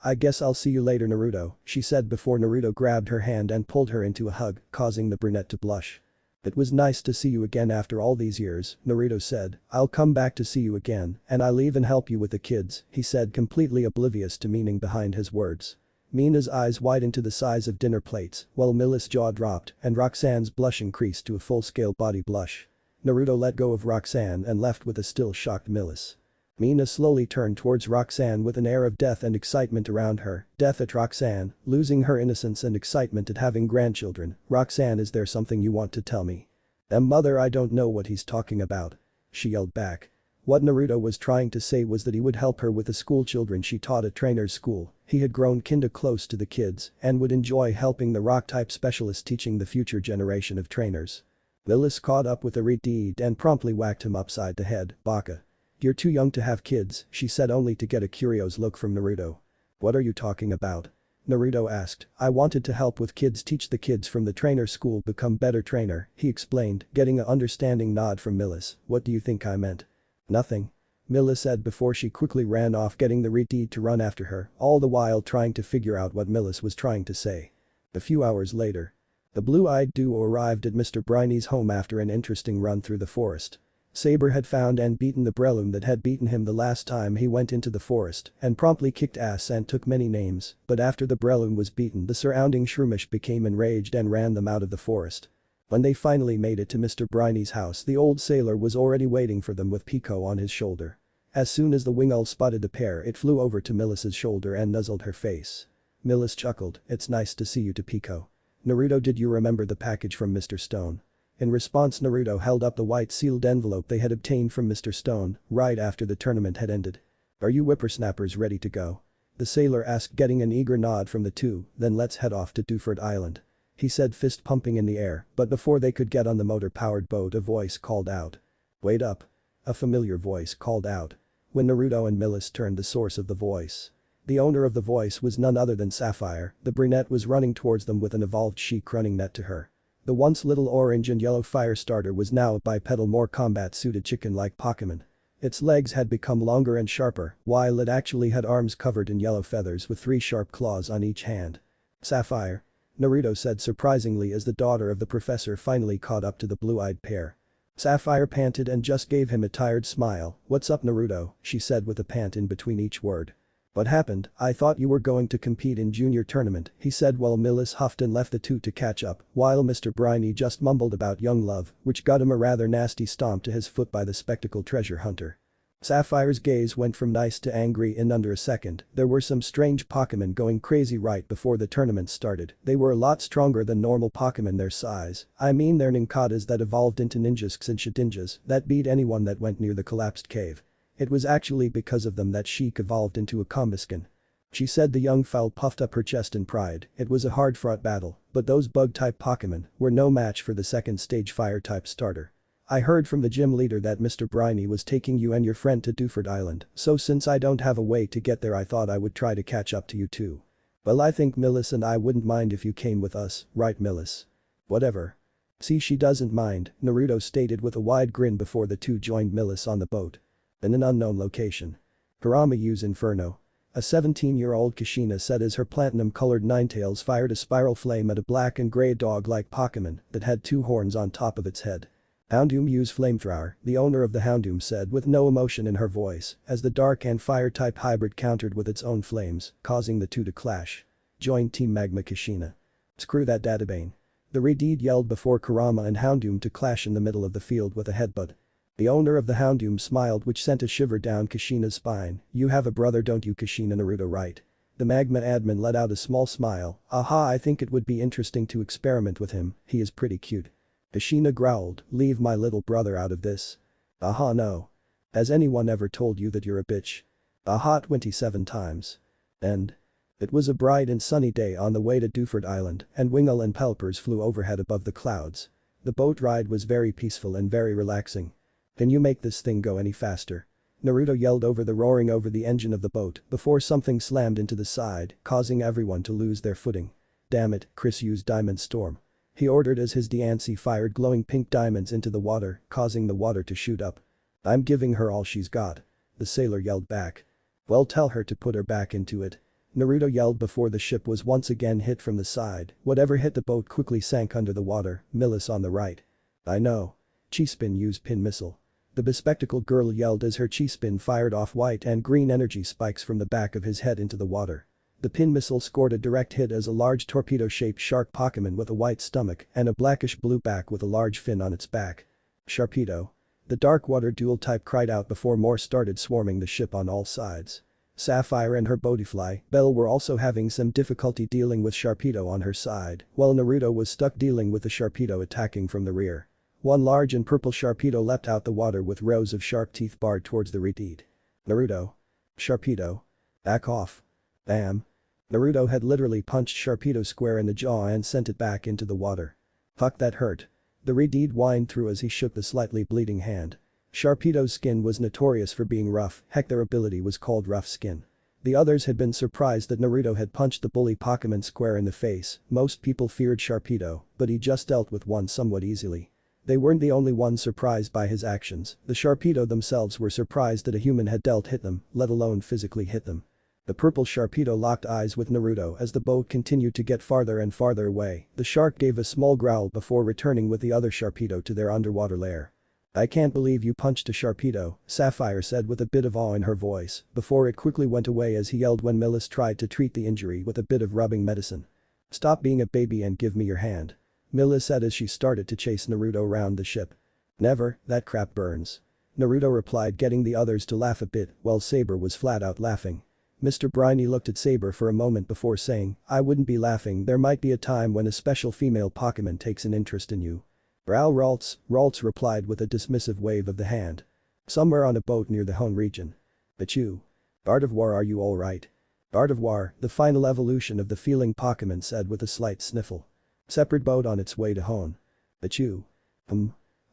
S1: I guess I'll see you later, Naruto," she said before Naruto grabbed her hand and pulled her into a hug, causing the brunette to blush. "It was nice to see you again after all these years," Naruto said. "I'll come back to see you again, and I'll even help you with the kids," he said, completely oblivious to meaning behind his words. Mina's eyes widened to the size of dinner plates, while Milis' jaw dropped and Roxanne's blush increased to a full-scale body blush. Naruto let go of Roxanne and left with a still shocked Milis. Mina slowly turned towards Roxanne with an air of death and excitement around her. Death at Roxanne, losing her innocence and excitement at having grandchildren. "Roxanne, is there something you want to tell me?" Mother, I don't know what he's talking about," she yelled back. What Naruto was trying to say was that he would help her with the school children she taught at trainer's school. He had grown kinda close to the kids and would enjoy helping the rock-type specialist teaching the future generation of trainers. Milis caught up with the Reddit and promptly whacked him upside the head. "Baka. You're too young to have kids," she said, only to get a curious look from Naruto. "What are you talking about?" Naruto asked. "I wanted to help with kids, teach the kids from the trainer school become better trainer," he explained, getting an understanding nod from Milis. "What do you think I meant?" "Nothing," Milis said before she quickly ran off, getting the Reddit to run after her, all the while trying to figure out what Milis was trying to say. A few hours later. The blue-eyed duo arrived at Mr. Briny's home after an interesting run through the forest. Saber had found and beaten the Breloom that had beaten him the last time he went into the forest and promptly kicked ass and took many names, but after the Breloom was beaten, the surrounding Shroomish became enraged and ran them out of the forest. When they finally made it to Mr. Briny's house, the old sailor was already waiting for them with Pico on his shoulder. As soon as the Wingull spotted the pair, it flew over to Milis' shoulder and nuzzled her face. Milis chuckled. "It's nice to see you, to Pico. Naruto, did you remember the package from Mr. Stone?" In response, Naruto held up the white sealed envelope they had obtained from Mr. Stone right after the tournament had ended. "Are you whippersnappers ready to go?" the sailor asked, getting an eager nod from the two. "Then let's head off to Dewford Island," he said, fist pumping in the air, but before they could get on the motor-powered boat, a voice called out. "Wait up." A familiar voice called out. When Naruto and Milis turned, the source of the voice. The owner of the voice was none other than Sapphire. The brunette was running towards them with an evolved Sheik running net to her. The once little orange and yellow fire starter was now a bipedal, more combat-suited chicken-like Pokemon. Its legs had become longer and sharper, while it actually had arms covered in yellow feathers with 3 sharp claws on each hand. "Sapphire," Naruto said surprisingly as the daughter of the professor finally caught up to the blue-eyed pair. Sapphire panted and just gave him a tired smile. "What's up, Naruto?" she said with a pant in between each word. "What happened? I thought you were going to compete in junior tournament," he said while Milis huffed and left the two to catch up, while Mr. Briny just mumbled about young love, which got him a rather nasty stomp to his foot by the spectacled treasure hunter. Sapphire's gaze went from nice to angry in under a second. There were some strange Pokemon going crazy right before the tournament started. They were a lot stronger than normal Pokemon their size. I mean, they're Ninkatas that evolved into Ninjasks and Shedinjas that beat anyone that went near the collapsed cave. It was actually because of them that Sheik evolved into a Combuskin," she said. The young fowl puffed up her chest in pride. It was a hard-fought battle, but those bug-type Pokemon were no match for the second stage fire-type starter. "I heard from the gym leader that Mr. Briny was taking you and your friend to Dewford Island, so since I don't have a way to get there, I thought I would try to catch up to you too." "Well, I think Milis and I wouldn't mind if you came with us, right, Milis?" "Whatever. See, she doesn't mind," Naruto stated with a wide grin before the two joined Milis on the boat. In an unknown location. Kurama-U's Inferno. A 17-year-old Kushina said as her platinum-colored Ninetales fired a spiral flame at a black and gray dog-like Pokemon that had 2 horns on top of its head. Houndoom used flamethrower, the owner of the Houndoom said with no emotion in her voice, as the dark and fire-type hybrid countered with its own flames, causing the two to clash. Join Team Magma, Kushina. "Screw that databane." The Reddit yelled before Kurama and Houndoom to clash in the middle of the field with a headbutt. The owner of the Houndoom smiled, which sent a shiver down Kushina's spine. "You have a brother, don't you, Kushina?" "Naruto, right?" The Magma admin let out a small smile. Aha, I think it would be interesting to experiment with him, he is pretty cute. Ashina growled, leave my little brother out of this. Aha, no. Has anyone ever told you that you're a bitch? Aha, 27 times. And. It was a bright and sunny day on the way to Dewford Island, and Wingle and Pelpers flew overhead above the clouds. The boat ride was very peaceful and very relaxing. Can you make this thing go any faster? Naruto yelled over the roaring over the engine of the boat before something slammed into the side, causing everyone to lose their footing. Damn it, Chris used Diamond Storm. He ordered as his Diancie fired glowing pink diamonds into the water, causing the water to shoot up. I'm giving her all she's got. The sailor yelled back. Well, tell her to put her back into it. Naruto yelled before the ship was once again hit from the side. Whatever hit the boat quickly sank under the water. Milis on the right. I know. Chi-spin used pin missile. The bespectacled girl yelled as her chi-spin fired off white and green energy spikes from the back of his head into the water. The pin missile scored a direct hit as a large torpedo-shaped shark Pokemon with a white stomach and a blackish-blue back with a large fin on its back. Sharpedo. The dark water dual type cried out before more started swarming the ship on all sides. Sapphire and her Bodifly, Belle were also having some difficulty dealing with Sharpedo on her side, while Naruto was stuck dealing with the Sharpedo attacking from the rear. One large and purple Sharpedo leapt out the water with rows of sharp teeth barred towards the retreat. Naruto. Sharpedo. Back off. Bam. Naruto had literally punched Sharpedo square in the jaw and sent it back into the water. Fuck, that hurt. The Redeed whined through as he shook the slightly bleeding hand. Sharpedo's skin was notorious for being rough, heck, their ability was called Rough Skin. The others had been surprised that Naruto had punched the bully Pokemon square in the face. Most people feared Sharpedo, but he just dealt with one somewhat easily. They weren't the only ones surprised by his actions. The Sharpedo themselves were surprised that a human had hit them, let alone physically hit them. The purple Sharpedo locked eyes with Naruto as the boat continued to get farther and farther away. The shark gave a small growl before returning with the other Sharpedo to their underwater lair. I can't believe you punched a Sharpedo, Sapphire said with a bit of awe in her voice, before it quickly went away as he yelled when Milis tried to treat the injury with a bit of rubbing medicine. Stop being a baby and give me your hand. Milis said as she started to chase Naruto around the ship. Never, that crap burns. Naruto replied, getting the others to laugh a bit while Saber was flat out laughing. Mr. Briny looked at Saber for a moment before saying, I wouldn't be laughing, there might be a time when a special female Pokemon takes an interest in you. Ralts replied with a dismissive wave of the hand. Somewhere on a boat near the Hone region. Achoo. Gardevoir, are you alright? Gardevoir, the final evolution of the feeling Pokemon, said with a slight sniffle. Separate boat on its way to Hone. Achoo.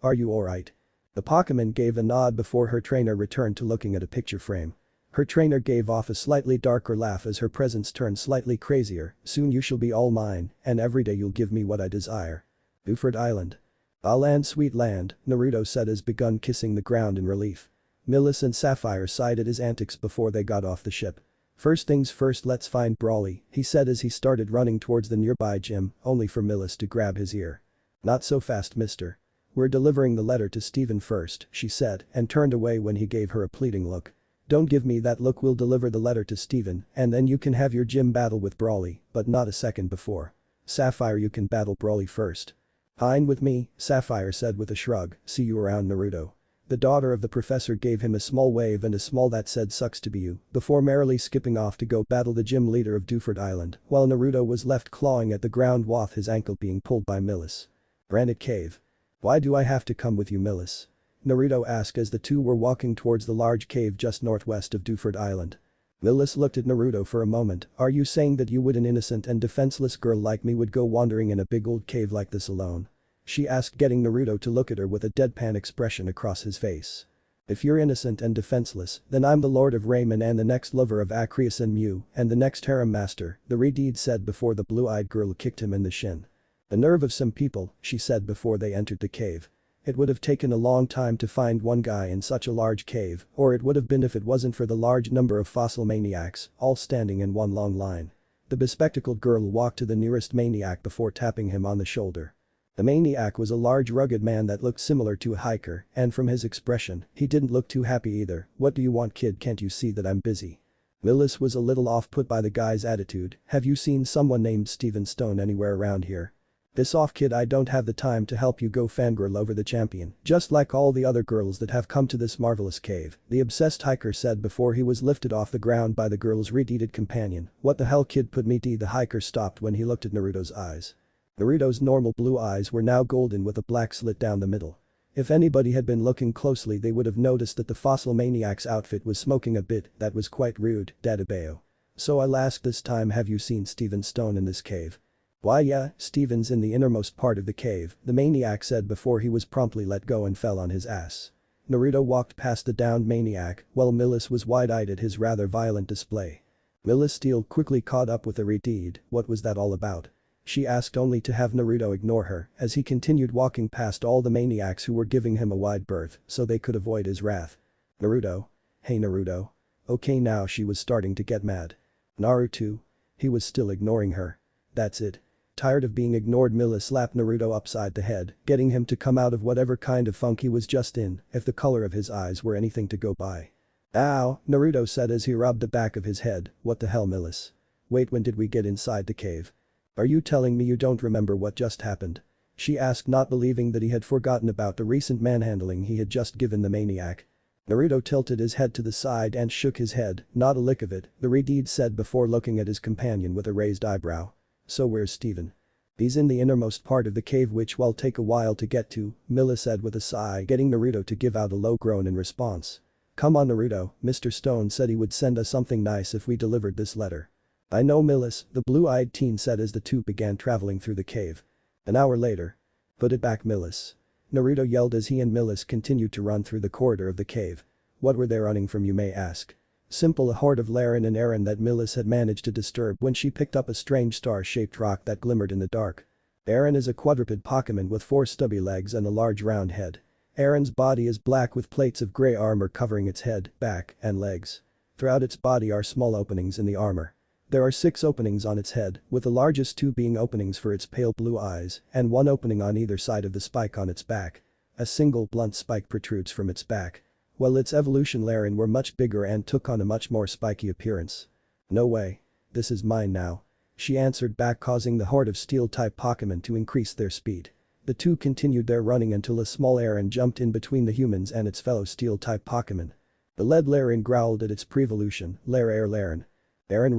S1: Are you alright? The Pokemon gave a nod before her trainer returned to looking at a picture frame. Her trainer gave off a slightly darker laugh as her presence turned slightly crazier. Soon you shall be all mine, and every day you'll give me what I desire. Dewford Island. Ah, land, sweet land, Naruto said as begun kissing the ground in relief. Milis and Sapphire sighed at his antics before they got off the ship. First things first, let's find Brawly, he said as he started running towards the nearby gym, only for Milis to grab his ear. Not so fast, mister. We're delivering the letter to Steven first, she said, and turned away when he gave her a pleading look. Don't give me that look, we'll deliver the letter to Steven, and then you can have your gym battle with Brawly, but not a second before. Sapphire, you can battle Brawly first. Fine with me, Sapphire said with a shrug, see you around, Naruto. The daughter of the professor gave him a small wave and a small that said sucks to be you, before merrily skipping off to go battle the gym leader of Dewford Island, while Naruto was left clawing at the ground with his ankle being pulled by Milis. Granite Cave. Why do I have to come with you, Milis? Naruto asked as the two were walking towards the large cave just northwest of Dewford Island. Milis looked at Naruto for a moment. Are you saying that you would, an innocent and defenseless girl like me, would go wandering in a big old cave like this alone? She asked, getting Naruto to look at her with a deadpan expression across his face. If you're innocent and defenseless, then I'm the Lord of Rayman and the next lover of Acreus and Mew and the next harem master, the Redeed said before the blue-eyed girl kicked him in the shin. The nerve of some people, she said before they entered the cave. It would have taken a long time to find one guy in such a large cave, or it would have been if it wasn't for the large number of fossil maniacs, all standing in one long line. The bespectacled girl walked to the nearest maniac before tapping him on the shoulder. The maniac was a large rugged man that looked similar to a hiker, and from his expression, he didn't look too happy either. What do you want, kid, can't you see that I'm busy? Milis was a little off put by the guy's attitude. Have you seen someone named Steven Stone anywhere around here? "Piss off kid, I don't have the time to help you go fangirl over the champion, just like all the other girls that have come to this marvelous cave," the obsessed hiker said before he was lifted off the ground by the girl's red-heated companion. "What the hell kid, put me D." The hiker stopped when he looked at Naruto's eyes. Naruto's normal blue eyes were now golden with a black slit down the middle. If anybody had been looking closely they would have noticed that the fossil maniac's outfit was smoking a bit. "That was quite rude, Dadabeo. So I'll ask this time, have you seen Steven Stone in this cave?" "Why yeah, Steven's in the innermost part of the cave," the maniac said before he was promptly let go and fell on his ass. Naruto walked past the downed maniac while Milis was wide-eyed at his rather violent display. Milis Steel quickly caught up with the redeed. "What was that all about?" she asked, only to have Naruto ignore her as he continued walking past all the maniacs who were giving him a wide berth so they could avoid his wrath. "Naruto. Hey Naruto. Okay now." She was starting to get mad. "Naruto." He was still ignoring her. "That's it." Tired of being ignored, Milis slapped Naruto upside the head, getting him to come out of whatever kind of funk he was just in, if the color of his eyes were anything to go by. "Ow," Naruto said as he rubbed the back of his head. "What the hell Milis? Wait, when did we get inside the cave? Are you telling me you don't remember what just happened?" she asked, not believing that he had forgotten about the recent manhandling he had just given the maniac. Naruto tilted his head to the side and shook his head. "Not a lick of it," the redeed said before looking at his companion with a raised eyebrow. "So where's Steven?" "He's in the innermost part of the cave, which will take a while to get to," Milis said with a sigh, getting Naruto to give out a low groan in response. "Come on Naruto, Mr. Stone said he would send us something nice if we delivered this letter." "I know Milis," the blue-eyed teen said as the two began traveling through the cave. An hour later. "Put it back Milis," Naruto yelled as he and Milis continued to run through the corridor of the cave. What were they running from, you may ask? Simple, a horde of Laren and Eren that Milis had managed to disturb when she picked up a strange star-shaped rock that glimmered in the dark. Eren is a quadruped Pokemon with 4 stubby legs and a large round head. Eren's body is black with plates of grey armor covering its head, back, and legs. Throughout its body are small openings in the armor. There are 6 openings on its head, with the largest 2 being openings for its pale blue eyes and 1 opening on either side of the spike on its back. A single blunt spike protrudes from its back. While its evolution Laren were much bigger and took on a much more spiky appearance. "No way. This is mine now," she answered back, causing the horde of steel-type Pokemon to increase their speed. The two continued their running until a small Eren jumped in between the humans and its fellow steel-type Pokemon. The lead Laren growled at its pre-evolution, Laren. Eren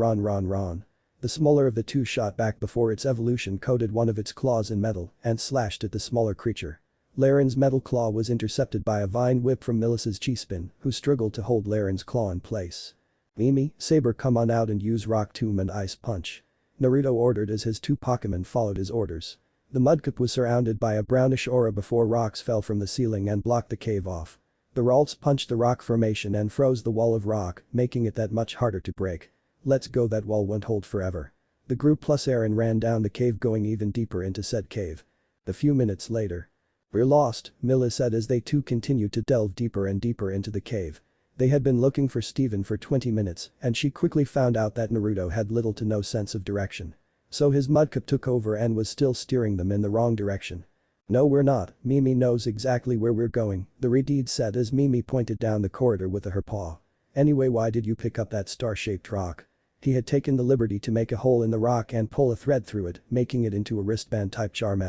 S1: ron. The smaller of the two shot back before its evolution coated one of its claws in metal and slashed at the smaller creature. Laren's metal claw was intercepted by a vine whip from Milis's Chi-Spin, who struggled to hold Laren's claw in place. "Mimi, Saber, come on out and use Rock Tomb and Ice Punch," Naruto ordered as his 2 Pokemon followed his orders. The Mudkip was surrounded by a brownish aura before rocks fell from the ceiling and blocked the cave off. The Ralts punched the rock formation and froze the wall of rock, making it that much harder to break. "Let's go, that wall won't hold forever." The group plus Eren ran down the cave, going even deeper into said cave. A few minutes later. "We're lost," Milis said as they too continued to delve deeper and deeper into the cave. They had been looking for Steven for 20 minutes and she quickly found out that Naruto had little to no sense of direction. So his Mudkip took over and was still steering them in the wrong direction. "No we're not, Mimi knows exactly where we're going," the redeed said as Mimi pointed down the corridor with her paw. "Anyway, why did you pick up that star-shaped rock?" He had taken the liberty to make a hole in the rock and pull a thread through it, making it into a wristband-type charm.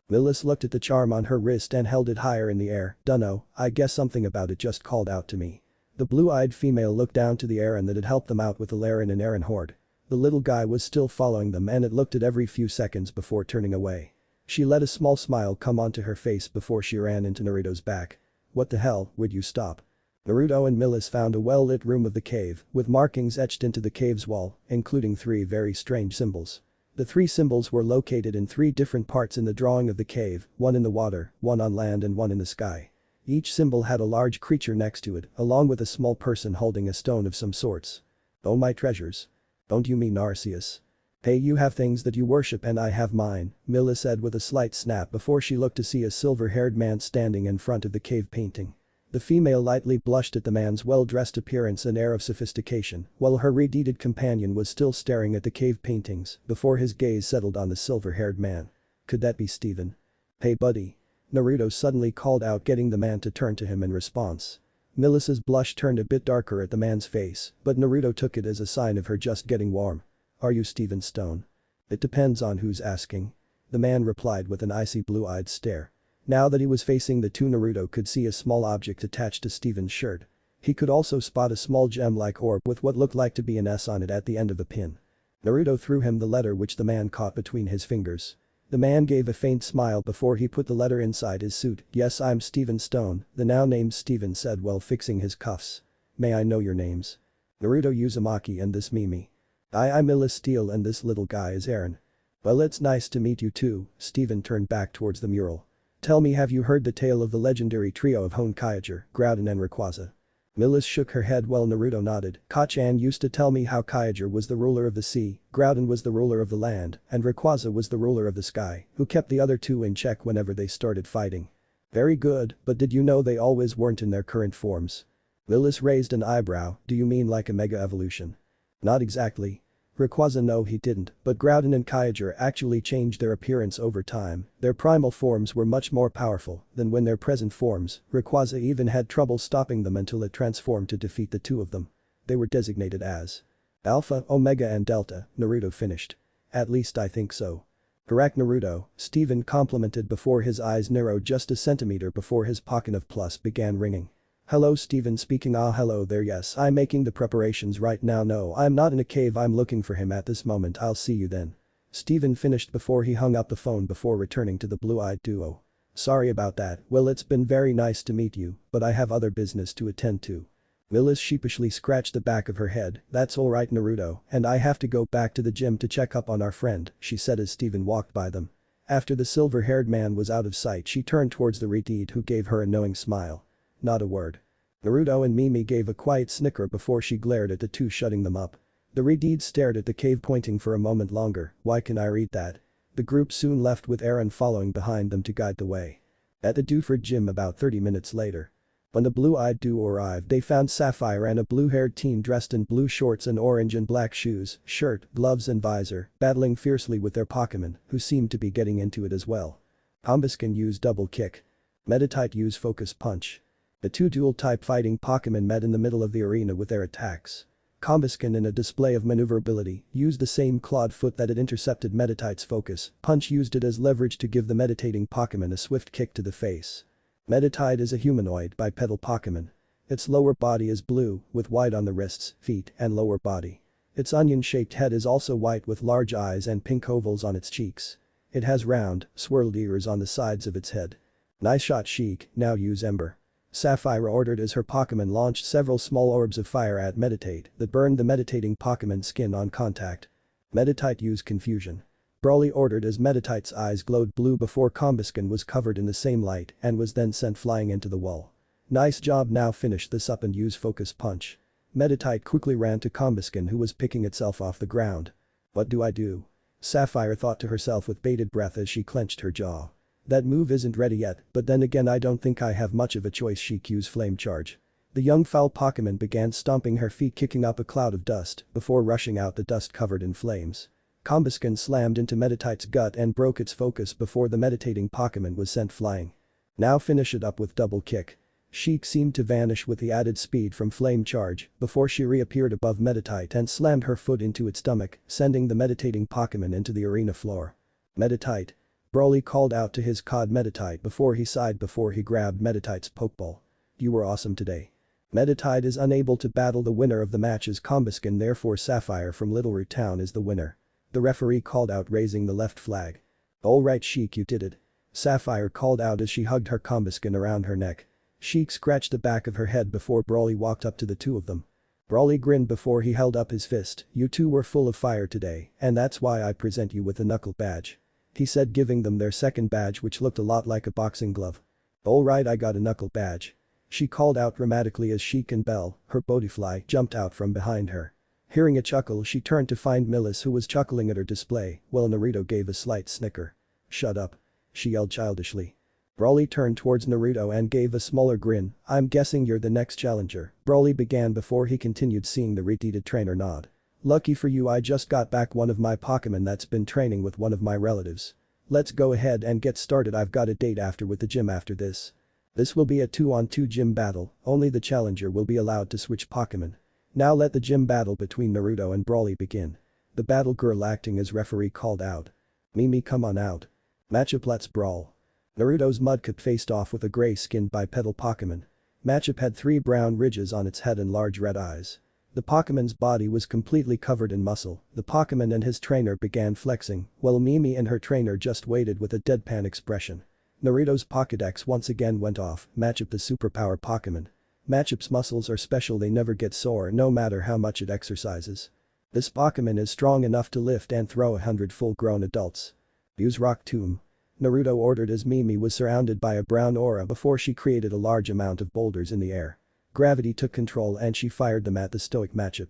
S1: Milis looked at the charm on her wrist and held it higher in the air. "Dunno, I guess something about it just called out to me." The blue-eyed female looked down to the Eren that had helped them out with the Laren and Eren horde. The little guy was still following them and it looked at every few seconds before turning away. She let a small smile come onto her face before she ran into Naruto's back. "What the hell, would you stop?" Naruto and Milis found a well-lit room of the cave, with markings etched into the cave's wall, including 3 very strange symbols. The 3 symbols were located in 3 different parts in the drawing of the cave, 1 in the water, 1 on land and 1 in the sky. Each symbol had a large creature next to it, along with a small person holding a stone of some sorts. "Oh my treasures. Don't you mean Arceus? Hey, you have things that you worship and I have mine," Milis said with a slight snap before she looked to see a silver-haired man standing in front of the cave painting. The female lightly blushed at the man's well-dressed appearance and air of sophistication, while her red-heated companion was still staring at the cave paintings before his gaze settled on the silver-haired man. "Could that be Steven?" "Hey buddy." Naruto suddenly called out, getting the man to turn to him in response. Milis's blush turned a bit darker at the man's face, but Naruto took it as a sign of her just getting warm. "Are you Steven Stone?" "It depends on who's asking." The man replied with an icy blue-eyed stare. Now that he was facing the two, Naruto could see a small object attached to Steven's shirt. He could also spot a small gem-like orb with what looked like to be an S on it at the end of a pin. Naruto threw him the letter which the man caught between his fingers. The man gave a faint smile before he put the letter inside his suit. "Yes, I'm Steven Stone," the now named Steven said while fixing his cuffs. "May I know your names?" "Naruto Uzumaki and this Mimi." I'm Milis Steel and this little guy is Aaron." "Well, it's nice to meet you too." Steven turned back towards the mural. "Tell me, have you heard the tale of the legendary trio of Honkaiji, Groudon and Rayquaza?" Milis shook her head while Naruto nodded. "Kacchan used to tell me how Kaiju was the ruler of the sea, Groudon was the ruler of the land, and Rayquaza was the ruler of the sky, who kept the other two in check whenever they started fighting." "Very good, but did you know they always weren't in their current forms?" Milis raised an eyebrow. "Do you mean like a mega evolution?" "Not exactly. Rayquaza, no, he didn't, but Groudon and Kaiju actually changed their appearance over time. Their primal forms were much more powerful than when their present forms. Rayquaza even had trouble stopping them until it transformed to defeat the two of them. They were designated as Alpha, Omega and Delta," Naruto finished. "At least I think so." "Correct, Naruto," Steven complimented before his eyes narrowed just a centimeter before his pocket of plus began ringing. "Hello, Steven speaking. Ah, hello there. Yes, I'm making the preparations right now. No, I'm not in a cave. I'm looking for him at this moment. I'll see you then." Steven finished before he hung up the phone before returning to the blue-eyed duo. "Sorry about that. Well, it's been very nice to meet you, but I have other business to attend to." Milis sheepishly scratched the back of her head. "That's alright, Naruto, and I have to go back to the gym to check up on our friend," she said as Steven walked by them. After the silver-haired man was out of sight, she turned towards the Rhyhorn, who gave her a knowing smile. "Not a word." Naruto and Mimi gave a quiet snicker before she glared at the two, shutting them up. The Rhyhorn stared at the cave, pointing for a moment longer. "Why can I read that?" The group soon left with Aaron following behind them to guide the way. At the Dewford gym about 30 minutes later. When the blue-eyed duo arrived, they found Sapphire and a blue-haired teen dressed in blue shorts and orange and black shoes, shirt, gloves and visor, battling fiercely with their Pokémon, who seemed to be getting into it as well. Combusken used double kick. Meditite used focus punch. The two dual-type fighting Pokémon met in the middle of the arena with their attacks. Combusken, in a display of maneuverability, used the same clawed foot that had intercepted Meditite's focus. Punch used it as leverage to give the meditating Pokémon a swift kick to the face. Meditite is a humanoid bipedal Pokémon. Its lower body is blue, with white on the wrists, feet, and lower body. Its onion-shaped head is also white with large eyes and pink ovals on its cheeks. It has round, swirled ears on the sides of its head. "Nice shot, Sheik, now use Ember." Sapphire ordered as her Pokémon launched several small orbs of fire at Meditite that burned the meditating Pokémon's skin on contact. Meditite used Confusion. Brawly ordered as Meditite's eyes glowed blue before Combusken was covered in the same light and was then sent flying into the wall. "Nice job, now finish this up and use Focus Punch." Meditite quickly ran to Combusken, who was picking itself off the ground. "What do I do?" Sapphire thought to herself with bated breath as she clenched her jaw. "That move isn't ready yet, but then again I don't think I have much of a choice." She used Flame Charge. The young foul Pokémon began stomping her feet, kicking up a cloud of dust before rushing out, the dust covered in flames. Combusken slammed into Meditite's gut and broke its focus before the meditating Pokémon was sent flying. "Now finish it up with double kick." Sheik seemed to vanish with the added speed from Flame Charge before she reappeared above Meditite and slammed her foot into its stomach, sending the meditating Pokémon into the arena floor. "Meditite." Brawly called out to his COD Meditite before he sighed before he grabbed Meditite's Pokeball. "You were awesome today." Meditite is unable to battle the winner of the matches Combusken, therefore Sapphire from Littleroot Town is the winner. The referee called out, raising the left flag. "Alright, Sheik, you did it." Sapphire called out as she hugged her Combusken around her neck. Sheik scratched the back of her head before Brawly walked up to the two of them. Brawly grinned before he held up his fist. "You two were full of fire today, and that's why I present you with the Knuckle Badge," he said, giving them their second badge, which looked a lot like a boxing glove. "Alright, I got a Knuckle Badge," she called out dramatically as Sheik and Belle, her Bodifly, jumped out from behind her. Hearing a chuckle, she turned to find Milis, who was chuckling at her display, while Naruto gave a slight snicker. "Shut up," she yelled childishly. Brawly turned towards Naruto and gave a smaller grin. "I'm guessing you're the next challenger," Brawly began before he continued, seeing the retreated trainer nod. "Lucky for you, I just got back one of my Pokémon that's been training with one of my relatives. Let's go ahead and get started. I've got a date after with the gym after this." This will be a 2-on-2 gym battle, only the challenger will be allowed to switch Pokémon. Now let the gym battle between Naruto and Brawly begin. The battle girl acting as referee called out. "Mimi, come on out." Matchup Let's Brawl. Naruto's Mudkip faced off with a gray-skinned bipedal Pokemon. Matchup had 3 brown ridges on its head and large red eyes. The Pokemon's body was completely covered in muscle. The Pokemon and his trainer began flexing, while Mimi and her trainer just waited with a deadpan expression. Naruto's Pokédex once again went off. Matchup the superpower Pokemon. Matchup's muscles are special, they never get sore no matter how much it exercises. This Pokemon is strong enough to lift and throw 100 full-grown adults. Use Rock Tomb. Naruto ordered as Mimi was surrounded by a brown aura before she created a large amount of boulders in the air. Gravity took control and she fired them at the stoic Matchup.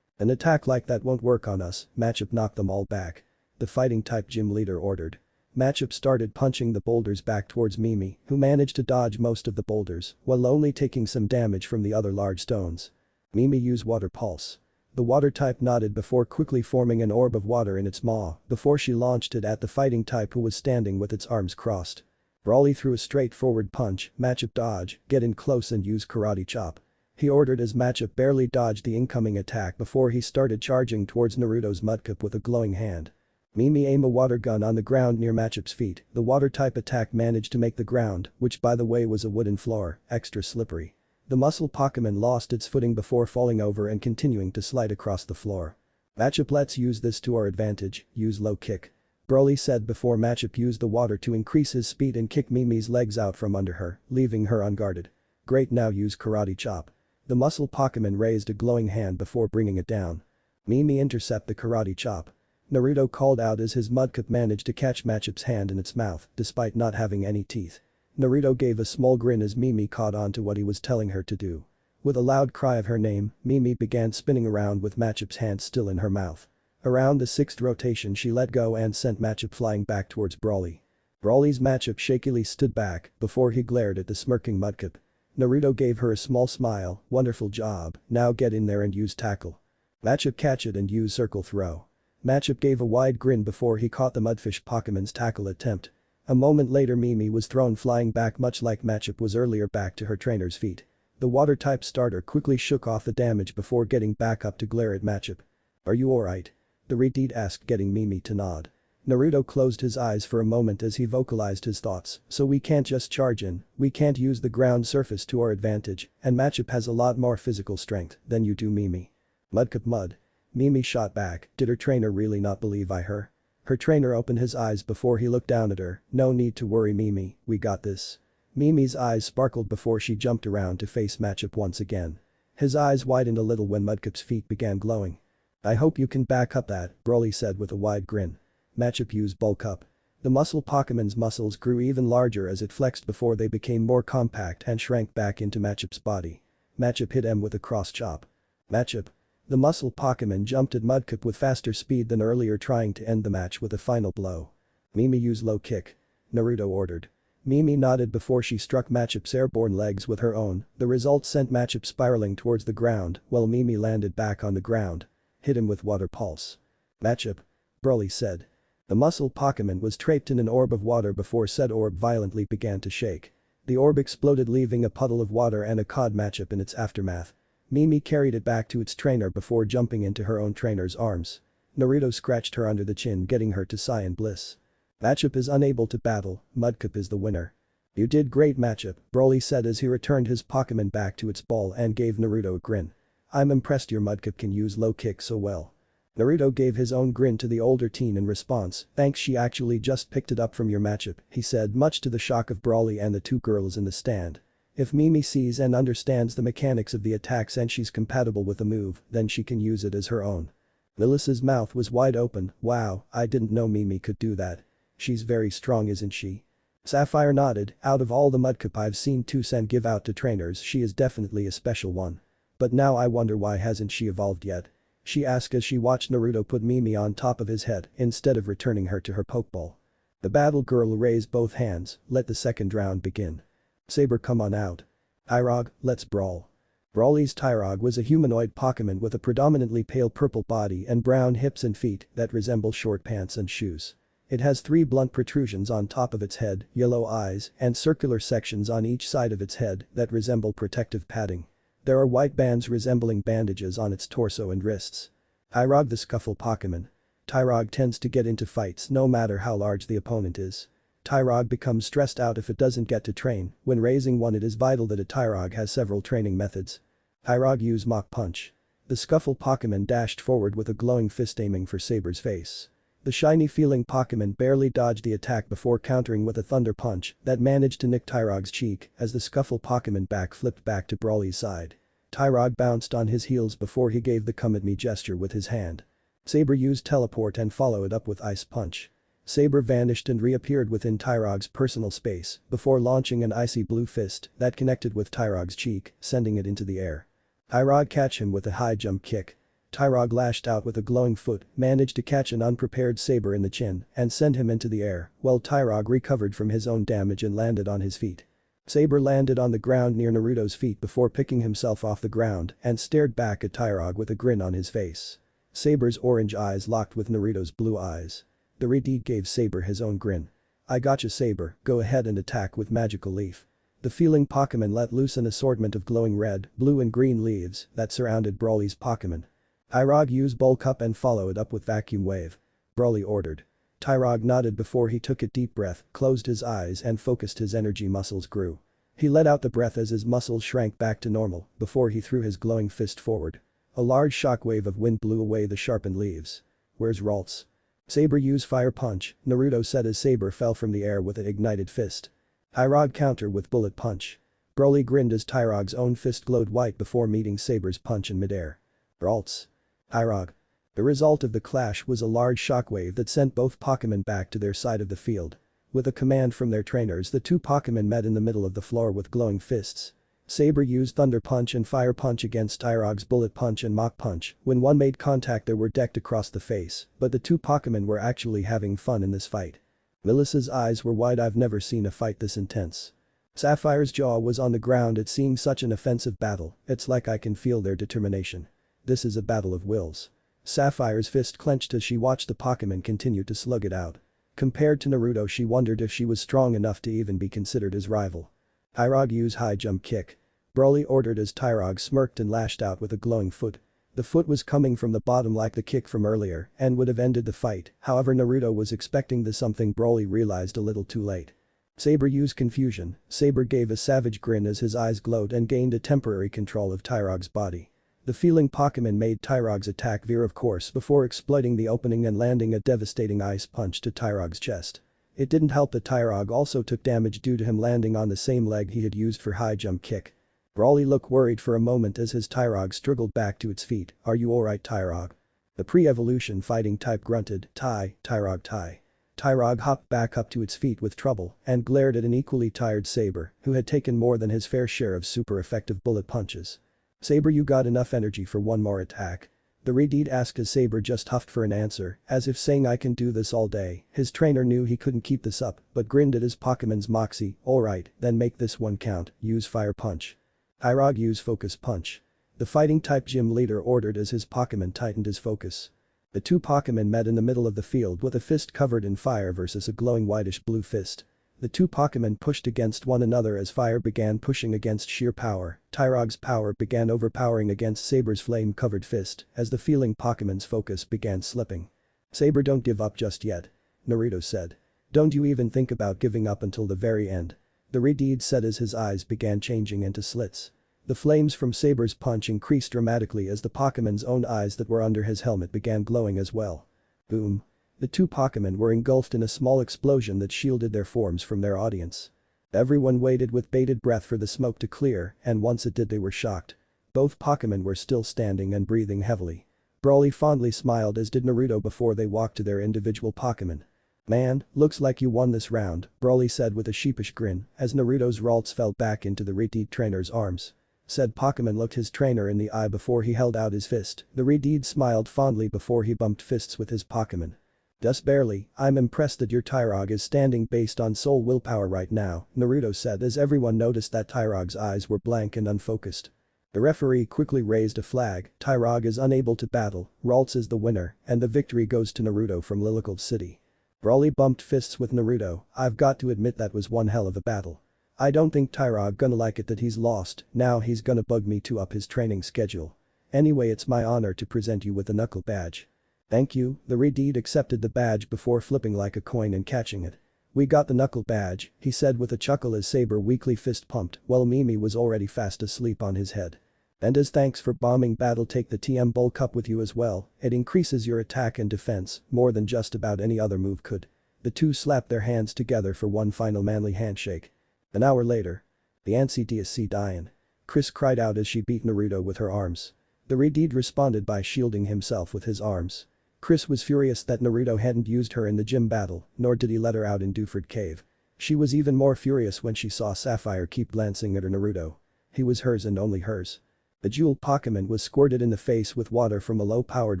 S1: An attack like that won't work on us, Matchup knocked them all back. The fighting type gym leader ordered. Matchup started punching the boulders back towards Mimi, who managed to dodge most of the boulders, while only taking some damage from the other large stones. Mimi used Water Pulse. The water type nodded before quickly forming an orb of water in its maw before she launched it at the fighting type who was standing with its arms crossed. Brawly threw a straightforward punch, Matchup dodge, get in close and use Karate Chop. He ordered as Matchup barely dodged the incoming attack before he started charging towards Naruto's Mudkip with a glowing hand. Mimi aimed a water gun on the ground near Matchup's feet. The water type attack managed to make the ground, which by the way was a wooden floor, extra slippery. The muscle Pokemon lost its footing before falling over and continuing to slide across the floor. Matchup let's use this to our advantage, use low kick. Broly said before Matchup used the water to increase his speed and kick Mimi's legs out from under her, leaving her unguarded. Great, now use Karate Chop. The muscle Pokemon raised a glowing hand before bringing it down. Mimi intercept the Karate Chop. Naruto called out as his Mudkip managed to catch Matchup's hand in its mouth despite not having any teeth. Naruto gave a small grin as Mimi caught on to what he was telling her to do. With a loud cry of her name, Mimi began spinning around with Matchup's hand still in her mouth. Around the 6th rotation she let go and sent Matchup flying back towards Brawly. Brawly's Matchup shakily stood back before he glared at the smirking Mudkip. Naruto gave her a small smile, wonderful job, now get in there and use Tackle. Matchup catch it and use Circle Throw. Matchup gave a wide grin before he caught the Mudfish Pokemon's tackle attempt. A moment later Mimi was thrown flying back much like Matchup was earlier back to her trainer's feet. The water-type starter quickly shook off the damage before getting back up to glare at Matchup. Are you alright? The Redeed asked, getting Mimi to nod. Naruto closed his eyes for a moment as he vocalized his thoughts, so we can't just charge in, we can't use the ground surface to our advantage, and Matchup has a lot more physical strength than you do Mimi. Mudkip Mud. Mimi shot back, did her trainer really not believe her? Her trainer opened his eyes before he looked down at her, no need to worry Mimi, we got this. Mimi's eyes sparkled before she jumped around to face Matchup once again. His eyes widened a little when Mudkip's feet began glowing. I hope you can back up that, Broly said with a wide grin. Matchup used Bulk Up. The muscle Pokemon's muscles grew even larger as it flexed before they became more compact and shrank back into Matchup's body. Matchup hit him with a cross chop. Matchup. The muscle Pokemon jumped at Mudkip with faster speed than earlier, trying to end the match with a final blow. Mimi used Low Kick. Naruto ordered. Mimi nodded before she struck Matchup's airborne legs with her own. The result sent Matchup spiraling towards the ground while Mimi landed back on the ground. Hit him with Water Pulse. Matchup. Broly said. The muscle Pokemon was trapped in an orb of water before said orb violently began to shake. The orb exploded, leaving a puddle of water and a cod Matchup in its aftermath. Mimi carried it back to its trainer before jumping into her own trainer's arms. Naruto scratched her under the chin, getting her to sigh in bliss. Matchup is unable to battle, Mudkip is the winner. You did great Matchup, Broly said as he returned his Pokemon back to its ball and gave Naruto a grin. I'm impressed your Mudkip can use low kick so well. Naruto gave his own grin to the older teen in response, thanks, she actually just picked it up from your Matchup, he said, much to the shock of Brawly and the 2 girls in the stand. If Mimi sees and understands the mechanics of the attacks and she's compatible with the move, then she can use it as her own. Milis's mouth was wide open, wow, I didn't know Mimi could do that. She's very strong, isn't she? Sapphire nodded, out of all the Mudkip I've seen Tucson give out to trainers, she is definitely a special one. But now I wonder why hasn't she evolved yet? She asked as she watched Naruto put Mimi on top of his head instead of returning her to her Pokeball. The battle girl raised both hands, let the second round begin. Saber, come on out. Tyrog, let's brawl. Brawly's Tyrog was a humanoid Pokemon with a predominantly pale purple body and brown hips and feet that resemble short pants and shoes. It has 3 blunt protrusions on top of its head, yellow eyes, and circular sections on each side of its head that resemble protective padding. There are white bands resembling bandages on its torso and wrists. Tyrog, the Scuffle Pokemon. Tyrog tends to get into fights no matter how large the opponent is. Tyrog becomes stressed out if it doesn't get to train. When raising one, it is vital that a Tyrog has several training methods. Tyrog use Mach Punch. The Scuffle Pokemon dashed forward with a glowing fist aiming for Saber's face. The shiny feeling Pokemon barely dodged the attack before countering with a Thunder Punch that managed to nick Tyrog's cheek as the Scuffle Pokemon flipped back to Brawly's side. Tyrog bounced on his heels before he gave the come at me gesture with his hand. Saber used Teleport and followed it up with Ice Punch. Saber vanished and reappeared within Tyrog's personal space before launching an icy blue fist that connected with Tyrog's cheek, sending it into the air. Tyrog catch him with a high jump kick. Tyrog lashed out with a glowing foot, managed to catch an unprepared Saber in the chin and send him into the air, while Tyrog recovered from his own damage and landed on his feet. Saber landed on the ground near Naruto's feet before picking himself off the ground and stared back at Tyrog with a grin on his face. Saber's orange eyes locked with Naruto's blue eyes. The Redeed gave Saber his own grin. "I gotcha Saber, go ahead and attack with Magical Leaf." The feeling Pokemon let loose an assortment of glowing red, blue and green leaves that surrounded Brawly's Pokemon. Tyrog used Bulk Up and followed it up with Vacuum Wave. Brawly ordered. Tyrog nodded before he took a deep breath, closed his eyes and focused his energy muscles grew. He let out the breath as his muscles shrank back to normal before he threw his glowing fist forward. A large shockwave of wind blew away the sharpened leaves. "Where's Ralts?" Saber used Fire Punch, Naruto said as Saber fell from the air with an ignited fist. Tyrog counter with Bullet Punch. Brawly grinned as Tyrog's own fist glowed white before meeting Saber's punch in midair. "Ralts." Tyrog. The result of the clash was a large shockwave that sent both Pokemon back to their side of the field. With a command from their trainers, the two Pokemon met in the middle of the floor with glowing fists. Saber used Thunder Punch and Fire Punch against Tyrog's Bullet Punch and Mach Punch. When one made contact, they were decked across the face, but the two Pokemon were actually having fun in this fight. Milis's eyes were wide. "I've never seen a fight this intense." Sapphire's jaw was on the ground at seeing such an offensive battle. "It's like I can feel their determination. This is a battle of wills." Sapphire's fist clenched as she watched the Pokemon continue to slug it out. Compared to Naruto, she wondered if she was strong enough to even be considered his rival. Tyrog used High Jump Kick. Brawly ordered as Tyrog smirked and lashed out with a glowing foot. The foot was coming from the bottom like the kick from earlier and would have ended the fight, however Naruto was expecting the something Brawly realized a little too late. Saber used Confusion. Saber gave a savage grin as his eyes glowed and gained a temporary control of Tyrog's body. The feeling Pokemon made Tyrog's attack veer off course before exploiting the opening and landing a devastating Ice Punch to Tyrog's chest. It didn't help that Tyrog also took damage due to him landing on the same leg he had used for High Jump Kick. Brawly looked worried for a moment as his Tyrog struggled back to its feet. "Are you alright, Tyrog?" The pre-evolution fighting type grunted, Tyrog tie." Tyrog hopped back up to its feet with trouble and glared at an equally tired Saber, who had taken more than his fair share of super effective bullet punches. "Saber, you got enough energy for one more attack?" The Redeed asked as Saber just huffed for an answer, as if saying "I can do this all day." His trainer knew he couldn't keep this up, but grinned at his Pokemon's moxie. "Alright, then make this one count, use Fire Punch." Tyrog used Focus Punch. The fighting type gym leader ordered as his Pokemon tightened his focus. The two Pokemon met in the middle of the field with a fist covered in fire versus a glowing whitish blue fist. The two Pokemon pushed against one another as fire began pushing against sheer power. Tyrog's power began overpowering against Saber's flame-covered fist as the feeling Pokemon's focus began slipping. "Saber, don't give up just yet," Naruto said. "Don't you even think about giving up until the very end," the Redeed said as his eyes began changing into slits. The flames from Saber's punch increased dramatically as the Pokemon's own eyes that were under his helmet began glowing as well. Boom. The two Pokemon were engulfed in a small explosion that shielded their forms from their audience. Everyone waited with bated breath for the smoke to clear, and once it did, they were shocked. Both Pokemon were still standing and breathing heavily. Brawly fondly smiled, as did Naruto, before they walked to their individual Pokemon. "Man, looks like you won this round," Brawly said with a sheepish grin as Naruto's Ralts fell back into the Redeed trainer's arms. Said Pokemon looked his trainer in the eye before he held out his fist. The Redeed smiled fondly before he bumped fists with his Pokemon. "Just barely. I'm impressed that your Tyrog is standing based on soul willpower right now," Naruto said as everyone noticed that Tyrog's eyes were blank and unfocused. The referee quickly raised a flag. Tyrog is unable to battle, Ralts is the winner, and the victory goes to Naruto from Lilycove City. Brawly bumped fists with Naruto. "I've got to admit that was one hell of a battle. I don't think Tyrog gonna like it that he's lost. Now he's gonna bug me to up his training schedule. Anyway, it's my honor to present you with the Knuckle Badge." "Thank you," the Redeed accepted the badge before flipping like a coin and catching it. "We got the knuckle badge," he said with a chuckle as Saber weakly fist pumped while Mimi was already fast asleep on his head. "And as thanks for bombing battle, take the TM bulk up with you as well, it increases your attack and defense more than just about any other move could." The two slapped their hands together for one final manly handshake. An hour later. "The NCTSC dying." Chris cried out as she beat Naruto with her arms. The Redeed responded by shielding himself with his arms. Chris was furious that Naruto hadn't used her in the gym battle, nor did he let her out in Dewford Cave. She was even more furious when she saw Sapphire keep glancing at her Naruto. He was hers and only hers. The jeweled Pokemon was squirted in the face with water from a low-powered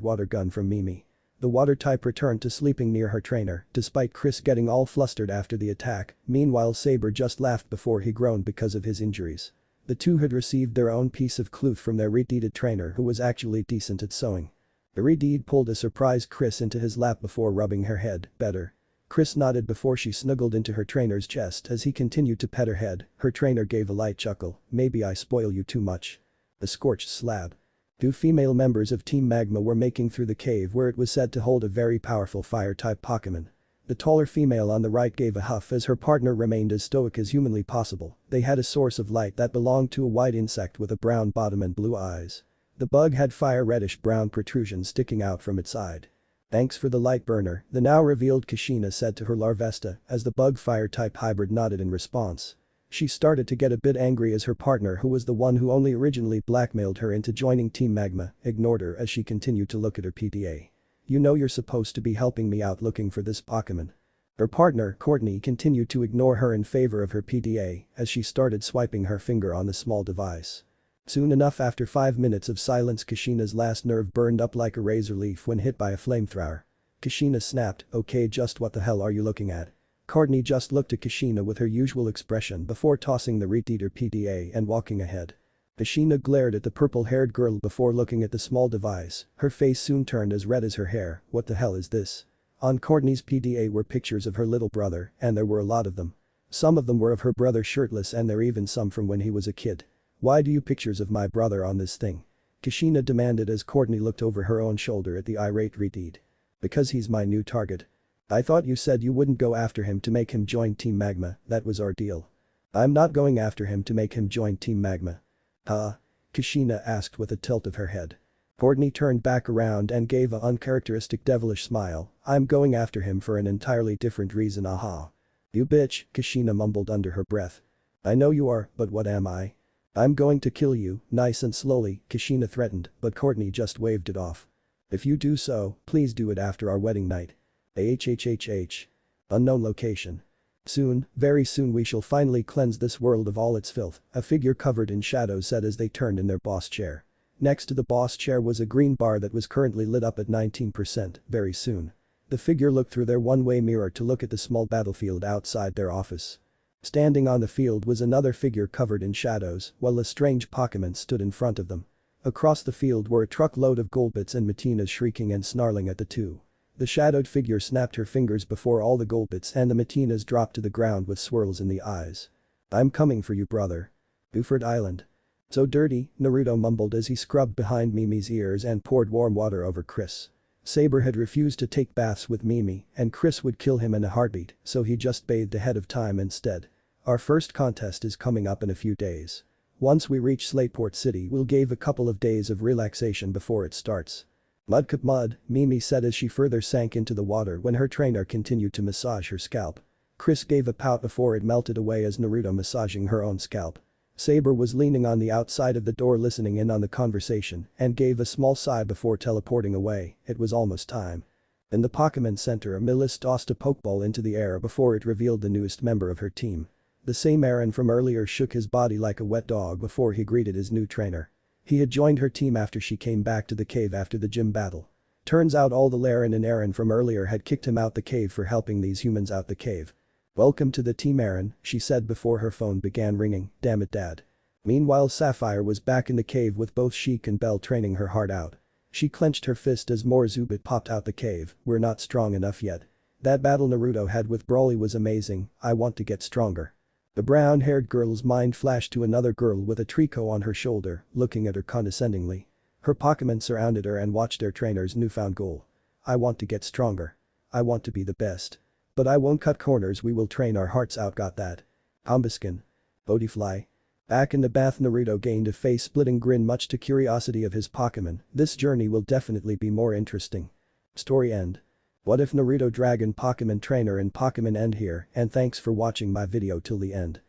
S1: water gun from Mimi. The water type returned to sleeping near her trainer, despite Chris getting all flustered after the attack. Meanwhile, Saber just laughed before he groaned because of his injuries. The two had received their own piece of cloth from their Redeeded trainer who was actually decent at sewing. The Redeed pulled a surprised Chris into his lap before rubbing her head. "Better." Chris nodded before she snuggled into her trainer's chest as he continued to pet her head. Her trainer gave a light chuckle. "Maybe I spoil you too much." The scorched slab. Two female members of Team Magma were making through the cave where it was said to hold a very powerful fire-type Pokemon. The taller female on the right gave a huff as her partner remained as stoic as humanly possible. They had a source of light that belonged to a white insect with a brown bottom and blue eyes. The bug had fire reddish-brown protrusions sticking out from its side. "Thanks for the light burner," the now revealed Kashina said to her Larvesta as the bug fire-type hybrid nodded in response. She started to get a bit angry as her partner, who was the one who only originally blackmailed her into joining Team Magma, ignored her as she continued to look at her PDA. "You know you're supposed to be helping me out looking for this Pokemon." Her partner, Courtney, continued to ignore her in favor of her PDA as she started swiping her finger on the small device. Soon enough, after 5 minutes of silence, Kashina's last nerve burned up like a razor leaf when hit by a flamethrower. Kashina snapped, "Okay, just what the hell are you looking at?" Courtney just looked at Kashina with her usual expression before tossing the Redeeder PDA and walking ahead. Kashina glared at the purple-haired girl before looking at the small device. Her face soon turned as red as her hair. "What the hell is this?" On Courtney's PDA were pictures of her little brother, and there were a lot of them. Some of them were of her brother shirtless, and there even some from when he was a kid. "Why do you pictures of my brother on this thing?" Kashina demanded as Courtney looked over her own shoulder at the irate Redeed. "Because he's my new target." "I thought you said you wouldn't go after him to make him join Team Magma, that was our deal." "I'm not going after him to make him join Team Magma." "Huh?" Kashina asked with a tilt of her head. Courtney turned back around and gave a uncharacteristic devilish smile. "I'm going after him for an entirely different reason, aha." "You bitch," Kashina mumbled under her breath. "I know you are, but what am I?" "I'm going to kill you, nice and slowly," Kashina threatened, but Courtney just waved it off. "If you do so, please do it after our wedding night." HHHH. Unknown location. "Soon, very soon we shall finally cleanse this world of all its filth," a figure covered in shadows said as they turned in their boss chair. Next to the boss chair was a green bar that was currently lit up at 19%, very soon. The figure looked through their one-way mirror to look at the small battlefield outside their office. Standing on the field was another figure covered in shadows, while a strange Pokemon stood in front of them. Across the field were a truckload of Golbits and Matinas shrieking and snarling at the two. The shadowed figure snapped her fingers before all the Golbits and the Matinas dropped to the ground with swirls in the eyes. "I'm coming for you, brother." Dewford Island. "So dirty," Naruto mumbled as he scrubbed behind Mimi's ears and poured warm water over Chris. Saber had refused to take baths with Mimi, and Chris would kill him in a heartbeat, so he just bathed ahead of time instead. "Our first contest is coming up in a few days. Once we reach Slateport City, we'll give a couple of days of relaxation before it starts." Mud," Mimi said as she further sank into the water when her trainer continued to massage her scalp. Chris gave a pout before it melted away as Naruto massaging her own scalp. Saber was leaning on the outside of the door listening in on the conversation and gave a small sigh before teleporting away. It was almost time. In the Pokemon Center, Milis tossed a Pokeball into the air before it revealed the newest member of her team. The same Aaron from earlier shook his body like a wet dog before he greeted his new trainer. He had joined her team after she came back to the cave after the gym battle. Turns out all the Laren and Aaron from earlier had kicked him out the cave for helping these humans out the cave. "Welcome to the team, Aaron," she said before her phone began ringing. "Damn it, Dad." Meanwhile, Sapphire was back in the cave with both Sheik and Belle training her heart out. She clenched her fist as more Zubat popped out the cave. "We're not strong enough yet. That battle Naruto had with Broly was amazing, I want to get stronger." The brown-haired girl's mind flashed to another girl with a Trico on her shoulder, looking at her condescendingly. Her Pokemon surrounded her and watched their trainer's newfound goal. "I want to get stronger. I want to be the best." But I won't cut corners, we will train our hearts out, got that. Ombuskin. Odifly. Back in the bath, Naruto gained a face-splitting grin, much to curiosity of his Pokemon. This journey will definitely be more interesting. Story end. What if Naruto Dragon Pokemon Trainer and Pokemon end here, and thanks for watching my video till the end.